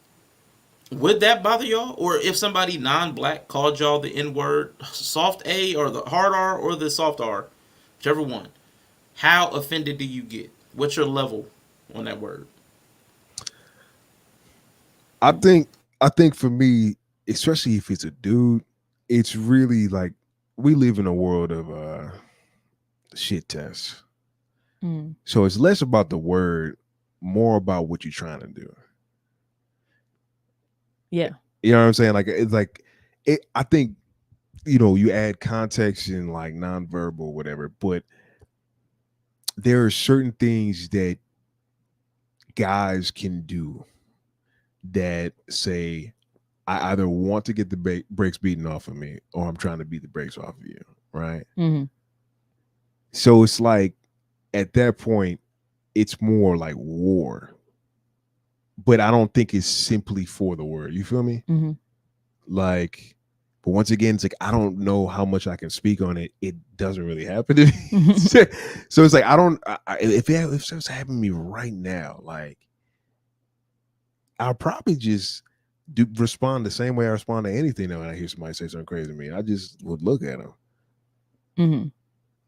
would that bother y'all? Or if somebody non-black called y'all the N word, soft A or the hard R or the soft R, whichever one, how offended do you get? What's your level on that word? I think for me, especially if it's a dude, it's really like we live in a world of shit tests. So it's less about the word, more about what you're trying to do. Yeah. You know what I'm saying? Like, it's like I think, you know, you add context and like nonverbal, whatever, but there are certain things that guys can do that say, I either want to get the brakes beaten off of me or I'm trying to beat the brakes off of you, right? So it's like, at that point, it's more like war. But I don't think it's simply for the word. You feel me? Like, but once again, it's like, I don't know how much I can speak on it. It doesn't really happen to me. So it's like, if it was happening to me right now, like, I'll probably just respond the same way I respond to anything when I hear somebody say something crazy to me. I just would look at them.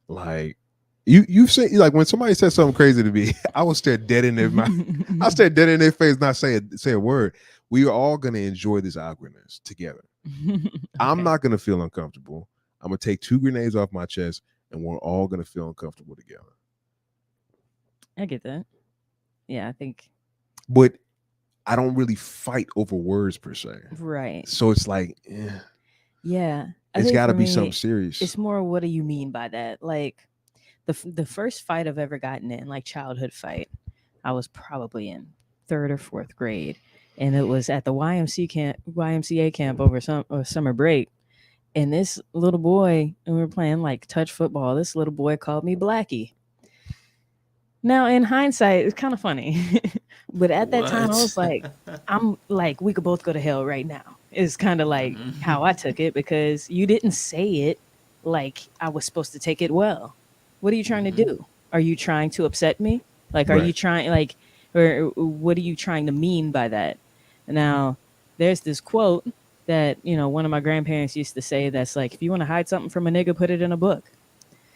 Like, you say, like, when somebody says something crazy to me, I will stare dead in their mouth. I'll stare dead in their face, not say a word. We are all gonna enjoy this awkwardness together. I'm not gonna feel uncomfortable. I'm gonna take 2 grenades off my chest, and we're all gonna feel uncomfortable together. I get that. Yeah, I think. But I don't really fight over words per se. Right. So it's like, yeah, it's got to be something serious. It's more, what do you mean by that? Like, the first fight I've ever gotten in, like childhood fight, I was probably in 3rd or 4th grade, and it was at the YMCA camp over summer break. And this little boy, and we were playing like touch football. This little boy called me Blackie. Now, in hindsight, it's kind of funny, but at that time, I was like, I'm like, we could both go to hell right now. It's kind of like how I took it, because you didn't say it like I was supposed to take it well. What are you trying to do? Are you trying to upset me? Like, are you Right. trying, like, or what are you trying to mean by that? Now, there's this quote that, one of my grandparents used to say that's like, if you want to hide something from a nigga, put it in a book.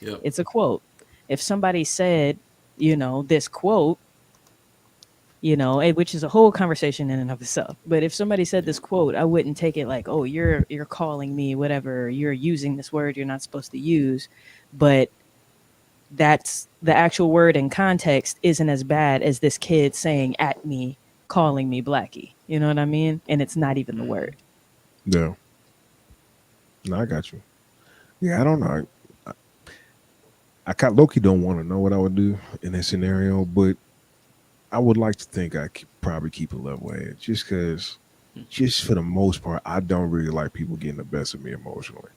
Yep. It's a quote. If somebody said, this quote, which is a whole conversation in and of itself. But if somebody said this quote, I wouldn't take it like, oh, you're calling me whatever, you're using this word you're not supposed to use. But that's the actual word in context isn't as bad as this kid saying at me, calling me Blackie. You know what I mean? And it's not even the word. Yeah. No, I got you. Yeah, I don't know. I kind low-key don't want to know what I would do in that scenario, but I would like to think I could probably keep a level head, just because, just for the most part, I don't really like people getting the best of me emotionally.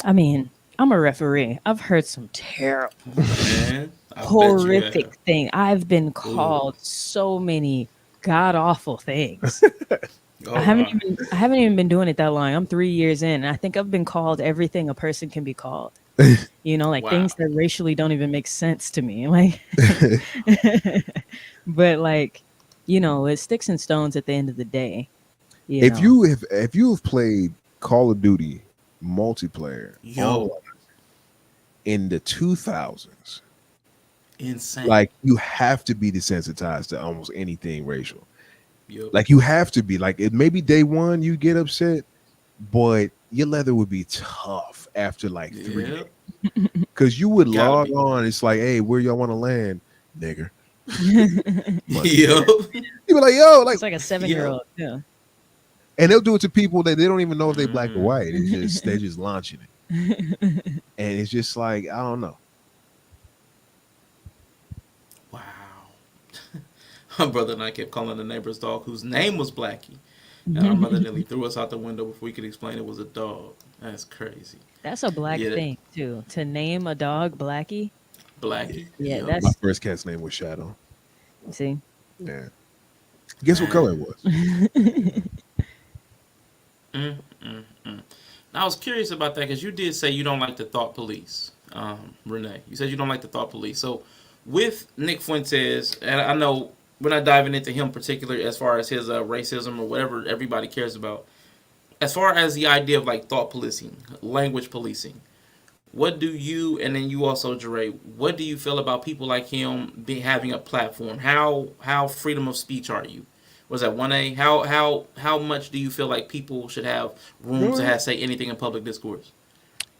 I mean, I'm a referee. I've heard some terrible, Man, I bet you horrific have. thing. I've been called so many god awful things. Oh, I haven't even been doing it that long. I'm 3 years in, and I think I've been called everything a person can be called. Like things that racially don't even make sense to me. Like, but like, it sticks and stones at the end of the day. If you have played Call of Duty multiplayer online in the 2000s, insane. like you have to be desensitized to almost anything racial. Yep. Like you have to be. Like it maybe day one you get upset, but your leather would be tough after like 3 days. Because you would log on. It's like, hey, where y'all want to land, nigger? Yo. You be like, yo, like it's like a 7-year-old. Yeah. And they'll do it to people that they don't even know if they black or white. It's just they're just launching it, and it's just like, I don't know. Wow. My brother and I kept calling the neighbor's dog, whose name was Blackie, and our mother nearly threw us out the window before we could explain it was a dog. That's crazy. That's a black thing too. To name a dog Blackie. Blackie. Yeah, my first cat's name was Shadow. See. Yeah. Guess what color it was? Now, I was curious about that because you did say you don't like the thought police, Renee. You said you don't like the thought police. So, with Nick Fuentes, and I know we're not diving into him particularly as far as his racism or whatever everybody cares about. As far as the idea of like thought policing, language policing, what do you, and then you also, Jeray, what do you feel about people like him having a platform? How freedom of speech are you? Was that 1A? How much do you feel like people should have room to say anything in public discourse?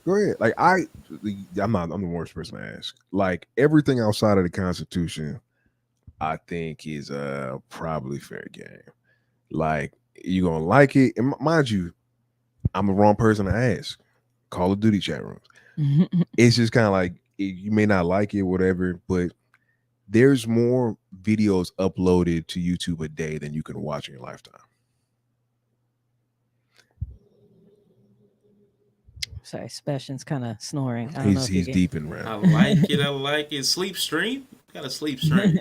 Go ahead. Like I'm the worst person to ask. Like everything outside of the Constitution, I think is probably fair game. Like you gonna like it, and mind you, I'm the wrong person to ask. Call of Duty chat rooms. It's just kind of like you may not like it, whatever, but there's more videos uploaded to YouTube a day than you can watch in your lifetime. Sorry, Sebastian's kind of snoring. I don't He's know if deep in rap. I like it. I like it. Sleep stream. Got a sleep stream.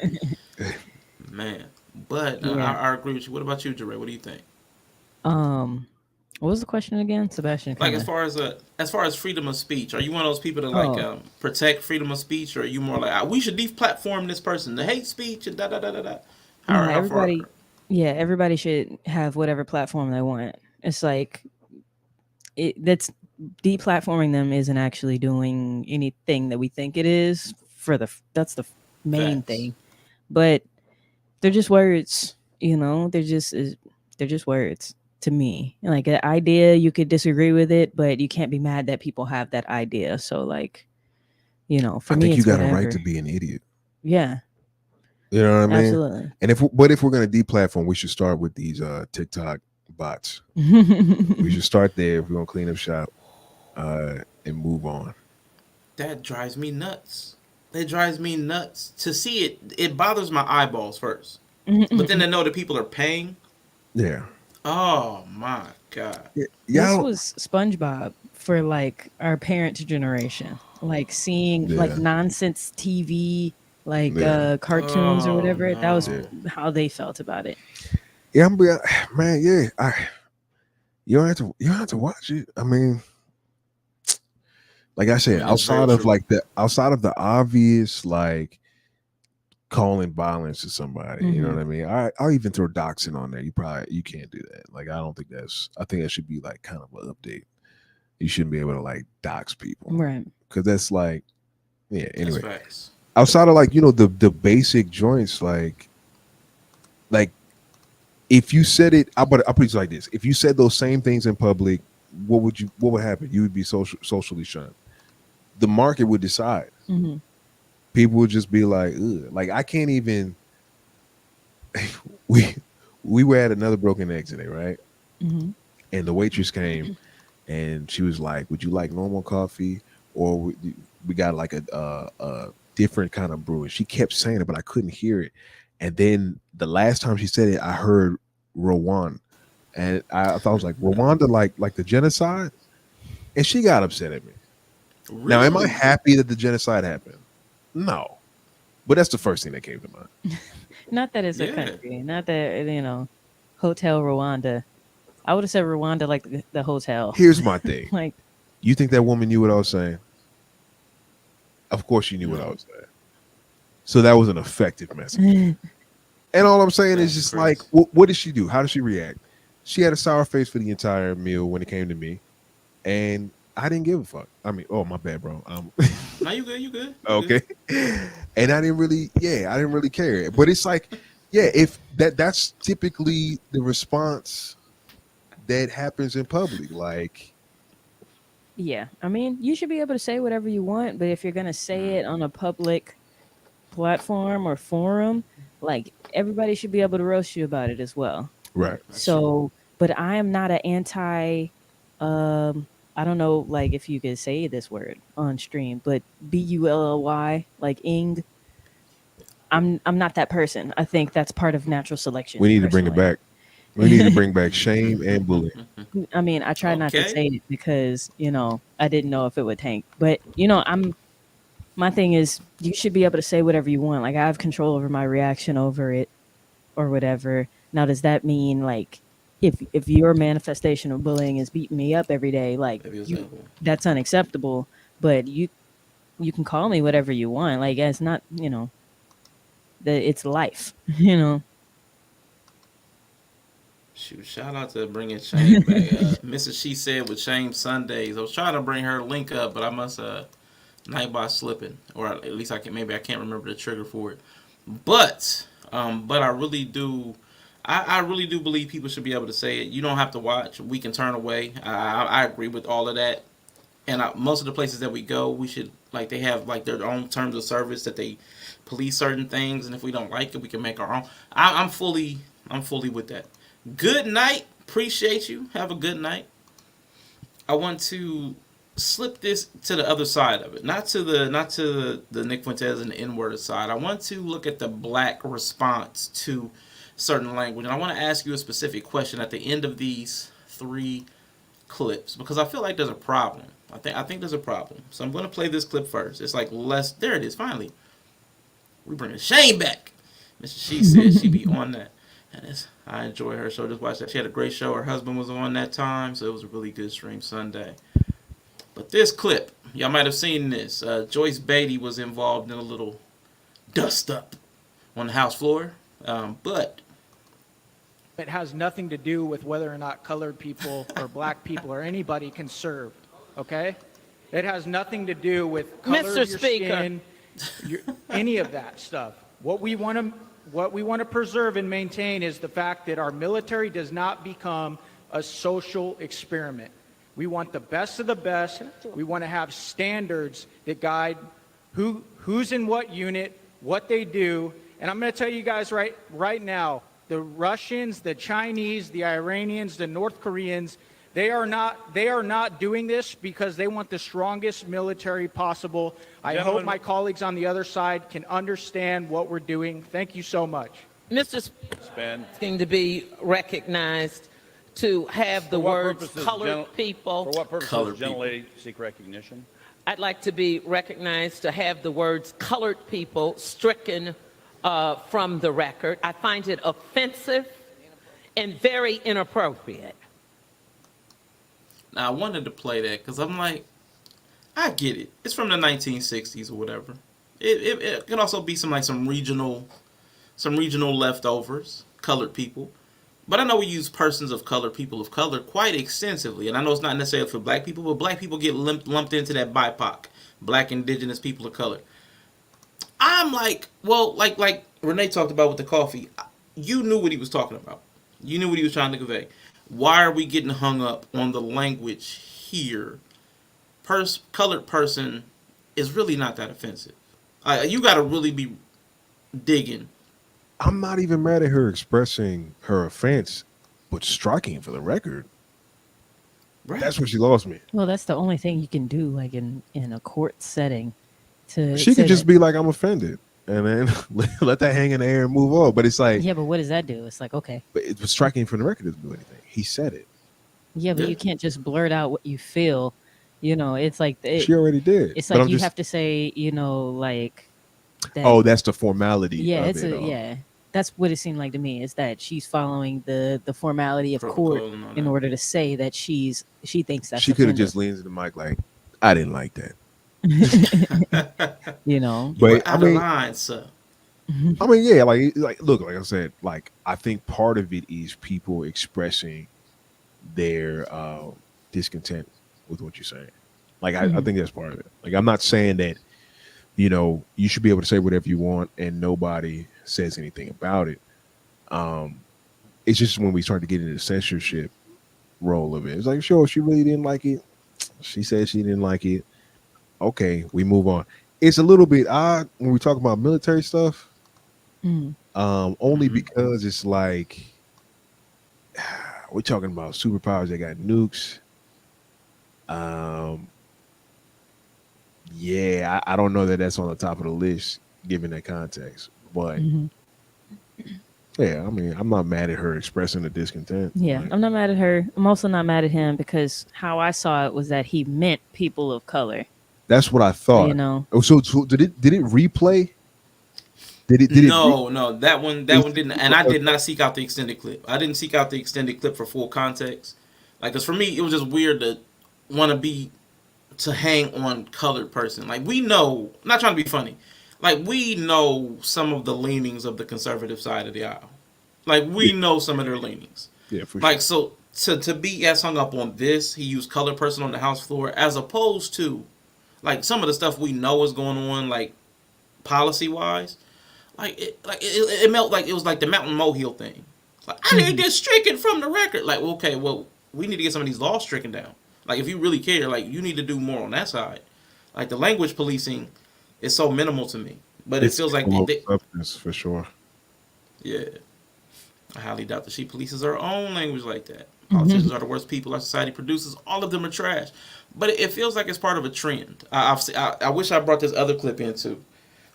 Man. But Yeah. I agree with you. What about you, Jeray? What do you think? What was the question again, Sebastian? Like as far as freedom of speech, are you one of those people that like protect freedom of speech, or are you more like we should deplatform this person, the hate speech and da da da da da? Everybody should have whatever platform they want. It's like that's deplatforming them isn't actually doing anything that we think it is. That's the main thing, but they're just words. They're just words. To me, like an idea, you could disagree with it, but you can't be mad that people have that idea. So, like, for me, I think you got whatever. a right to be an idiot. Yeah, you know what I mean. Absolutely. And if we're gonna deplatform, we should start with these TikTok bots. We should start there if we're gonna clean up shop and move on. That drives me nuts. That drives me nuts to see it. It bothers my eyeballs first, but then to know that people are paying. Yeah. Oh my God. This was SpongeBob for like our parent generation, like seeing like nonsense TV, like cartoons or whatever. That was how they felt about it. Yeah, man. Yeah, you don't have to watch it. I mean, like I said, that's very outside of true. the obvious like calling violence to somebody, you know what I mean? I'll even throw doxing on there. You can't do that. Like I think that should be like kind of an update. You shouldn't be able to like dox people, right? Because that's like, yeah. Anyway, That's facts. outside of like the basic joints, like if you said it, I'll put it like this: if you said those same things in public, what would happen? You would be socially shunned. The market would decide. Mm-hmm. People would just be like, ugh. Like I can't even. we were at another broken egg today, right? Mm-hmm. And the waitress came, and she was like, "Would you like normal coffee, or we got like a different kind of brew?" And she kept saying it, but I couldn't hear it. And then the last time she said it, I heard Rwanda, and I thought I was like, Rwanda, like the genocide, and she got upset at me. Really? Now, am I happy that the genocide happened? No, but that's the first thing that came to mind. Not that it's a country, not that Hotel Rwanda. I would have said Rwanda like the hotel. Here's my thing. Like, you think that woman knew what I was saying? Of course she knew what I was saying. So that was an effective message. And all I'm saying is just like, what did she do? How did she react? She had a sour face for the entire meal when it came to me, and I didn't give a fuck. I mean, oh my bad, bro. No, you good. You good. Okay. And I didn't really care. But it's like, yeah, if that's typically the response that happens in public, like. yeah, I mean, you should be able to say whatever you want, but if you're gonna say it on a public platform or forum, like everybody should be able to roast you about it as well. Right. So, but I am not an anti. I don't know, like if you could say this word on stream, but BULLY, like ing. I'm not that person. I think that's part of natural selection. We need to bring it back. We need to bring back shame and bullying. I mean, I try not to say it because I didn't know if it would tank, but my thing is, you should be able to say whatever you want. Like, I have control over my reaction over it or whatever. Now, does that mean, like, if your manifestation of bullying is beating me up every day, like, that's unacceptable. But you can call me whatever you want. Like, it's not, it's life, Shoot, shout out to bringing Shame back. Mrs. She Said with Shame Sundays. I was trying to bring her link up, but I must Nightbot slipping, or at least I can't remember the trigger for it. But I really do. I really do believe people should be able to say it. You don't have to watch. We can turn away. I agree with all of that. And most of the places that we go, we should they have their own terms of service that they police certain things, and if we don't like it, we can make our own. I'm fully with that. Good night. Appreciate you. Have a good night. I want to slip this to the other side of it, not to the Nick Fuentes and the N-word side. I want to look at the black response to certain language, and I want to ask you a specific question at the end of these 3 clips because I feel like there's a problem. I think there's a problem. So I'm going to play this clip first. It's there it is. Finally, we bring the Shame back. Mr. She Said she be on that, and I enjoy her show. Just watch that. She had a great show. Her husband was on that time, so it was a really good stream Sunday. But this clip, y'all might have seen this. Joyce Beatty was involved in a little dust up on the house floor. But it has nothing to do with whether or not colored people or black people or anybody can serve. Okay? It has nothing to do with color of your skin, any of that stuff. What we want to preserve and maintain is the fact that our military does not become a social experiment. We want the best of the best. We want to have standards that guide who's in what unit, what they do. And I'm going to tell you guys right now, the Russians, the Chinese, the Iranians, the North Koreans, they are not doing this because they want the strongest military possible. I hope my colleagues on the other side can understand what we're doing. Thank you so much. Mr. Speaker, to be recognized to have the words colored people. For what purposes Colored does gentlelady seek recognition? I'd like to be recognized to have the words colored people stricken from the record. I find it offensive and very inappropriate. Now I wanted to play that because I'm like, I get it. It's from the 1960s or whatever. It can also be some regional leftovers, colored people. But I know we use persons of color, people of color, quite extensively. And I know it's not necessarily for black people, but black people get lumped into that BIPOC, black, indigenous, people of color. I'm like, well, like Renee talked about with the coffee, you knew what he was talking about. You knew what he was trying to convey. Why are we getting hung up on the language here? Colored person is really not that offensive. You got to really be digging. I'm not even mad at her expressing her offense, but striking for the record. Right. That's where she lost me. Well, that's the only thing you can do, like in a court setting. She could just be like, "I'm offended," and then let that hang in the air and move on. But it's like, yeah, but what does that do? It's like, okay, but it was striking for the record doesn't do anything. He said it. Yeah, but you can't just blurt out what you feel. You know, it's like she already did. It's like you have to say, you know, like. That, oh, that's the formality. Yeah, of yeah. That's what it seemed like to me, is that she's following the formality of court in order to say that she thinks that's. She could have just leaned to the mic like, I didn't like that. You know, but I mean, line, sir. I mean, yeah, like look, like I said, like I think part of it is people expressing their discontent with what you're saying. Like I think that's part of it. Like I'm not saying that, you know, you should be able to say whatever you want and nobody says anything about it. It's just when we start to get into the censorship role of it. It's like, sure, she really didn't like it. She said she didn't like it. Okay, we move on. It's a little bit odd when we talk about military stuff. Only because it's like we're talking about superpowers that got nukes. Yeah, I don't know that that's on the top of the list given that context, but yeah, I mean, I'm not mad at her expressing the discontent. Yeah, I'm not mad at her. I'm also not mad at him because how I saw it was that he meant people of color. That's what I thought. You know. Oh, so did it replay? No, that one didn't. And I did not seek out the extended clip. I didn't seek out the extended clip for full context. Like, cause for me, it was just weird to want to hang on colored person. Like, we know, I'm not trying to be funny. Like, we know some of the leanings of the conservative side of the aisle. Like, we know some of their leanings. Yeah, for sure. Like, so to be as hung up on this, he used colored person on the House floor, as opposed to, like, some of the stuff we know is going on, like, policy-wise. It felt like it was like the Mountain Molehill thing. Like, I didn't get stricken from the record. Like, okay, well, we need to get some of these laws stricken down. Like, if you really care, like, you need to do more on that side. Like, the language policing is so minimal to me. But it feels like substance for sure. Yeah. I highly doubt that she polices her own language like that. Politicians are the worst people our society produces. All of them are trash. But it feels like it's part of a trend. I wish I brought this other clip in too.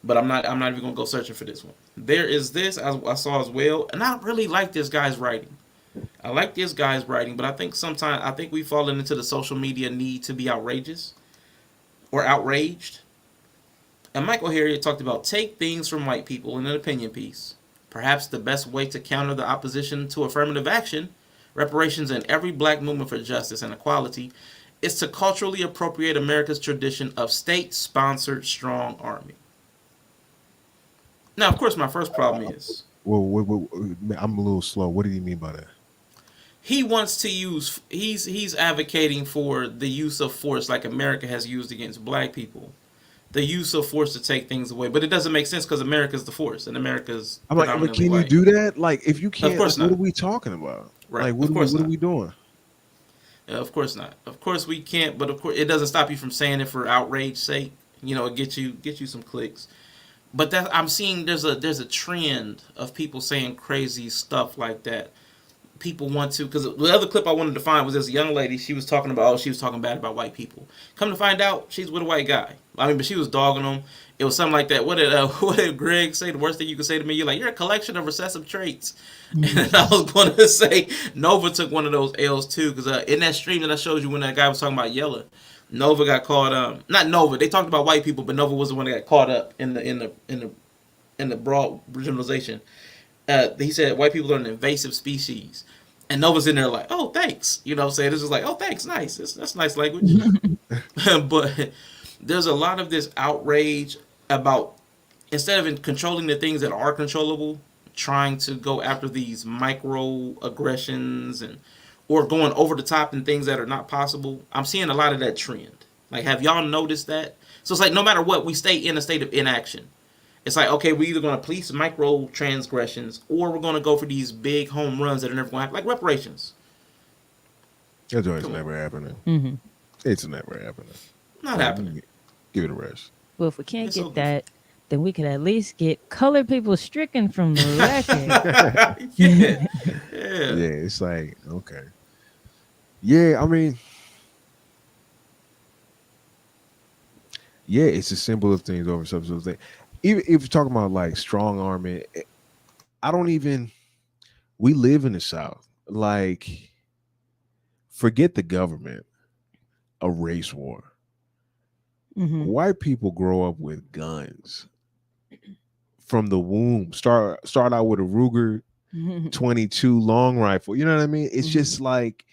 But I'm not even gonna go searching for this one. There is this I saw as well, and I really like this guy's writing. I like this guy's writing, but I think we've fallen into the social media need to be outrageous or outraged. And Michael Harriot talked about take things from white people in an opinion piece. Perhaps the best way to counter the opposition to affirmative action, reparations, and every black movement for justice and equality is to culturally appropriate America's tradition of state-sponsored strong army. Now, of course, my first problem is... Well, I'm a little slow. What do you mean by that? He wants to use... He's advocating for the use of force like America has used against black people. The use of force to take things away. But it doesn't make sense because America's the force and America's... I'm like, but can you do that? Like, if you can't, of course not. What are we talking about? Right. Like, what are we doing? Of course not. Of course we can't, but of course it doesn't stop you from saying it for outrage's sake. You know, it get you some clicks. But that I'm seeing there's a trend of people saying crazy stuff like that. people want to, because the other clip I wanted to find was this young lady. She was talking about, she was talking bad about white people. Come to find out, she's with a white guy. I mean, but she was dogging him. It was something like that. What did Greg say? The worst thing you could say to me, you're like, you're a collection of recessive traits. And I was going to say, Nova took one of those L's too, because in that stream that I showed you when that guy was talking about Yella, Nova got caught. Not Nova. They talked about white people, but Nova was the one that got caught up in the broad generalization. He said white people are an invasive species. And Nova's in there like, oh, thanks. You know what I'm saying? This is like, oh, thanks. Nice. That's nice language. But there's a lot of this outrage about, instead of controlling the things that are controllable, trying to go after these micro aggressions or going over the top in things that are not possible. I'm seeing a lot of that trend. Like, have y'all noticed that? So it's like, no matter what, we stay in a state of inaction. It's like, okay, we're either going to police micro transgressions or we're going to go for these big home runs that are never going to happen, like reparations. That's always never happening. Mm-hmm. It's never happening. Not happening. Give it a rest. Well, if we can't get that, then we could at least get colored people stricken from the record. Yeah. Yeah, it's like, okay. Yeah, I mean, yeah, it's a symbol of things over substance things. Even if you're talking about like strong arming, I don't even, we live in the South. Like, forget the government, a race war. Mm-hmm. White people grow up with guns from the womb. Start out with a Ruger 22 long rifle. You know what I mean? It's just like,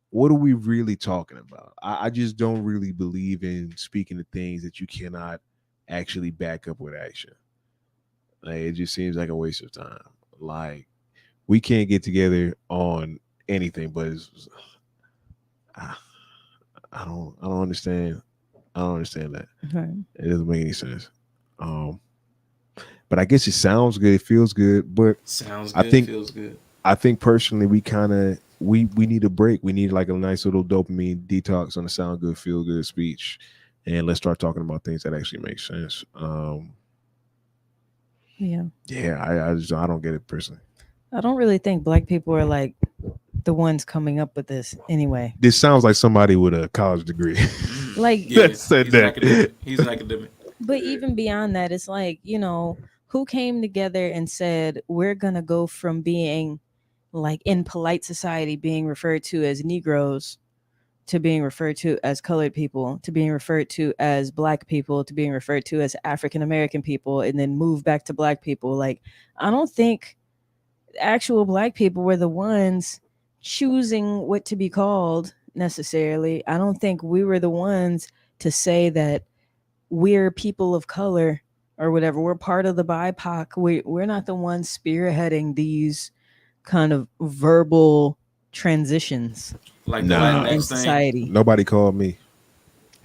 what are we really talking about? I just don't really believe in speaking to things that you cannot actually back up with action. Like, it just seems like a waste of time. Like, we can't get together on anything, but I don't understand. I don't understand that. Right. It doesn't make any sense. But I guess it sounds good. It feels good. But Sounds I good, think feels good. I think personally, we kind of we need a break. We need like a nice little dopamine detox on the sound good, feel good speech, and let's start talking about things that actually make sense. Yeah. I don't get it personally. I don't really think black people are like the ones coming up with this anyway. This sounds like somebody with a college degree. Like, Yeah, said he's that. An academic. He's an academic. but even beyond that, it's like, you know, who came together and said, we're going to go from being like in polite society, being referred to as Negroes, to being referred to as colored people, to being referred to as black people, to being referred to as African American people, and then move back to black people. Like, I don't think actual black people were the ones choosing what to be called necessarily. I don't think we were the ones to say that we're people of color or whatever. We're part of the BIPOC. We're not the ones spearheading these kind of verbal transitions Like in society. Nobody called me.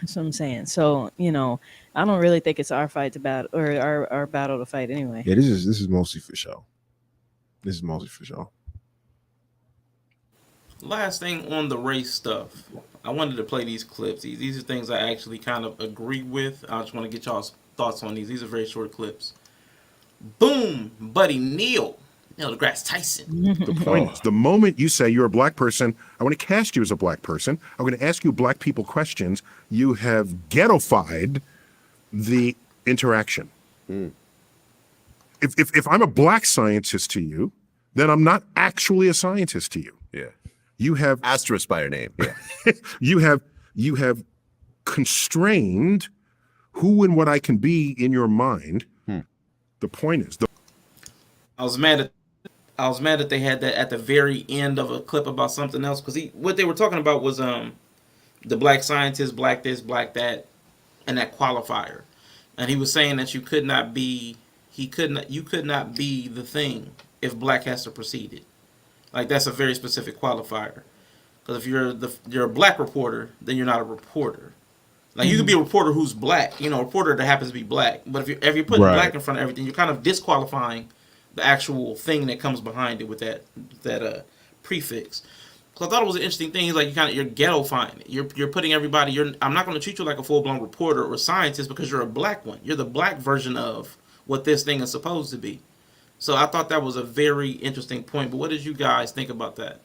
That's what I'm saying. So, you know, I don't really think it's our fight to battle, or our battle to fight anyway. Yeah, this is mostly for show. This is mostly for show. Last thing on the race stuff, I wanted to play these clips. These are things I actually kind of agree with. I just want to get y'all's thoughts on these. These are very short clips. Boom, buddy, Neil deGrasse Tyson. The point is, the moment you say you're a black person, I want to cast you as a black person. I'm going to ask you black people questions. You have ghettofied the interaction. If I'm a black scientist to you, then I'm not actually a scientist to you. Yeah. You have asterisk by your name. Yeah. you have constrained who and what I can be in your mind. The point is, I was mad that they had that at the very end of a clip about something else, because what they were talking about was the black scientist, black this, black that, and that qualifier, and he was saying that you could not be the thing if black has to precede it. Like, that's a very specific qualifier. Because if you're a black reporter, then you're not a reporter. Like, you could be a reporter who's black, a reporter that happens to be black. But if you're putting black in front of everything, you're kind of disqualifying the actual thing that comes behind it with that prefix. So I thought it was an interesting thing. It's like you're ghettoifying it. You're putting everybody. I'm not going to treat you like a full blown reporter or scientist because you're a black one. You're the black version of what this thing is supposed to be. So I thought that was a very interesting point. But what did you guys think about that?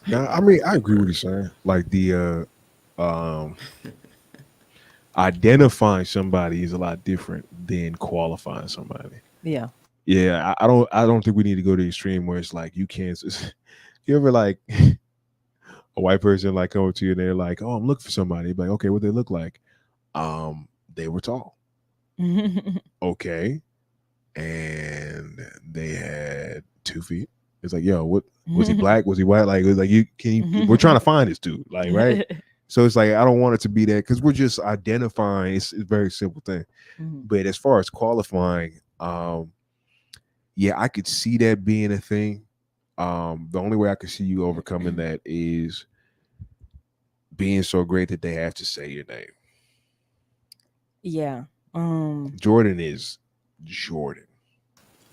Now, I mean, I agree with you saying. Like the identifying somebody is a lot different than qualifying somebody. Yeah. Yeah, I don't think we need to go to the extreme where it's like you can't. You ever like a white person like come up to you and they're like, "Oh, I'm looking for somebody." You're like, okay, what they look like? They were tall. Okay, and they had 2 feet. It's like, yo, what was he black? Was he white? Like, it was like you can you, we're trying to find this dude, like, right? So it's like I don't want it to be that because we're just identifying. It's a very simple thing. But as far as qualifying, yeah, I could see that being a thing. The only way I could see you overcoming that is being so great that they have to say your name. Yeah. Jordan is Jordan.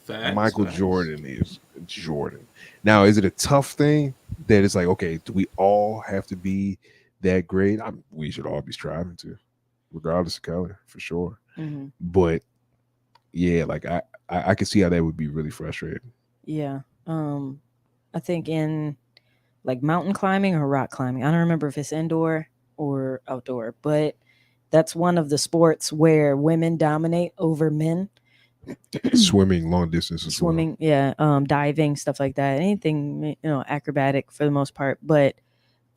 Facts, Michael facts. Jordan is Jordan. Now, is it a tough thing that it's like, okay, do we all have to be that great? We should all be striving to, regardless of color, for sure. But yeah, like I can see how that would be really frustrating. Yeah. I think in like mountain climbing or rock climbing, I don't remember if it's indoor or outdoor, but that's one of the sports where women dominate over men. Swimming, long distance as Swimming, yeah, diving, stuff like that. Anything, acrobatic for the most part. But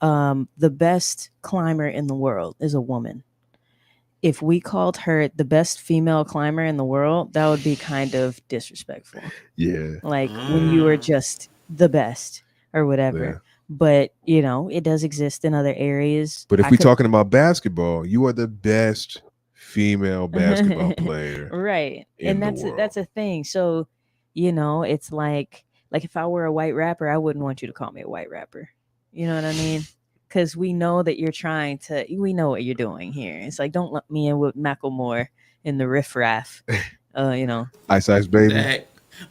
the best climber in the world is a woman. If we called her the best female climber in the world, that would be kind of disrespectful. Yeah. Like when you are just the best or whatever. Yeah. But, it does exist in other areas. But if we're talking about basketball, you are the best female basketball player. Right. in And the that's world. a thing. So, it's like if I were a white rapper, I wouldn't want you to call me a white rapper. You know what I mean? Because we know that we know what you're doing here. It's like, don't let me in with Macklemore in the riffraff. Ice Ice Baby. That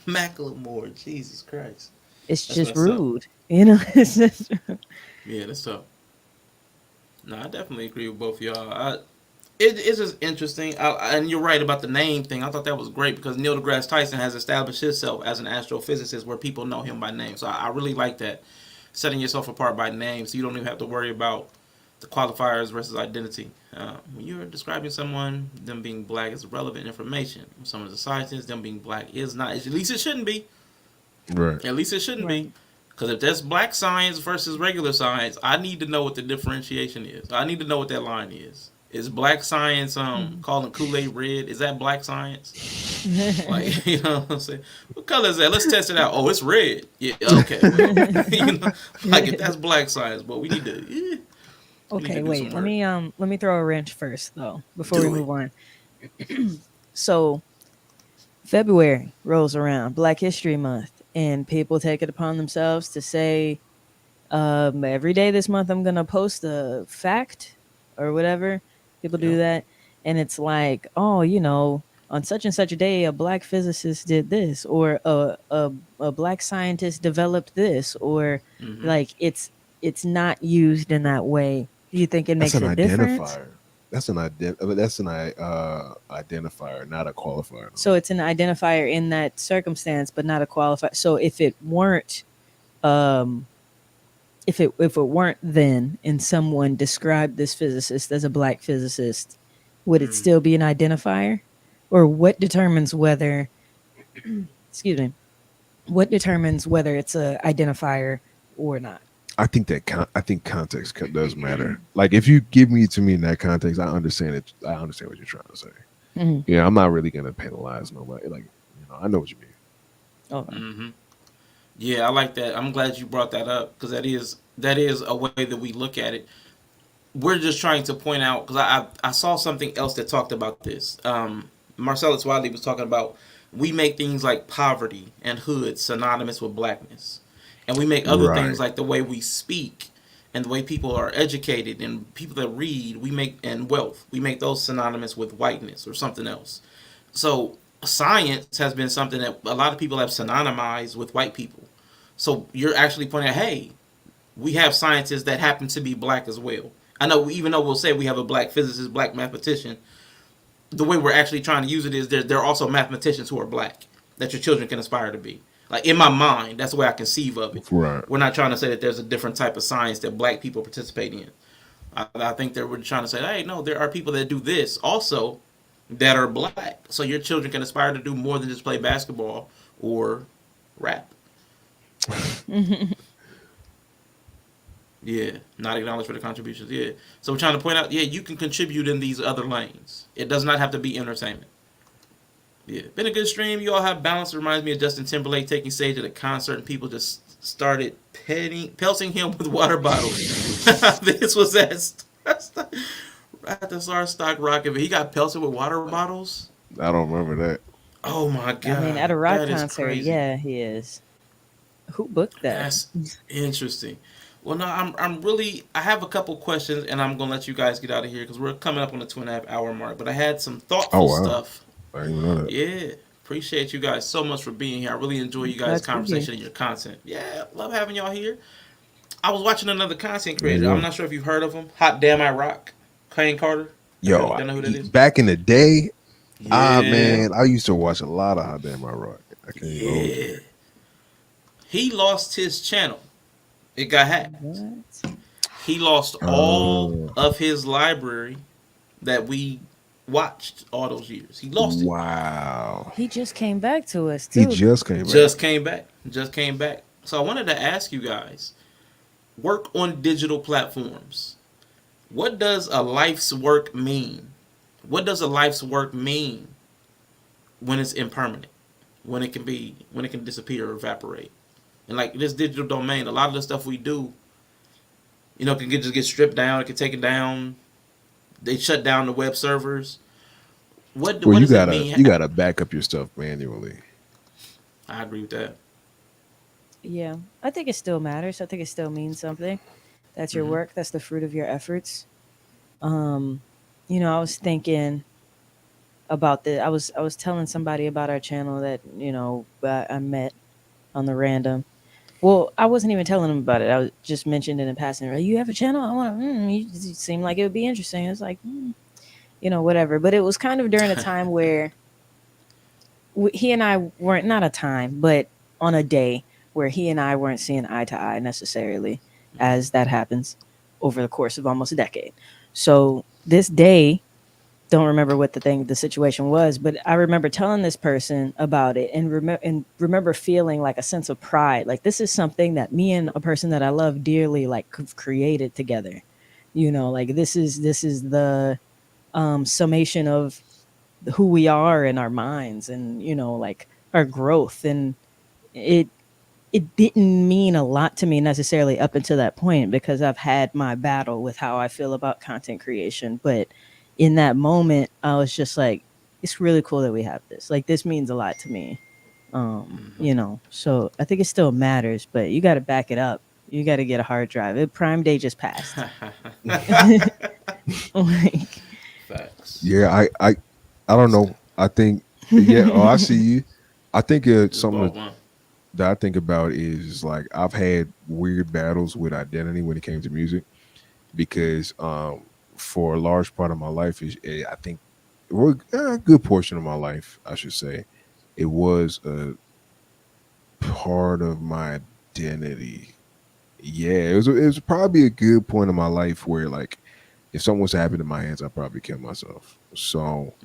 Macklemore, Jesus Christ. It's That's just messed up. rude. It's just Yeah, that's tough. No, I definitely agree with both of y'all. It's just interesting, and you're right about the name thing. I thought that was great because Neil deGrasse Tyson has established himself as an astrophysicist where people know him by name. So I really like that, setting yourself apart by name, so you don't even have to worry about the qualifiers versus identity. When you're describing someone, them being black is relevant information. When someone's a scientist, them being black is not. At least it shouldn't be. Right. At least it shouldn't be. Because if that's black science versus regular science, I need to know what the differentiation is. I need to know what that line is. Is black science calling Kool-Aid red? Is that black science? Like, you know what I'm saying? What color is that? Let's test it out. Oh, it's red. Yeah, okay. Well, like if that's black science, but we need to. Okay, wait. Let me throw a wrench first though before we move on. So, February rolls around, Black History Month, and people take it upon themselves to say, every day this month I'm gonna post a fact or whatever. People do that, and it's like, oh, on such and such a day, a black physicist did this, or a black scientist developed this, or like it's not used in that way. Do you think it makes a difference? That's an identifier, not a qualifier. So it's an identifier in that circumstance, but not a qualifier. So if it weren't, if it weren't then, and someone described this physicist as a black physicist, would it still be an identifier? Or what determines whether, excuse me, what determines whether it's a identifier or not? I think context does matter. Like if you give me to me in that context, I understand it. I understand what you're trying to say. Yeah, I'm not really gonna penalize nobody. Like, I know what you mean. Oh. Yeah, I like that. I'm glad you brought that up because that is a way that we look at it. We're just trying to point out because I saw something else that talked about this. Marcellus Wiley was talking about we make things like poverty and hood synonymous with blackness, and we make other things like the way we speak and the way people are educated and people that read and wealth, we make those synonymous with whiteness or something else. So science has been something that a lot of people have synonymized with white people. So you're actually pointing out, hey, we have scientists that happen to be black as well. I know, even though we'll say we have a black physicist, black mathematician, the way we're actually trying to use it is there are also mathematicians who are black. that your children can aspire to be. Like in my mind, that's the way I conceive of it. Right. We're not trying to say that there's a different type of science that black people participate in. I think that we're trying to say, hey, no, there are people that do this also that are black. So your children can aspire to do more than just play basketball or rap. Yeah, not acknowledged for the contributions. Yeah. So we're trying to point out, yeah, you can contribute in these other lanes. It does not have to be entertainment. Yeah. Been a good stream. You all have balance. It reminds me of Justin Timberlake taking stage at a concert and people just started pelting him with water bottles. This was at the Star Stock Rocket. He got pelted with water bottles. I don't remember that. Oh my god! I mean, at a rock that is concert, crazy. yeah, he is. Who booked that? That's interesting. Well, no, I'm really. I have a couple questions, and I'm gonna let you guys get out of here because we're coming up on the 2.5 hour mark. But I had some thoughtful stuff. I didn't even know that. Yeah, appreciate you guys so much for being here. I really enjoy you guys' conversation and your content. Yeah, love having y'all here. I was watching another content creator. I'm not sure if you've heard of him. Hot Damn I Rock, Kane Carter. Yo, don't know who that is. Back in the day, Yeah. man, I used to watch a lot of Hot Damn I Rock. I can't even hold you. He lost his channel. It got hacked. He lost all of his library that we watched all those years. He lost it. Wow. He just came back to us too. He just came back. Just came back. So I wanted to ask you guys, work on digital platforms. What does a life's work mean? What does a life's work mean when it's impermanent? When it can disappear or evaporate? And like this digital domain, a lot of the stuff we do, can just get stripped down. It can take it down. They shut down the web servers. What does it mean? You gotta back up your stuff manually. I agree with that. Yeah, I think it still matters. I think it still means something. That's your work. That's the fruit of your efforts. I was thinking about I was telling somebody about our channel that I met on the random. Well, I wasn't even telling them about it. I was just mentioned it in passing. Like, you have a channel? I want to. You seem like it would be interesting. It's like, whatever. But it was kind of during a time where he and I weren't, not a time, but on a day where he and I weren't seeing eye to eye necessarily, as that happens over the course of almost a decade. So this day, don't remember what the situation was, but I remember telling this person about it and remember feeling like a sense of pride. Like, this is something that me and a person that I love dearly, like, have created together. Like this is the summation of who we are in our minds and, like our growth. And it didn't mean a lot to me necessarily up until that point, because I've had my battle with how I feel about content creation. But in that moment, I was just like, it's really cool that we have this. Like, this means a lot to me. So I think it still matters, but you got to back it up. You got to get a hard drive. Prime Day just passed. Facts. Yeah, I don't know. I think, I see you. I think something that I think about is, like, I've had weird battles with identity when it came to music, because for a large part of my life, I think, a good portion of my life, I should say, it was a part of my identity. Yeah, it was probably a good point in my life where, like, if something was to happen in my hands, I'd probably kill myself. So,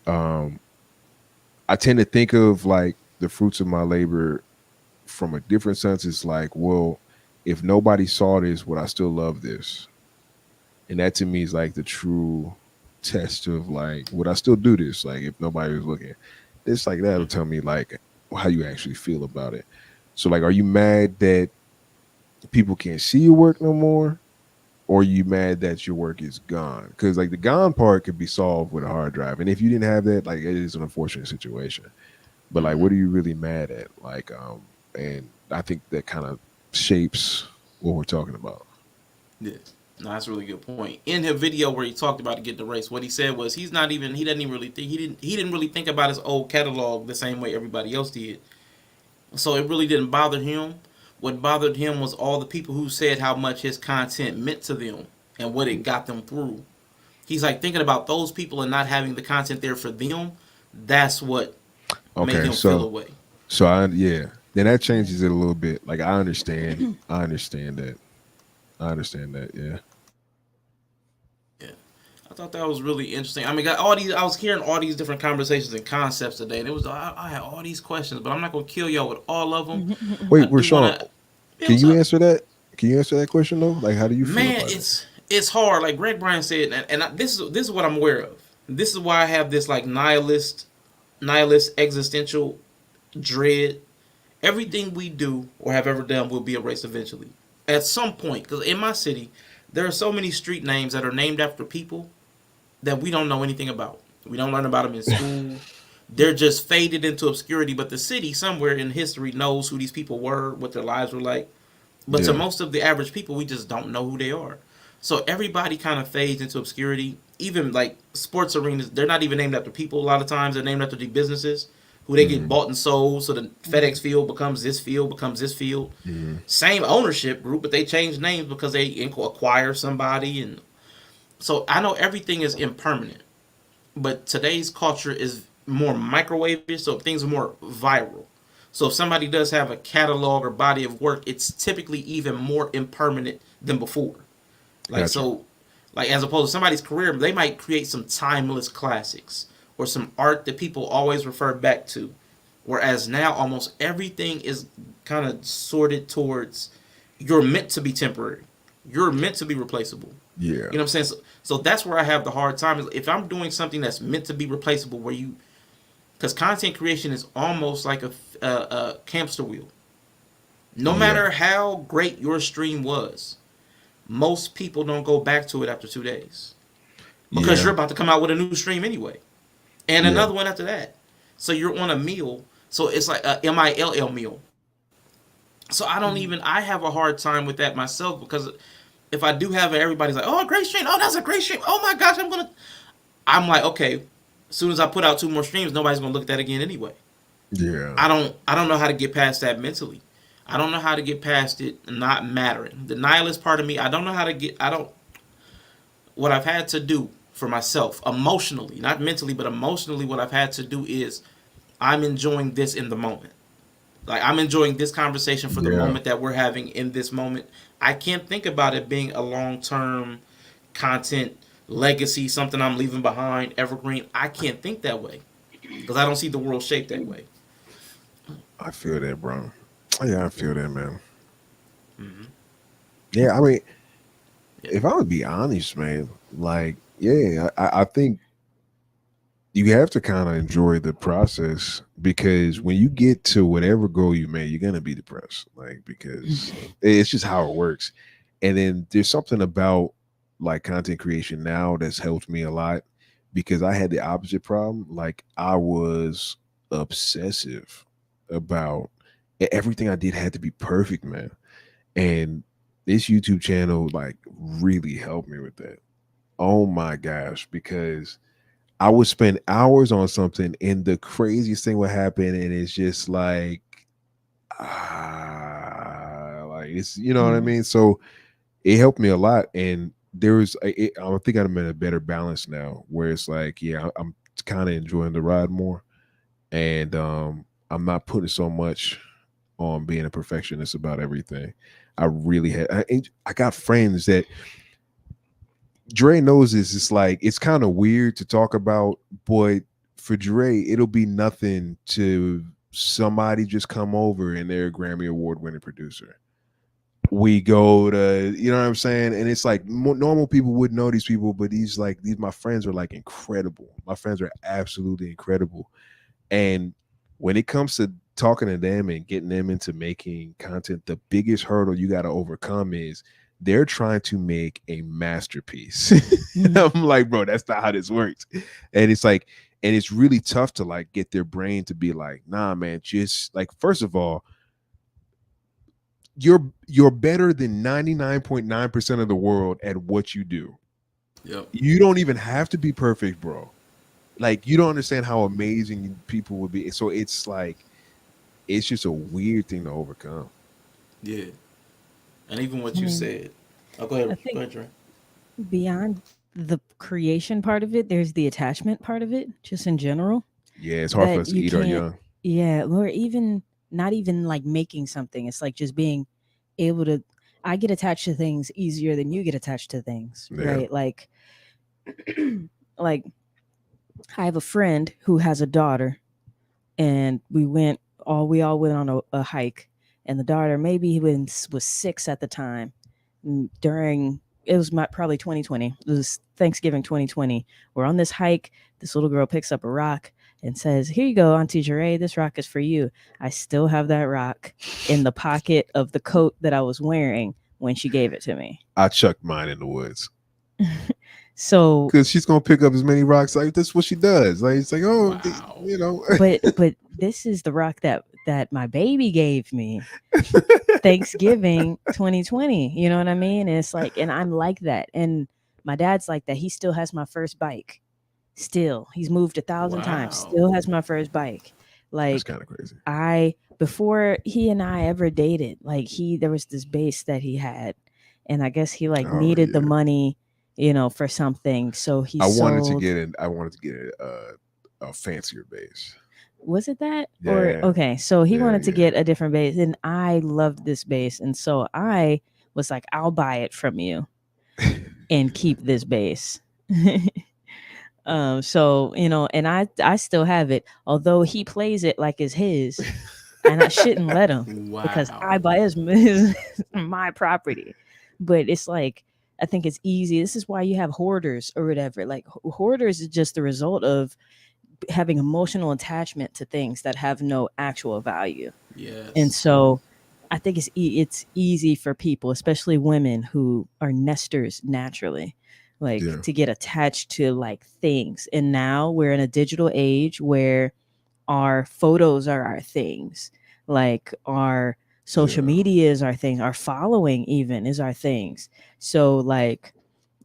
I tend to think of, like, the fruits of my labor from a different sense. It's like, well, if nobody saw this, would I still love this? And that to me is like the true test of, like, would I still do this? Like, if nobody was looking, it's like, that'll tell me, like, how you actually feel about it. So, like, are you mad that people can't see your work no more? Or are you mad that your work is gone? Because, like, the gone part could be solved with a hard drive. And if you didn't have that, like, it is an unfortunate situation. But, like, what are you really mad at? Like, and I think that kind of shapes what we're talking about. Yeah. No, that's a really good point. In his video where he talked about getting the race, what he said was he didn't really think about his old catalog the same way everybody else did. So it really didn't bother him. What bothered him was all the people who said how much his content meant to them and what it got them through. He's like, thinking about those people and not having the content there for them. That's what make Okay, him feel away. so yeah, then that changes it a little bit. Like I understand that. I understand that. Yeah. I thought that was really interesting. I mean, got all these. I was hearing all these different conversations and concepts today, and it was I had all these questions, but I'm not gonna kill y'all with all of them. Wait, I do Rashawn, wanna- can you answer that? Can you answer that question though? Like, how do you feel Man, about it? it's hard. Like Greg Bryan said, this is what I'm aware of. This is why I have this like nihilist existential dread. Everything we do or have ever done will be erased eventually, at some point. Because in my city, there are so many street names that are named after people that we don't know anything about. We don't learn about them in school. They're just faded into obscurity. But the city, somewhere in history, knows who these people were, what their lives were like. But to Yeah. most of the average people, we just don't know who they are. So everybody kind of fades into obscurity. Even like sports arenas, they're not even named after people. A lot of times, they're named after the businesses who they get bought and sold. So the FedEx field becomes this field, becomes this field. Same ownership group, but they change names because they acquire somebody. And so I know everything is impermanent, but today's culture is more microwave-ish, so things are more viral. So if somebody does have a catalog or body of work, it's typically even more impermanent than before. Like Gotcha. so, like as opposed to somebody's career, they might create some timeless classics or some art that people always refer back to. Whereas now almost everything is kind of sorted towards you're meant to be temporary. You're meant to be replaceable. Yeah. You know what I'm saying? So that's where I have the hard time. Is if I'm doing something that's meant to be replaceable, where you, because content creation is almost like a hamster wheel. No matter how great your stream was, most people don't go back to it after 2 days because you're about to come out with a new stream anyway, and another one after that. So you're on a meal. So it's like a MILL meal. So I don't even. I have a hard time with that myself because if I do have it, everybody's like, "Oh, a great stream! Oh, that's a great stream! Oh my gosh, I'm like, okay. As soon as I put out 2 more streams, nobody's gonna look at that again anyway. Yeah. I don't know how to get past that mentally. I don't know how to get past it not mattering. The nihilist part of me, I don't know how to get. What I've had to do for myself emotionally, not mentally, but emotionally, what I've had to do is I'm enjoying this in the moment. Like I'm enjoying this conversation for the moment that we're having in this moment. I can't think about it being a long-term content legacy, something I'm leaving behind, evergreen. I can't think that way because I don't see the world shaped that way. I feel that, bro. Yeah, I feel that, man. Yeah, I mean, if I would be honest, man, like, yeah, I think you have to kind of enjoy the process because when you get to whatever goal you made, you're gonna be depressed, like because it's just how it works. And then there's something about like content creation now that's helped me a lot because I had the opposite problem. Like I was obsessive about everything I did had to be perfect, man. And this YouTube channel like really helped me with that. Oh my gosh, because I would spend hours on something and the craziest thing would happen and it's just like like it's you know what I mean? So it helped me a lot and I think I'm in a better balance now where it's like yeah, I'm kind of enjoying the ride more and I'm not putting so much on being a perfectionist about everything. I really had I got friends that Dre knows this. It's like it's kind of weird to talk about, but for Dre, it'll be nothing to somebody just come over and they're a Grammy Award winning producer. We go to, you know what I'm saying? And it's like normal people wouldn't know these people, but these my friends are like incredible. My friends are absolutely incredible. And when it comes to talking to them and getting them into making content, the biggest hurdle you got to overcome is they're trying to make a masterpiece. I'm like, bro, that's not how this works. And it's like, and it's really tough to like get their brain to be like, nah, man, just like, first of all, you're better than 99.9% of the world at what you do. Yep. You don't even have to be perfect, bro. Like, you don't understand how amazing people would be. So it's like, it's just a weird thing to overcome. Yeah. And even what you said. Oh, go ahead. Go ahead, Dre. Beyond the creation part of it, there's the attachment part of it, just in general. Yeah, it's hard for us to eat our young. Yeah, or even not even like making something. It's like just being able to. I get attached to things easier than you get attached to things, Yeah. right? Like, like I have a friend who has a daughter, and we all went on a hike, and the daughter maybe was 6 at the time. During it was probably 2020. It was Thanksgiving 2020. We're on this hike. This little girl picks up a rock and says, "Here you go, Auntie Jeray. This rock is for you." I still have that rock in the pocket of the coat that I was wearing when she gave it to me. I chucked mine in the woods. So, because she's gonna pick up as many rocks. Like that's what she does. Like it's like, oh, you know. but this is the rock that my baby gave me Thanksgiving 2020. You know what I mean? And it's like, and I'm like that. And my dad's like that. He still has my first bike. Still, he's moved 1,000 times. Still has my first bike. Like, that's kind of crazy. Before he and I ever dated, like there was this bass that he had, and I guess he like needed the money, for something. So he wanted sold. to get a fancier bass. Was it that? Yeah. Or okay, so he wanted to yeah. get a different bass, and I loved this bass, and so I was like, I'll buy it from you and keep this bass. So and I still have it, although he plays it like it's his, and I shouldn't let him because I buy his my property. But it's like, I think it's easy. This is why you have hoarders or whatever. Like hoarders is just the result of having emotional attachment to things that have no actual value. Yes. And so I think it's easy for people, especially women who are nesters naturally, like to get attached to like things. And now we're in a digital age where our photos are our things, like our social media is our thing, our following even is our things. So like,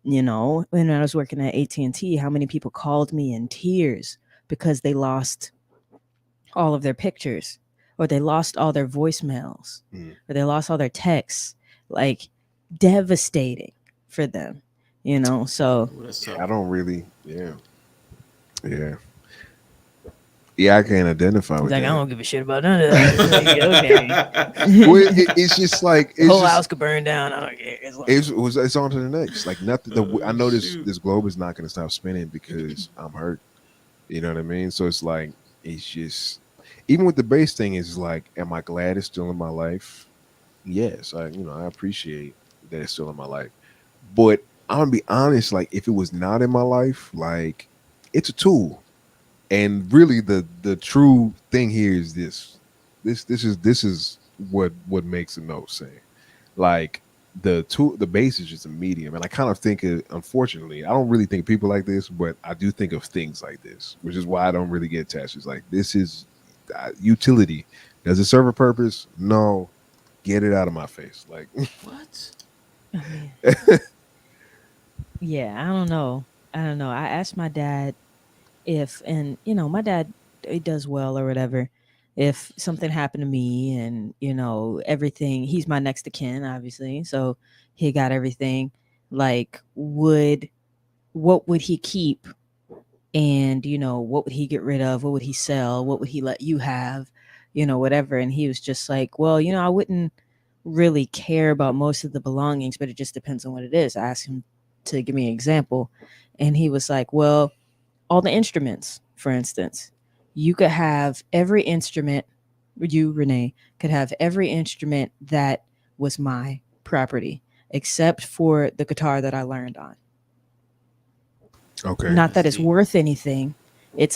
when I was working at AT&T, how many people called me in tears because they lost all of their pictures, or they lost all their voicemails, or they lost all their texts. Like, devastating for them, so I don't really yeah I can't identify with like, that. I don't give a shit about none of that. Okay. Well, it's just like the whole house could burn down. I don't care. It's on to the next. Like nothing. I know this globe is not going to stop spinning because I'm hurt. You know what I mean? So it's like, it's just, even with the bass thing, is like, am I glad it's still in my life? Yes, I appreciate that it's still in my life. But I'm gonna be honest, like if it was not in my life, like it's a tool. And really the true thing here is this is what makes the most sense. Like the bass is just a medium, and I kind of think unfortunately, I don't really think of people like this, but I do think of things like this, which is why I don't really get attached. It's like, this is utility. Does it serve a purpose? No. Get it out of my face. Like what? Yeah, I don't know. I asked my dad if, and my dad, he does well or whatever. If something happened to me and everything, he's my next of kin, obviously, so he got everything. Like, what would he keep, and what would he get rid of? What would he sell? What would he let you have? Whatever. And he was just like, well, I wouldn't really care about most of the belongings, but it just depends on what it is. I asked him to give me an example, and he was like, well, all the instruments, for instance, you could have every instrument, you, Renee, could have every instrument that was my property, except for the guitar that I learned on. Okay. Not that it's worth anything. I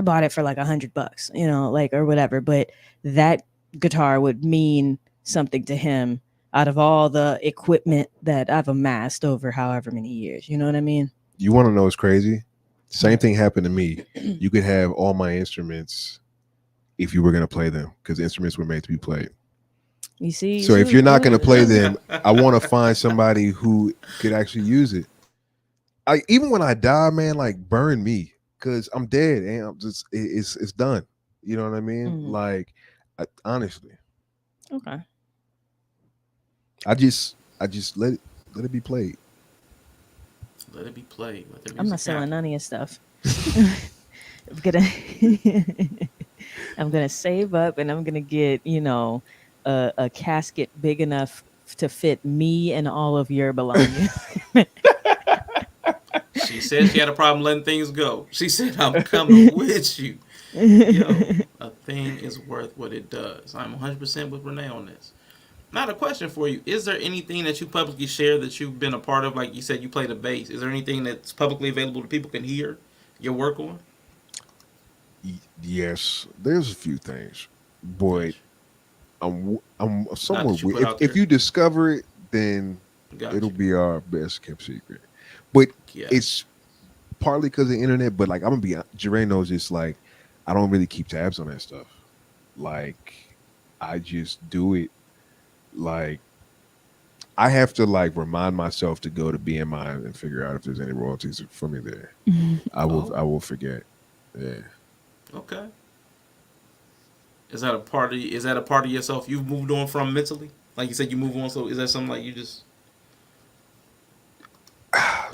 bought it for like $100, like, or whatever, but that guitar would mean something to him out of all the equipment that I've amassed over however many years. You know what I mean? You want to know what's crazy? Same thing happened to me. You could have all my instruments if you were going to play them, because instruments were made to be played. You see? So if you're not going to play them, I want to find somebody who could actually use it. Even when I die, man, like, burn me, because I'm dead and I'm just, it's done. You know what I mean? Mhm. Like, honestly, Okay. I just let it be played. Let it be played. I'm not selling none of your stuff. I'm gonna save up and I'm gonna get, a casket big enough to fit me and all of your belongings. She said she had a problem letting things go. She said, I'm coming with you. Yo, a thing is worth what it does. I'm 100% with Renee on this. Not a question for you. Is there anything that you publicly share that you've been a part of? Like you said, you play the bass. Is there anything that's publicly available that people can hear your work on? Yes, there's a few things, but I'm somewhat that you weird. put out If there. you discover it, then Gotcha. it'll be our best kept secret. But Yeah. it's partly because of the internet. But like I'm gonna be, Jeray knows it's like I don't really keep tabs on that stuff. Like I just do it. Like I have to like remind myself to go to BMI and figure out if there's any royalties for me there. I will forget. Yeah. Okay. Is that a part of yourself you've moved on from mentally? Like you said, you move on. So is that something like you just?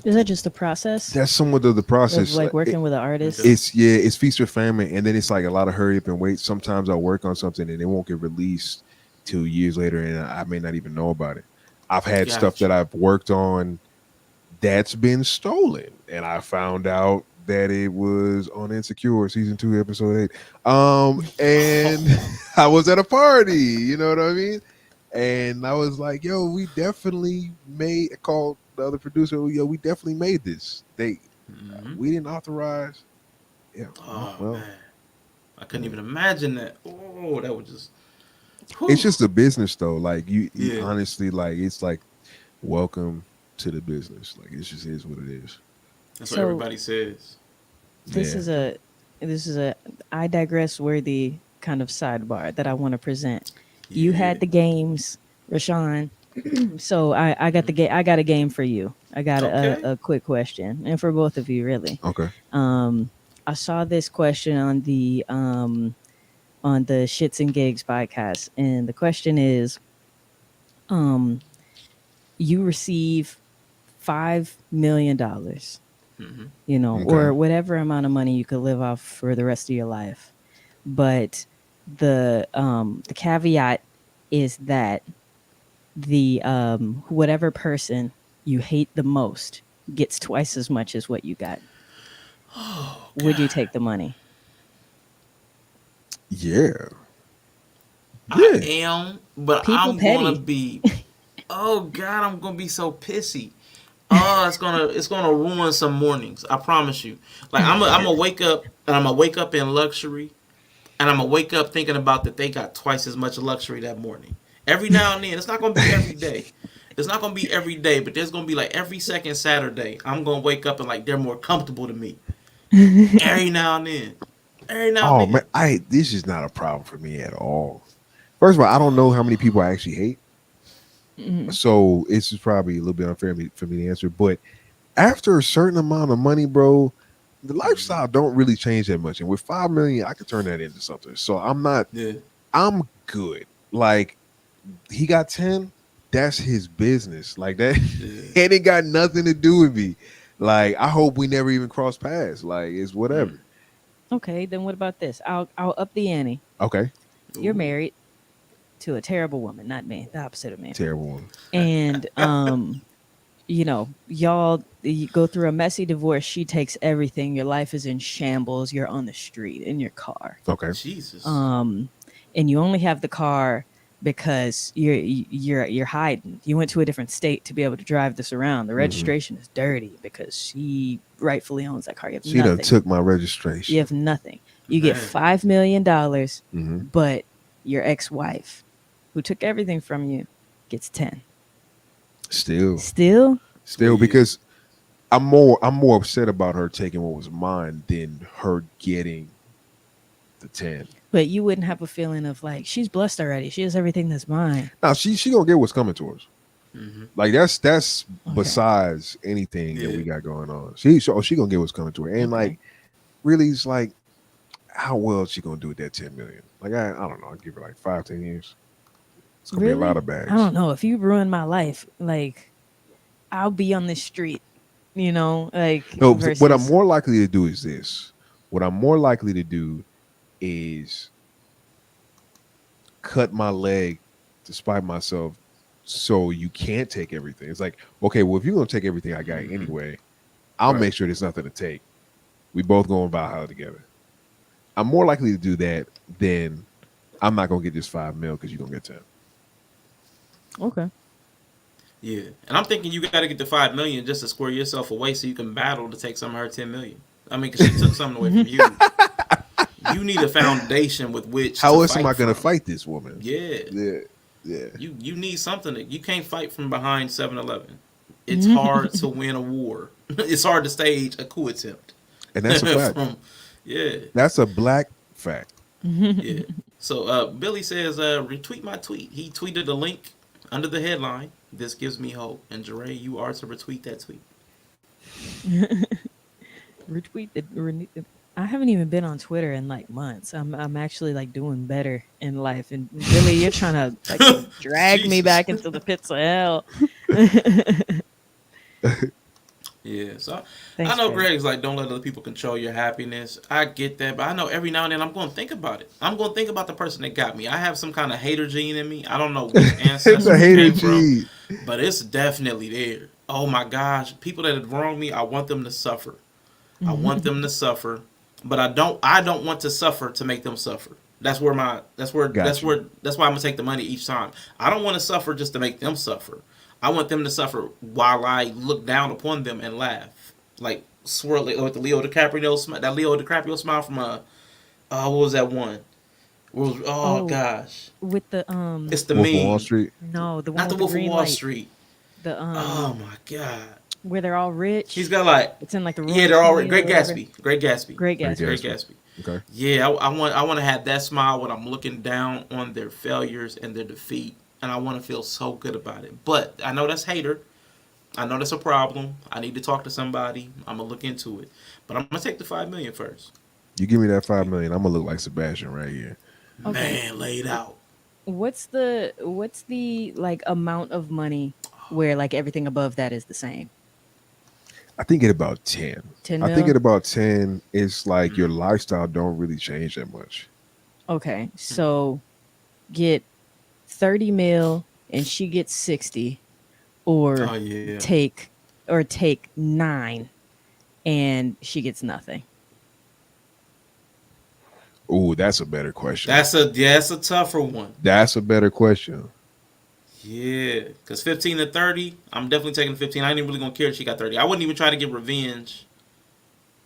Is that just the process? That's somewhat of the process. Of like working with an artist? It's feast or famine, and then it's like a lot of hurry up and wait. Sometimes I'll work on something and it won't get released 2 years later, and I may not even know about it. I've had stuff that I've worked on that's been stolen, and I found out that it was on Insecure season 2, episode 8. And I was at a party, you know what I mean? And I was like, "Yo, we definitely made." I called the other producer. "Yo, we definitely made this. We didn't authorize." Yeah. Oh well, man, I couldn't even imagine that. Oh, that would just. It's just a business though. Like you Yeah. honestly, like it's like welcome to the business. Like it just is what it is. That's what everybody says. This is a I digress worthy kind of sidebar that I want to present. You had the games, Rashawn. So I got I got a game for you. I got a quick question, and for both of you, really. Okay. I saw this question on the Shits and Gigs podcast, and the question is, you receive $5 million, or whatever amount of money you could live off for the rest of your life, but the caveat is that the whatever person you hate the most gets twice as much as what you got. Would you take the money? Yeah. I am, but People I'm petty. gonna be. Oh God, I'm gonna be so pissy. Oh, it's gonna ruin some mornings. I promise you. Like I'm gonna wake up and I'm gonna wake up in luxury, and I'm gonna wake up thinking about that they got twice as much luxury that morning. Every now and then, it's not gonna be every day. It's not gonna be every day, but there's gonna be like every second Saturday. I'm gonna wake up and like they're more comfortable to me. Every now and then. Every now Oh and then. man, this is not a problem for me at all. First of all, I don't know how many people I actually hate. So it's probably a little bit unfair for me to answer. But after a certain amount of money, bro, the lifestyle don't really change that much. And with 5 million, I could turn that into something. So I'm good. Like he got 10, that's his business. Like that, and it got nothing to do with me. Like I hope we never even cross paths. Like it's whatever. Okay, then what about this? I'll up the ante. Okay. You're married to a terrible woman, not me, the opposite of me. Terrible woman. And y'all you go through a messy divorce. She takes everything. Your life is in shambles. You're on the street in your car. Okay. Jesus. And you only have the car because you're hiding. You went to a different state to be able to drive this around. The registration is dirty because she rightfully owns that car. You have She nothing. done took my registration. You have nothing. You get $5 million, but your ex-wife, who took everything from you, gets 10. Still, because I'm more upset about her taking what was mine than her getting the 10. but you wouldn't have a feeling of like she's blessed already. She has everything that's mine. Now she gonna get what's coming to us. Like that's besides anything that we got going on. She gonna get what's coming to her, and like really, it's like how well is she gonna do with that 10 million? Like I don't know. I'd give her like 5-10 years. It's gonna be a lot of bags. I don't know. If you ruin my life, like I'll be on this street. Like No, versus... what I'm more likely to do is this. What I'm more likely to do is cut my leg to spite myself so you can't take everything. It's like, okay, well, if you're gonna take everything I got anyway, I'll Right. make sure there's nothing to take. We both go in Valhalla together. I'm more likely to do that than I'm not gonna get this $5 million because you're gonna get 10. Okay. Yeah, and I'm thinking you got to get the $5 million just to square yourself away so you can battle to take some of her $10 million. I mean, because she took something away from you. You need a foundation with which. How to else am I fight gonna from. fight this woman? Yeah, yeah. You need something that you can't fight from behind 7-Eleven. It's hard to win a war. It's hard to stage a coup attempt. And that's a fact. Yeah. That's a black fact. Yeah. So Billy says, retweet my tweet. He tweeted a link under the headline. This gives me hope. And Jeray, you are to retweet that tweet. Retweet the. I haven't even been on Twitter in like months. I'm actually like doing better in life. And Billy, you're trying to like drag me back into the pits of hell. Yeah, so Thanks, I know Greg. Greg's like, don't let other people control your happiness. I get that, but I know every now and then I'm going to think about it. I'm going to think about the person that got me. I have some kind of hater gene in me. I don't know which ancestor a it hater came from, gene. but it's definitely there. Oh my gosh, people that have wronged me, I want them to suffer. I want them to suffer, but I don't want to suffer to make them suffer. That's why I'm gonna take the money each time. I don't want to suffer just to make them suffer. I want them to suffer while I look down upon them and laugh, like swirl it with the Leo DiCaprio smile from what was that one? Gosh, With the it's the Wolf of meme. Wall Street. No, the one Not the with Wolf of green Wall light. Street. The Oh my god. where they're all rich. He's got like it's in like the they're all royalty Great or whatever. Gatsby. Great Gatsby. Great Gatsby. Great Gatsby. Okay. Yeah, I want to have that smile when I'm looking down on their failures and their defeat, and I want to feel so good about it. But I know that's hater. I know that's a problem. I need to talk to somebody. I'm gonna look into it, but I'm gonna take the $5 million first. You give me that $5 million, I'm gonna look like Sebastian right here. Okay. Man, laid out. What's the like amount of money where like everything above that is the same? I think at about 10. 10 I think mil? at about 10, it's like your lifestyle don't really change that much. Okay, so get 30 mil and she gets 60, or Oh, yeah. take 9 and she gets nothing. Oh, that's a better question. That's a tougher one. That's a better question. Yeah, because 15 to 30, I'm definitely taking 15. I ain't even really gonna care if she got 30. I wouldn't even try to get revenge.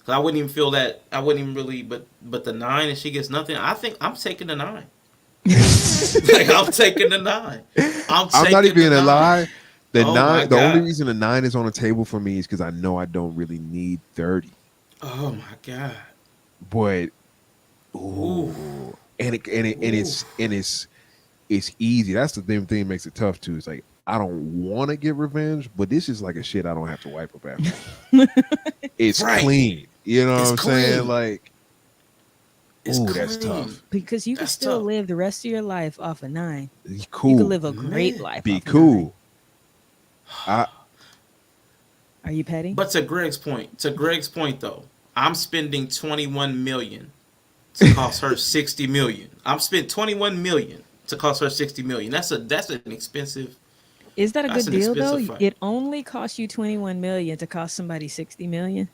Cause I wouldn't even feel that. I wouldn't even really. But the 9 and she gets nothing. I think I'm taking the 9. Like I'm taking the 9. I'm not even gonna lie. The Oh my 9. The only God. reason the 9 is on the table for me is because I know I don't really need 30. Oh my god. But it's easy. That's the thing that makes it tough too. It's like I don't want to get revenge, but this is like a shit I don't have to wipe up after. It's Right. clean. You know It's what I'm saying? clean. Like, It's ooh, that's clean. tough. Because you can That's still tough. live the rest of your life off of 9. Cool. You can live a great Man. life. Be off of 9. cool. Are you petty? But to Greg's point though, I'm spending 21 million to cost her 60 million. I'm spending 21 million to cost her 60 million. That's an expensive. Is that a That's good an deal though? expensive fight. It only costs you 21 million to cost somebody 60 million.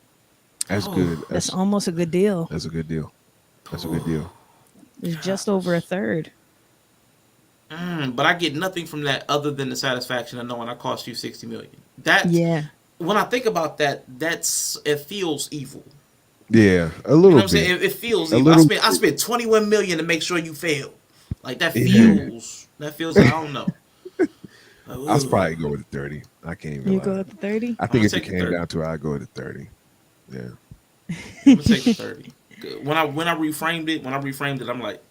That's good. That's almost a good deal. That's a good deal. That's a good deal. It's just over a third. But I get nothing from that other than the satisfaction of knowing I cost you 60 million. Yeah. When I think about that, it feels evil. Yeah, a You know little what I'm bit. saying? It feels A evil. little I spent 21 million to make sure you fail. Like that Yeah. feels. I don't know. I'll probably go with the 30. I can't even You lie. go with the 30? I think I'ma if it take the came 30. down to it, I'd go with the 30. Yeah. I'm gonna take the 30. When I reframed it, I'm like,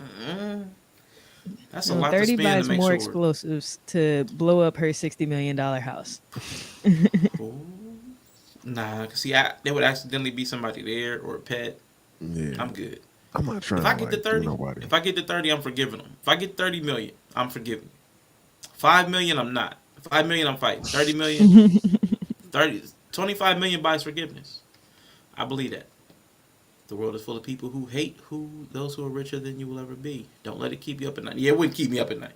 that's a lot to 30 spend buys to make more sure. explosives to blow up her $60 million house. Nah, see, there would accidentally be somebody there or a pet. Yeah. I'm good. I'm not trying If I to get the like, do 30, nobody. if I get the 30, I'm forgiving them. If I get 30 million, I'm forgiving. 5 million, I'm not. 5 million, I'm fighting. 30 million, 25 million buys forgiveness. I believe that. The world is full of people who hate those who are richer than you will ever be. Don't let it keep you up at night. Yeah, it wouldn't keep me up at night.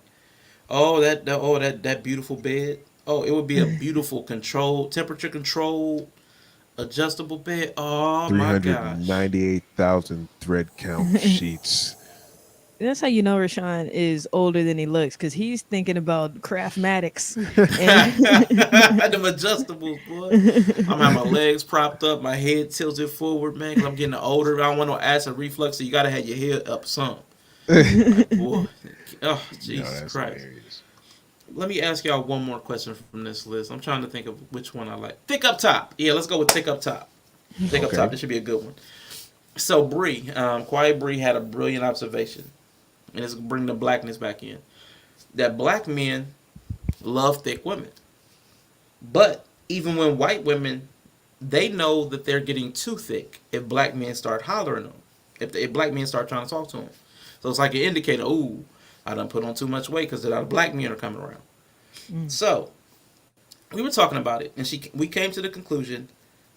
Oh, that beautiful bed. Oh, it would be a beautiful temperature controlled, adjustable bed. Oh my gosh. 398,000 thread count sheets. That's how you know Rashawn is older than he looks, because he's thinking about Craftmatics. Them adjustables, boy. I'm having my legs propped up, my head tilted forward, man, because I'm getting older. I don't want no acid reflux, so you got to have your head up some. Like, boy. Oh, Jesus Christ. Hilarious. Let me ask y'all one more question from this list. I'm trying to think of which one I like. Thick up top. Yeah, let's go with thick up top. Thick up top. This should be a good one. So Bree, Quiet Bree had a brilliant observation, and it's bring the blackness back in. That black men love thick women, but even when white women, they know that they're getting too thick if black men start hollering them, if black men start trying to talk to them. So it's like an indicator. Ooh, I done put on too much weight because a lot of black men are coming around. So we were talking about it, and we came to the conclusion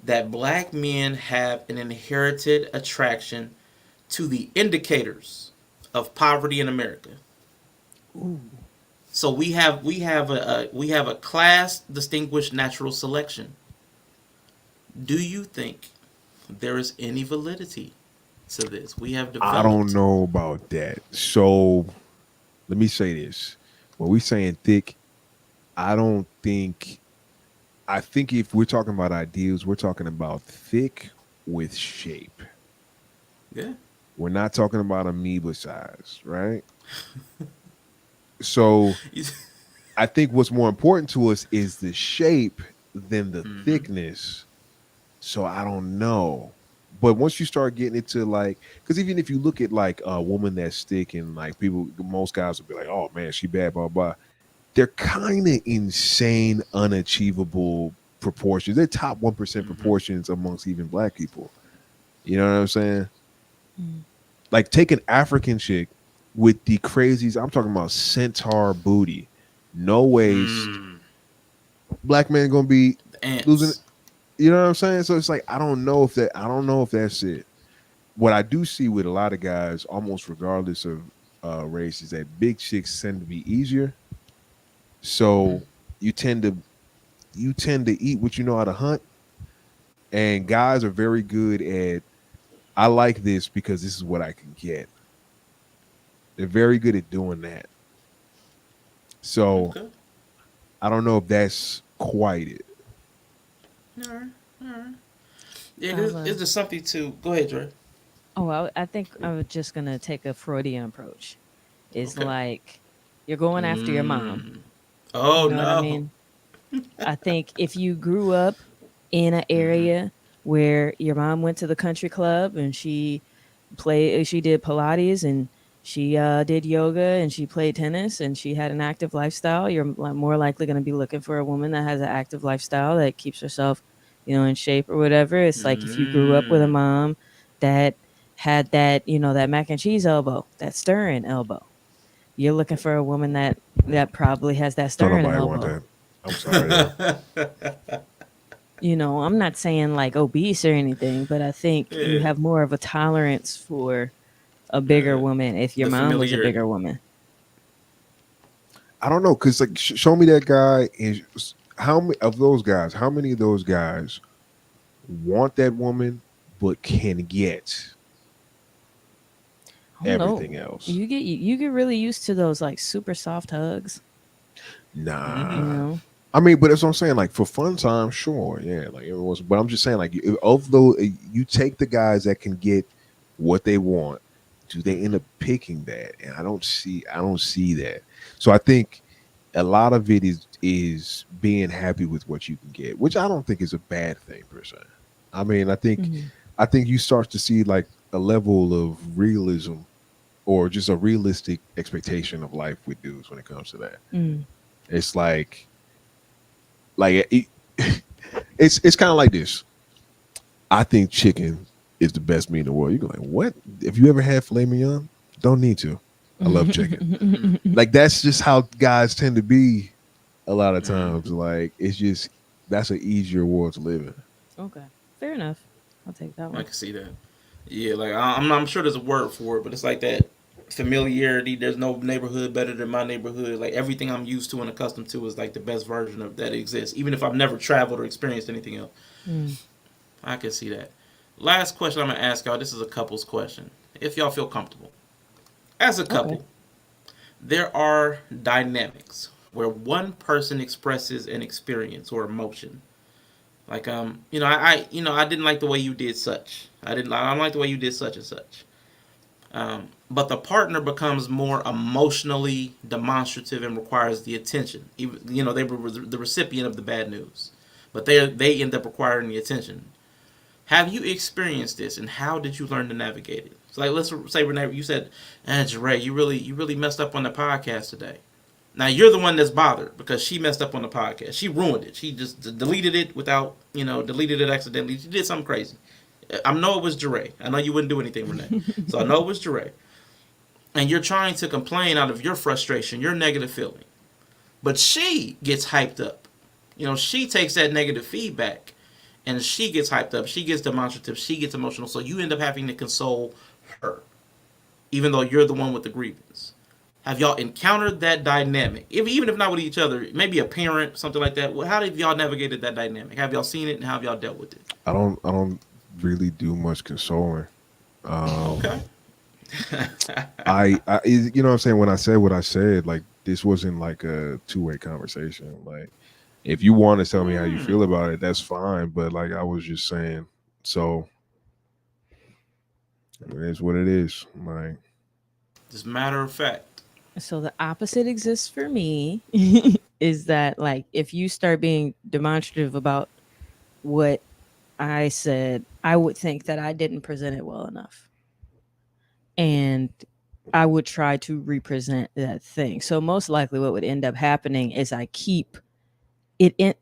that black men have an inherited attraction to the indicators of poverty in America. Ooh. So we have a class distinguished natural selection. Do you think there is any validity to this? We have developed. I don't know about that. So let me say this. When we saying thick, I think if we're talking about ideals, we're talking about thick with shape. Yeah. We're not talking about amoeba size, right? So I think what's more important to us is the shape than the thickness. So I don't know. But once you start getting into like, because even if you look at like a woman that's thick and like most guys will be like, oh man, she bad, blah, blah. They're kind of insane, unachievable proportions. They're top 1% proportions amongst even black people. You know what I'm saying? Like take an African chick with the crazies. I'm talking about centaur booty, no waist. Black man gonna be losing it. You know what I'm saying? So it's like I don't know if that's it. What I do see with a lot of guys, almost regardless of race, is that big chicks tend to be easier. So you tend to eat what you know how to hunt, and guys are very good at I like this because this is what I can get. They're very good at doing that. So I don't know if that's quite it. All right. Yeah, it's just something to go ahead, Dre. Oh, I think I was just gonna take a Freudian approach. It's like you're going after your mom. Oh you know no! What I mean, I think if you grew up in an area where your mom went to the country club and she did Pilates and she did yoga and she played tennis and she had an active lifestyle, you're more likely going to be looking for a woman that has an active lifestyle that keeps herself, in shape or whatever. It's like if you grew up with a mom that had that, that mac and cheese elbow, that stirring elbow, you're looking for a woman that probably has that stirring elbow. Want that. I'm sorry. I'm not saying like obese or anything, but I think you have more of a tolerance for a bigger woman if your mom was a bigger woman. I don't know, because like show me that guy. How many of those guys want that woman but can get everything else? You get really used to those like super soft hugs. Nah. I mean, but that's what I'm saying. Like for fun time, sure, yeah. Like everyone's, but I'm just saying, like of those, you take the guys that can get what they want. Do they end up picking that? And I don't see that. So I think a lot of it is being happy with what you can get, which I don't think is a bad thing per se. I mean, I think you start to see like a level of realism or just a realistic expectation of life with dudes when it comes to that. It's like it's kind of like this. I think chicken is the best meat in the world. You're like, what? Have you ever had filet mignon? Don't need to. I love chicken. Like that's just how guys tend to be a lot of times. Like it's just that's an easier world to live in. Okay, fair enough. I'll take that one. I can see that. Yeah, like I'm sure there's a word for it, but it's like that familiarity. There's no neighborhood better than my neighborhood. Like everything I'm used to and accustomed to is like the best version of that exists, even if I've never traveled or experienced anything else. Mm. I can see that. Last question I'm gonna ask y'all. This is a couple's question. If y'all feel comfortable, as a couple, Okay. there are dynamics where one person expresses an experience or emotion. Like I didn't like the way you did such. I don't like the way you did such and such. But the partner becomes more emotionally demonstrative and requires the attention. Even they were the recipient of the bad news, but they end up requiring the attention. Have you experienced this, and how did you learn to navigate it? So, like, let's say Renee, you said, Jeray, you really messed up on the podcast today. Now you're the one that's bothered because she messed up on the podcast. She ruined it. She just deleted it without, deleted it accidentally. She did something crazy. I know it was Jeray. I know you wouldn't do anything, Renee. So I know it was Jeray. And you're trying to complain out of your frustration, your negative feeling. But she gets hyped up. She takes that negative feedback and she gets hyped up. She gets demonstrative. She gets emotional. So you end up having to console her, even though you're the one with the grievance. Have y'all encountered that dynamic? Even if not with each other, maybe a parent, something like that. How have y'all navigated that dynamic? Have y'all seen it, and how have y'all dealt with it? I don't really do much consoling. Okay. I you know what I'm saying, when I said what I said, like this wasn't like a two-way conversation. Like if you want to tell me how you feel about it, that's fine. But like I was just saying, so it is what it is. Like just matter of fact. So the opposite exists for me is that like if you start being demonstrative about what I said, I would think that I didn't present it well enough. And I would try to represent that thing. So most likely what would end up happening is I keep it in.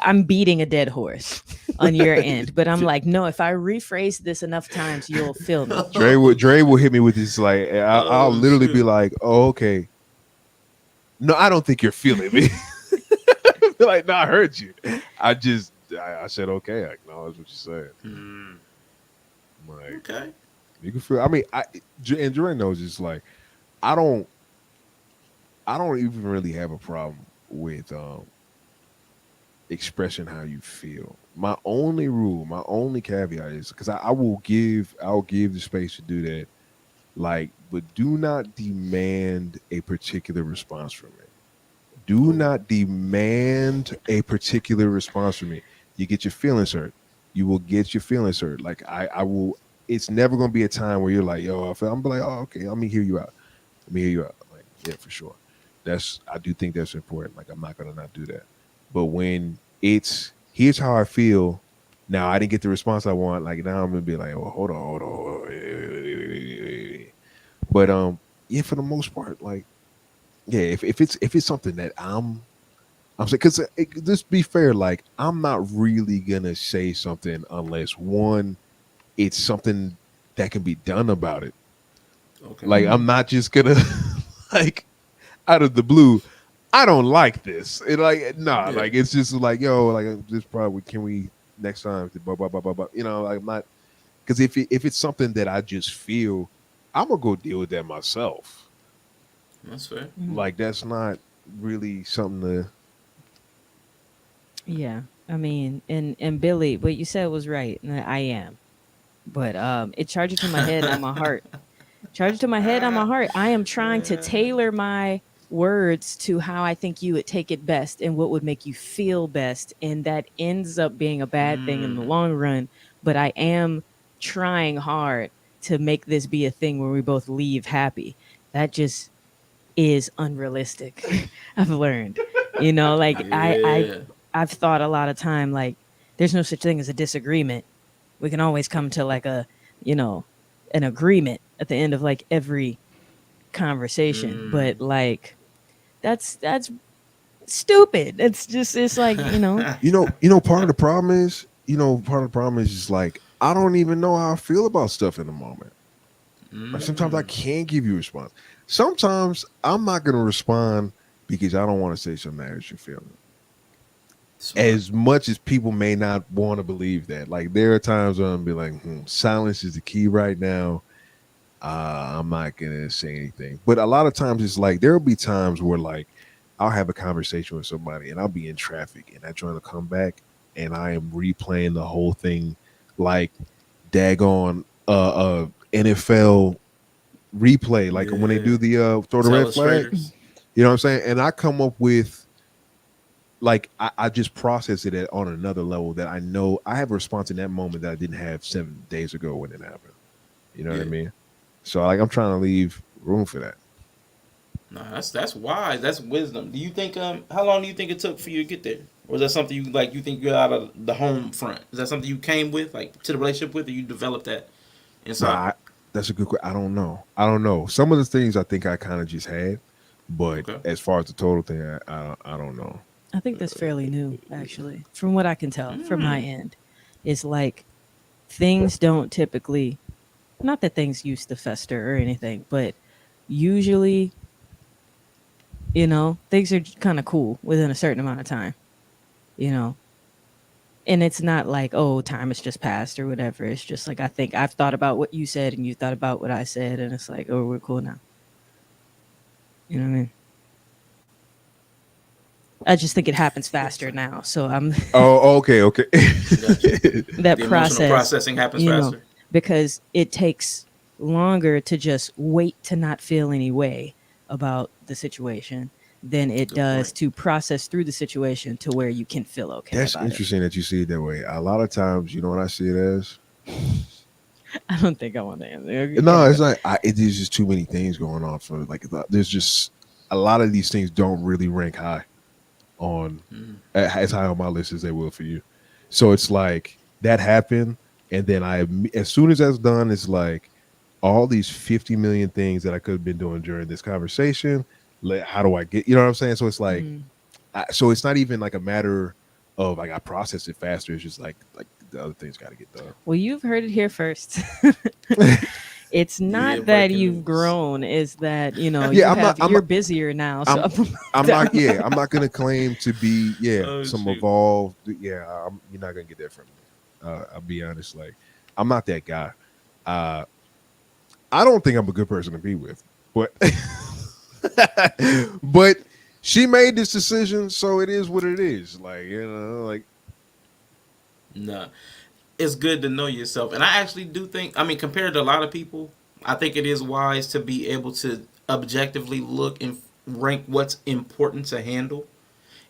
I'm beating a dead horse on your end, but I'm like, no, if I rephrase this enough times, you'll feel me. Dre will hit me with this, like I'll literally be like, oh, okay. No, I don't think you're feeling me. Like, no, I heard you. I said, okay, I acknowledge what you said. Like, okay. You can feel, I mean, and Dre knows it's like, I don't even really have a problem with expressing how you feel. My only rule, my only caveat is because I'll give the space to do that. Like, but do not demand a particular response from me. Do not demand a particular response from me. You get your feelings hurt. You will get your feelings hurt. Like I will. It's never going to be a time where you're like, yo, I'm like, oh, okay, let me hear you out. Let me hear you out. Like, yeah, for sure. I do think that's important. Like, I'm not going to not do that. But when it's, here's how I feel. Now I didn't get the response I want. Like now I'm gonna be like, oh, hold on. But yeah, for the most part, like, yeah, if it's something that I'm saying, because just be fair, like I'm not really gonna say something unless one, it's something that can be done about it. Okay. Like I'm not just gonna like out of the blue, I don't like this. It like nah, like it's just like, yo, like this probably, can we next time blah blah blah blah blah. Like I'm not, because if it's something that I just feel, I'm gonna go deal with that myself. That's fair. Like that's not really something to. Yeah, I mean, and Billy, what you said was right. And I am, but it charges to my head and my heart. Charge to my head and my heart. I am trying to tailor my words to how I think you would take it best and what would make you feel best, and that ends up being a bad thing in the long run. But I am trying hard to make this be a thing where we both leave happy. That just is unrealistic. I've learned, like I've thought a lot of time, like there's no such thing as a disagreement. We can always come to like a, an agreement at the end of like every conversation. But like, that's stupid. It's like, Part of the problem is, just like, I don't even know how I feel about stuff in the moment. Like sometimes I can't give you a response. Sometimes I'm not going to respond because I don't want to say something that hurts your feelings. as much as people may not want to believe that. Like there are times where I'm be like, silence is the key right now. I'm not gonna say anything. But a lot of times it's like there'll be times where like I'll have a conversation with somebody and I'll be in traffic and I try to come back and I am replaying the whole thing like daggone NFL replay, like when they do the throw the red flag. Telestrators. You know what I'm saying? And I come up with like I just process it on another level that I know I have a response in that moment that I didn't have 7 days ago when it happened. You know what I mean? So like I'm trying to leave room for that. No, that's wise. That's wisdom. Do you think how long do you think it took for you to get there? Or is that something you think you're out of the home front? Is that something you came with, like to the relationship with, or you developed that inside? Nah, that's a good question. I don't know. Some of the things I think I kind of just had, but as far as the total thing, I don't know. I think that's fairly new, actually, from what I can tell from my end. It's like things don't typically, not that things used to fester or anything, but usually, things are kind of cool within a certain amount of time, and it's not like, oh, time has just passed or whatever. It's just like, I think I've thought about what you said and you thought about what I said, and it's like, oh, we're cool now. You know what I mean? I just think it happens faster now. So I'm. Oh, okay. That the process processing happens faster. because it takes longer to just wait to not feel any way about the situation than it does to process through the situation to where you can feel okay. That's about interesting that you see it that way. A lot of times, you know what I see it as? I don't think I want to answer. No, it's not. There's just too many things going on for like. There's just a lot of these things don't really rank high on as high on my list as they will for you. So it's like that happened, and then as soon as that's done, it's like all these 50 million things that I could have been doing during this conversation. How do I get? You know what I'm saying? So it's like, so it's not even like a matter of like I process it faster. It's just like the other things got to get done. Well, you've heard it here first. It's not that you've grown; is that you're busier now. So I'm not. Yeah, I'm not gonna claim to be. Yeah, some evolved. Yeah, you're not gonna get that from me. I'll be honest. Like, I'm not that guy. I don't think I'm a good person to be with, but but she made this decision, so it is what it is. Like No. It's good to know yourself. And I actually do think, compared to a lot of people, I think it is wise to be able to objectively look and rank what's important to handle,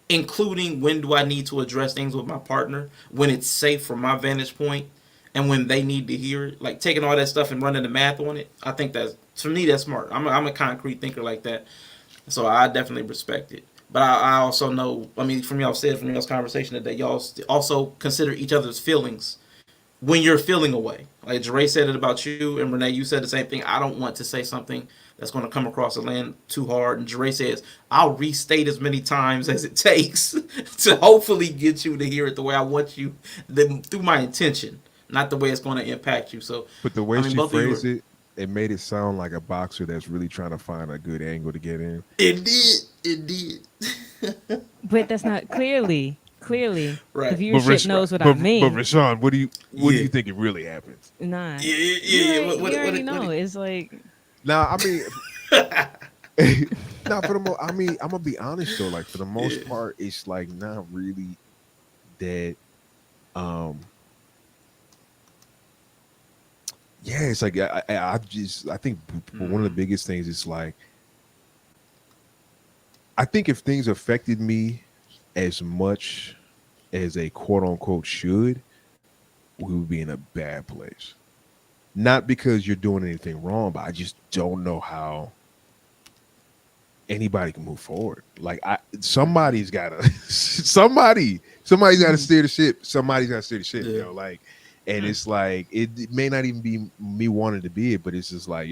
including when do I need to address things with my partner, when it's safe from my vantage point, and when they need to hear it. Like taking all that stuff and running the math on it. I think for me, that's smart. I'm a concrete thinker like that. So I definitely respect it. But I also know, from y'all's conversation today, y'all also consider each other's feelings when you're feeling away. Like Jere said it about you, and Renee, you said the same thing. I don't want to say something that's going to come across the land too hard. And Jere says, I'll restate as many times as it takes to hopefully get you to hear it the way I want you, through my intention, not the way it's going to impact you. So, but the way she phrased it made it sound like a boxer that's really trying to find a good angle to get in. It did. But that's not clearly. Right. The viewership knows what I mean. But Rashawn, what do you think it really happens? Nah. Yeah. You already know. It's like. Now, now for the most, I'm gonna be honest though. Like for the most part, it's like not really that. Yeah, it's like I think one of the biggest things is like I think if things affected me as much as a quote unquote should, we would be in a bad place. Not because you're doing anything wrong, but I just don't know how anybody can move forward. Like somebody's gotta steer the ship. Somebody's gotta steer the ship, like, and it's like it may not even be me wanting to be it, but it's just like,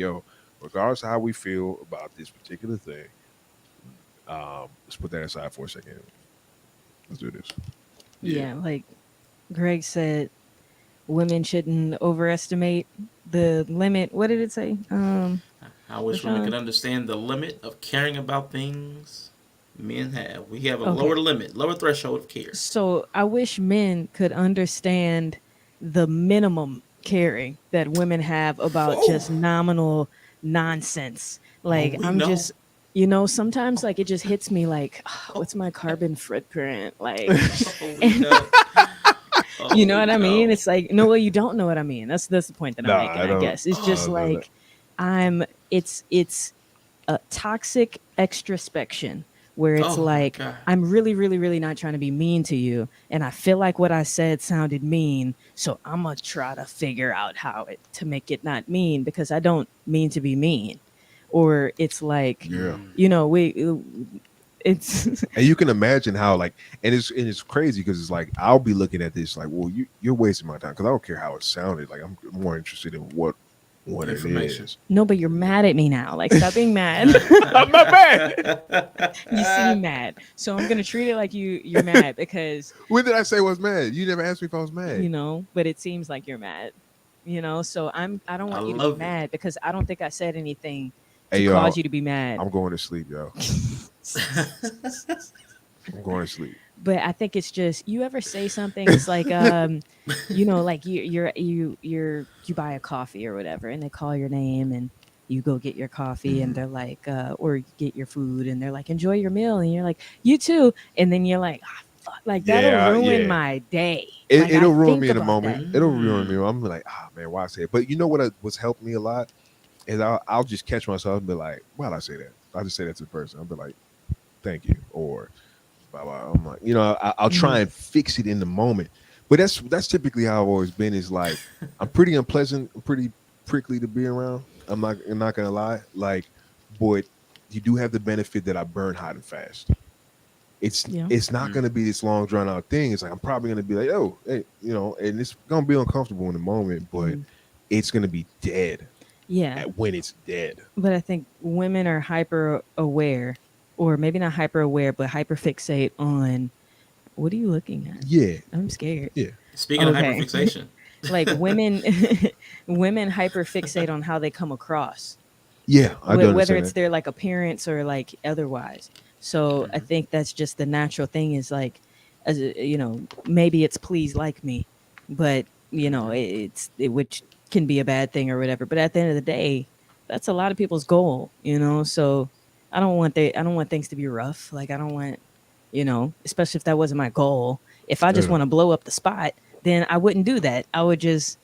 regardless of how we feel about this particular thing, let's put that aside for a second. Let's do this. Yeah, like Greg said, women shouldn't overestimate the limit. What did it say? I wish women could understand the limit of caring about things Men have. We have a Okay. lower limit, lower threshold of care. So I wish men could understand the minimum caring that women have about just nominal nonsense. Like we I'm know. just, sometimes like it just hits me like, what's my carbon footprint? Like, you know what I mean? It's like, no, well, you don't know what I mean. That's the point that I'm Nah, making, I I don't. guess. It's just No, no. like it's a toxic extrospection where it's Oh, my like God. I'm really, really, really not trying to be mean to you, and I feel like what I said sounded mean, so I'm gonna try to figure out to make it not mean because I don't mean to be mean, or it's like, Yeah. it's And you can imagine how like, and it's crazy because it's like I'll be looking at this like, well, you're wasting my time because I don't care how it sounded. Like I'm more interested in what it Information. is. no, but you're mad at me now. Like, stop being mad. I'm not mad. You seem mad, so I'm gonna treat it like you're mad because When did I say I was mad? You never asked me if I was mad. but it seems like you're mad. So I don't want you to be love it. mad because I don't think I said anything to Hey, y'all, cause you to be mad. I'm going to sleep, y'all. I'm going to sleep. But I think it's just, you ever say something, it's like like you buy a coffee or whatever and they call your name and you go get your coffee and they're like or you get your food and they're like, enjoy your meal, and you're like, you too, and then you're like, fuck, like that'll ruin my day. Like, It'll I ruin think me in a about moment. that. It'll ruin me. I'm like, man, why I say it? But you know what's helped me a lot is I'll just catch myself and be like, why'd I say that? I just say that to the person. I'll be like, thank you, or blah blah. I'm like, I'll try and fix it in the moment. But that's typically how I've always been. Is like I'm pretty unpleasant, I'm pretty prickly to be around. I'm not gonna lie. Like, but you do have the benefit that I burn hot and fast. It's not gonna be this long drawn out thing. It's like I'm probably gonna be like, oh, hey, and it's gonna be uncomfortable in the moment, but it's gonna be dead. Yeah. When it's dead. But I think women are hyper aware, or maybe not hyper aware, but hyper fixate on. What are you looking at? Yeah. I'm scared. Yeah. Speaking of hyperfixation. Like women hyper fixate on how they come across. Yeah, I do Whether understand it's that. their like appearance or like otherwise. So I think that's just the natural thing is like, as maybe it's please like me, but which can be a bad thing or whatever. But at the end of the day, that's a lot of people's goal, So I don't want things to be rough. Like I don't want, especially if that wasn't my goal. If I just want to blow up the spot, then I wouldn't do that. I would just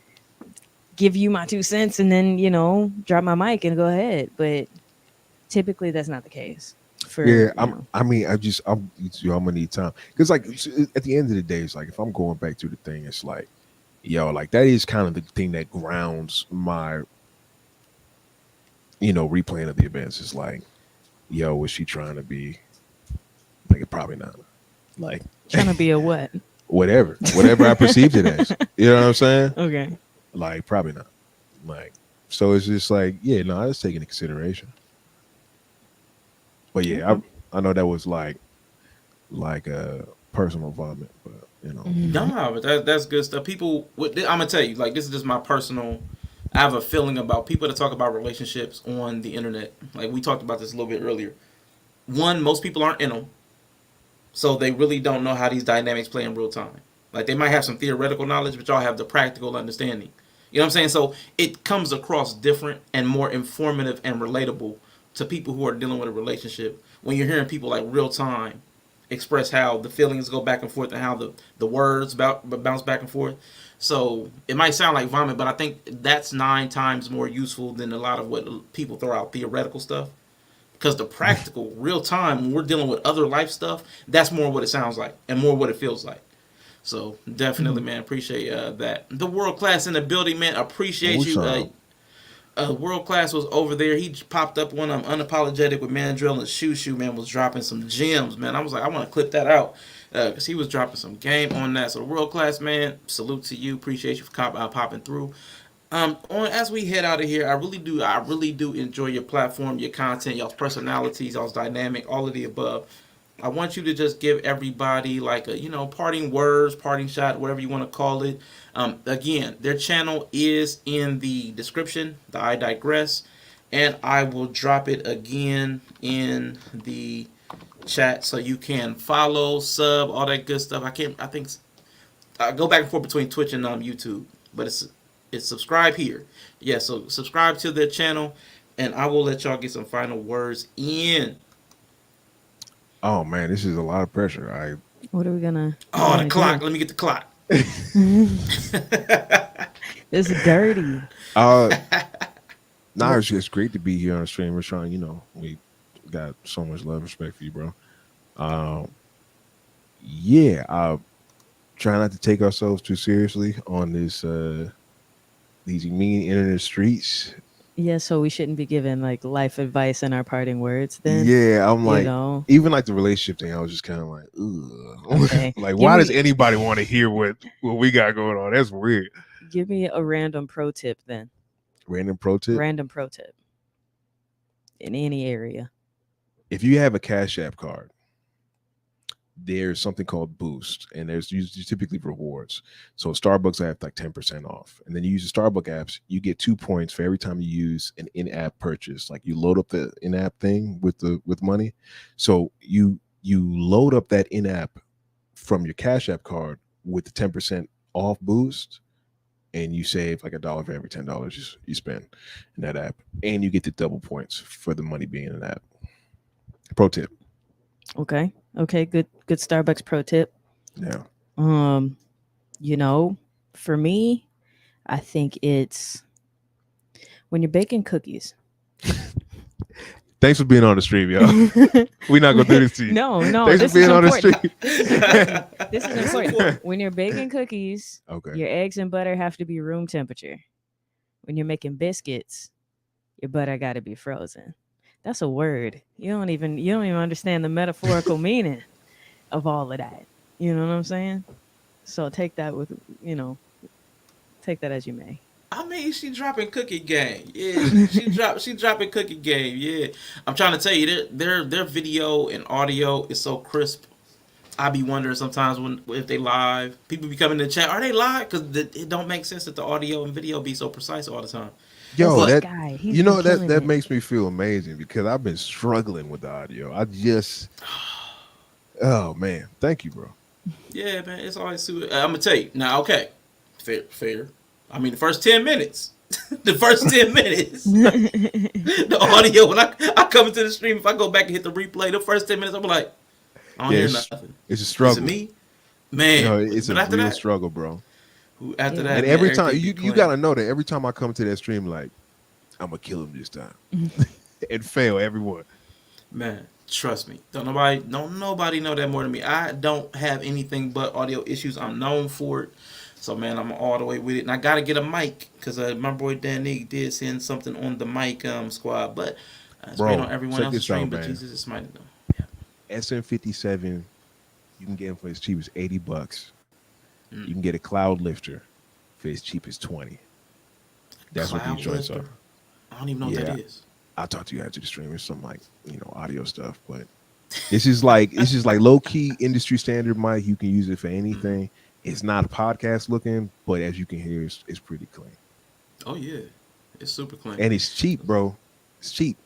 give you my 2 cents and then, drop my mic and go ahead. But typically that's not the case. I'm gonna need time because like at the end of the day, it's like if I'm going back to the thing, it's like, like that is kind of the thing that grounds my replaying of the events. Is like, was she trying to be like, probably not, like trying to be a what? whatever I perceived it as, you know what I'm saying? Okay, like probably not, like, so it's just like, I just take into consideration. But I know that was like a personal vomit, but Nah, but that's good stuff. People, I'm gonna tell you, like, this is just my personal. I have a feeling about people that talk about relationships on the internet. Like we talked about this a little bit earlier. One, most people aren't in them, so they really don't know how these dynamics play in real time. Like they might have some theoretical knowledge, but y'all have the practical understanding. You know what I'm saying? So it comes across different and more informative and relatable to people who are dealing with a relationship when you're hearing people like real time express how the feelings go back and forth and how the words bounce back and forth. So it might sound like vomit, but I think that's 9 times more useful than a lot of what people throw out theoretical stuff. Because the practical, real time, when we're dealing with other life stuff, that's more what it sounds like and more what it feels like. So definitely, man, appreciate that. The world class in the building, man. Appreciate you. World Class was over there. He popped up when I'm unapologetic with Mandrill and Shoo, man, was dropping some gems, man. I was like, I want to clip that out because he was dropping some game on that. So the World Class, man, salute to you. Appreciate you for popping through. As we head out of here, I really do enjoy your platform, your content, y'all's personalities, y'all's dynamic, all of the above. I want you to just give everybody like a, parting words, parting shot, whatever you want to call it. Again, their channel is in the description, the I Digress, and I will drop it again in the chat, so you can follow, sub, all that good stuff. I think I go back and forth between Twitch and YouTube, but it's subscribe here. Yeah, so subscribe to their channel, and I will let y'all get some final words in. Oh man, this is a lot of pressure. What are we gonna? Oh, the clock. Let me get the clock. It's dirty. Nah, it's just great to be here on the stream. We're trying, we got so much love and respect for you, bro. Yeah, try not to take ourselves too seriously on these mean internet streets. Yeah, so we shouldn't be giving like life advice in our parting words then. Yeah, I'm like, even like the relationship thing, I was just kind of like, ugh. Okay. Like, why does anybody want to hear what we got going on? That's weird. Give me a random pro tip then. Random pro tip? Random pro tip. In any area. If you have a Cash App card, there's something called Boost, and there's usually typically rewards. So Starbucks I have like 10% off, and then you use the Starbucks apps, you get 2 points for every time you use an in-app purchase. Like you load up the in-app thing with money, so you load up that in-app from your Cash App card with the 10% off Boost, and you save like $1 for every $10 you spend in that app, and you get the double points for the money being in an app. Pro tip. Okay. Good Starbucks pro tip. Yeah. For me, I think it's when you're baking cookies. Thanks for being on the stream, y'all. We're not gonna do this to you. No. Thanks for being on the stream. This is important. When you're baking cookies, okay, your eggs and butter have to be room temperature. When you're making biscuits, your butter got to be frozen. That's a word. You don't even understand the metaphorical meaning of all of that. You know what I'm saying? So take that take that as you may. I mean, she dropping cookie game. Yeah, she dropping cookie game. Yeah, I'm trying to tell you, their video and audio is so crisp. I be wondering sometimes if they live. People be coming to the chat. Are they live? Because it don't make sense that the audio and video be so precise all the time. Yo, But, that makes me feel amazing because I've been struggling with the audio. Oh man, thank you, bro. Yeah, man, it's always I'm gonna tell you now. Okay, fair. I mean, the first 10 minutes, the audio when I come into the stream, if I go back and hit the replay, the first 10 minutes, I'm like, I don't hear nothing. It's a struggle. Is it me, man? It's a real struggle, bro. After that, and man, every time you gotta know that every time I come to that stream, like I'm gonna kill him this time and fail everyone. Man, trust me. Don't nobody know that more than me. I don't have anything but audio issues. I'm known for it. So man, I'm all the way with it, and I gotta get a mic because my boy Danny did send something on the mic squad, but it's Bro, on everyone else's stream. But Jesus is mighty though. Yeah. SM57, you can get them for as cheap as $80. You can get a cloud lifter for as cheap as $20. That's what these joints are. I don't even know what that is. I'll talk to you after the stream. It's some like audio stuff, but this is like low key industry standard mic. You can use it for anything. It's not podcast looking, but as you can hear, it's pretty clean. Oh yeah, it's super clean, and it's cheap, bro. It's cheap.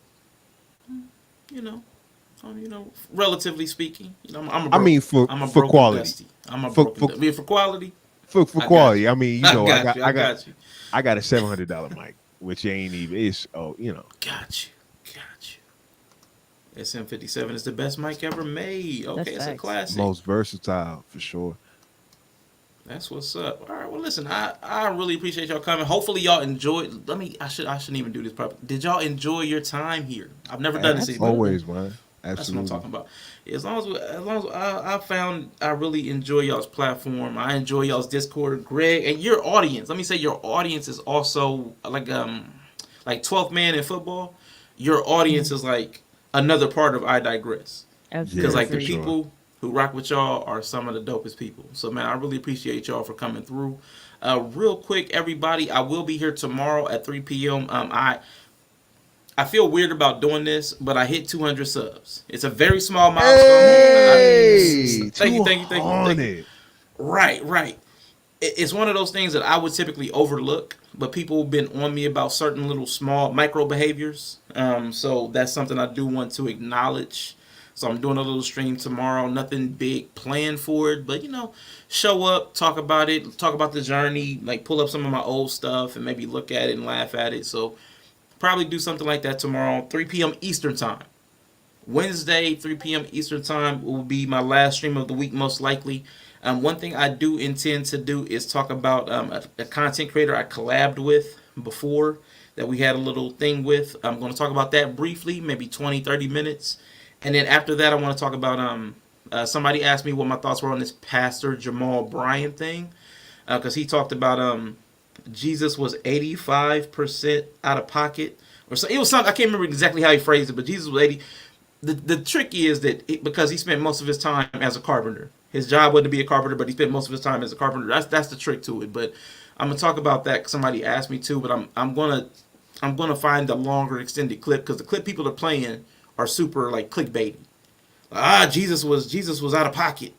Relatively speaking, I'm for quality. For quality. For quality. I mean, I got you. I got a $700 mic, which ain't even. It's Got you. SM57 is the best mic ever made. Okay, it's a classic. Most versatile for sure. That's what's up. All right, well, listen, I really appreciate y'all coming. Hopefully, y'all enjoyed. I shouldn't even do this properly. Did y'all enjoy your time here? I've never done this. Always, man. Absolutely. That's what I'm talking about. As long as I found I really enjoy y'all's platform. I enjoy y'all's Discord, Greg, and your audience. Let me say your audience is also like 12th man in football. Your audience is like another part of I Digress. Because the people who rock with y'all are some of the dopest people. So man, I really appreciate y'all for coming through. Real quick, everybody, I will be here tomorrow at 3 p.m. I feel weird about doing this, but I hit 200 subs. It's a very small milestone. Hey, thank you. Right. It's one of those things that I would typically overlook, but people have been on me about certain little small micro behaviors. So that's something I do want to acknowledge. So I'm doing a little stream tomorrow. Nothing big planned for it, but show up, talk about it, talk about the journey, like pull up some of my old stuff and maybe look at it and laugh at it. So probably do something like that tomorrow, 3 p.m. Eastern time. Wednesday, 3 p.m. Eastern time will be my last stream of the week, most likely. One thing I do intend to do is talk about a content creator I collabed with before that we had a little thing with. I'm going to talk about that briefly, maybe 20, 30 minutes. And then after that, I want to talk about somebody asked me what my thoughts were on this Pastor Jamal Bryant thing, because he talked about Jesus was 85% out of pocket, or so. It was something I can't remember exactly how he phrased it, but Jesus was 80. The trick is that because he spent most of his time as a carpenter, his job wasn't to be a carpenter, but he spent most of his time as a carpenter. That's the trick to it. But I'm gonna talk about that because somebody asked me to. But I'm gonna find the longer extended clip because the clip people are playing are super like clickbaity. Jesus was out of pocket,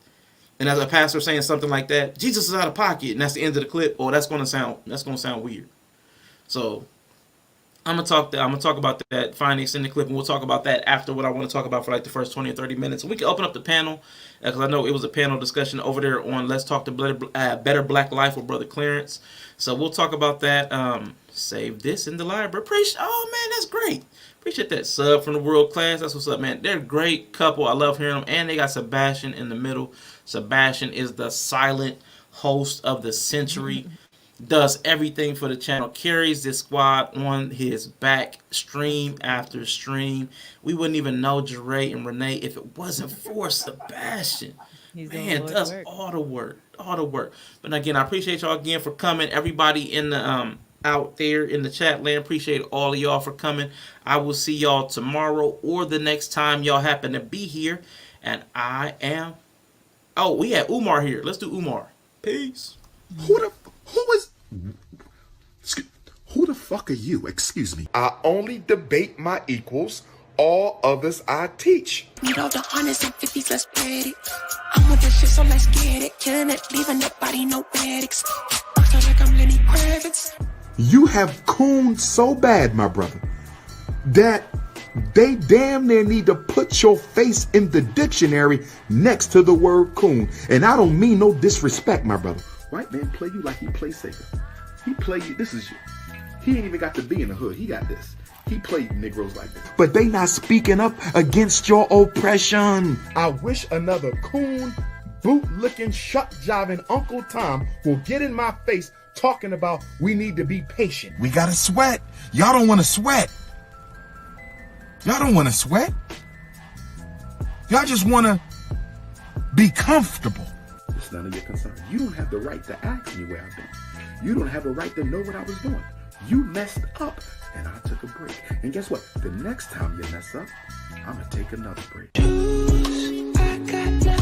and as a pastor saying something like that, Jesus is out of pocket, and that's the end of the clip. Oh, that's gonna sound weird. So I'm gonna talk about that, find the extended clip, and we'll talk about that after what I want to talk about for like the first 20 or 30 minutes. And we can open up the panel because I know it was a panel discussion over there on Let's Talk to Better Black Life with Brother Clarence. So we'll talk about that. Save this in the library. Oh man, that's great. Appreciate that sub from the World Class. That's what's up, man. They're a great couple. I love hearing them. And they got Sebastian in the middle. Sebastian is the silent host of the century. Does everything for the channel. Carries this squad on his back, stream after stream. We wouldn't even know Jeray and Renee if it wasn't for Sebastian. Man, does all the work. But again, I appreciate y'all again for coming. Everybody in the out there in the chat land, appreciate all of y'all for coming. I will see y'all tomorrow or the next time y'all happen to be here. And we have Umar here. Let's do Umar. Peace. Who the fuck are you? Excuse me. I only debate my equals. All others I teach. Need all the hundreds and fifties, let's get it. I'm with the shit, so let's get it. Killing it, leaving nobody no addicts. I feel like I'm Lenny Kravitz. You have cooned so bad, my brother, that they damn near need to put your face in the dictionary next to the word coon. And I don't mean no disrespect, my brother. White man play you like he play Sega. He play you, this is you. He ain't even got to be in the hood. He got this. He played Negroes like this. But they not speaking up against your oppression. I wish another coon, boot-licking, shut-jiving Uncle Tom will get in my face talking about we need to be patient. We gotta sweat. Y'all don't want to sweat. Y'all don't want to sweat. Y'all just want to be comfortable. It's none of your concern. You don't have the right to ask me where I've been. You don't have the right to know what I was doing. You messed up, and I took a break. And guess what? The next time you mess up, I'm going to take another break. I got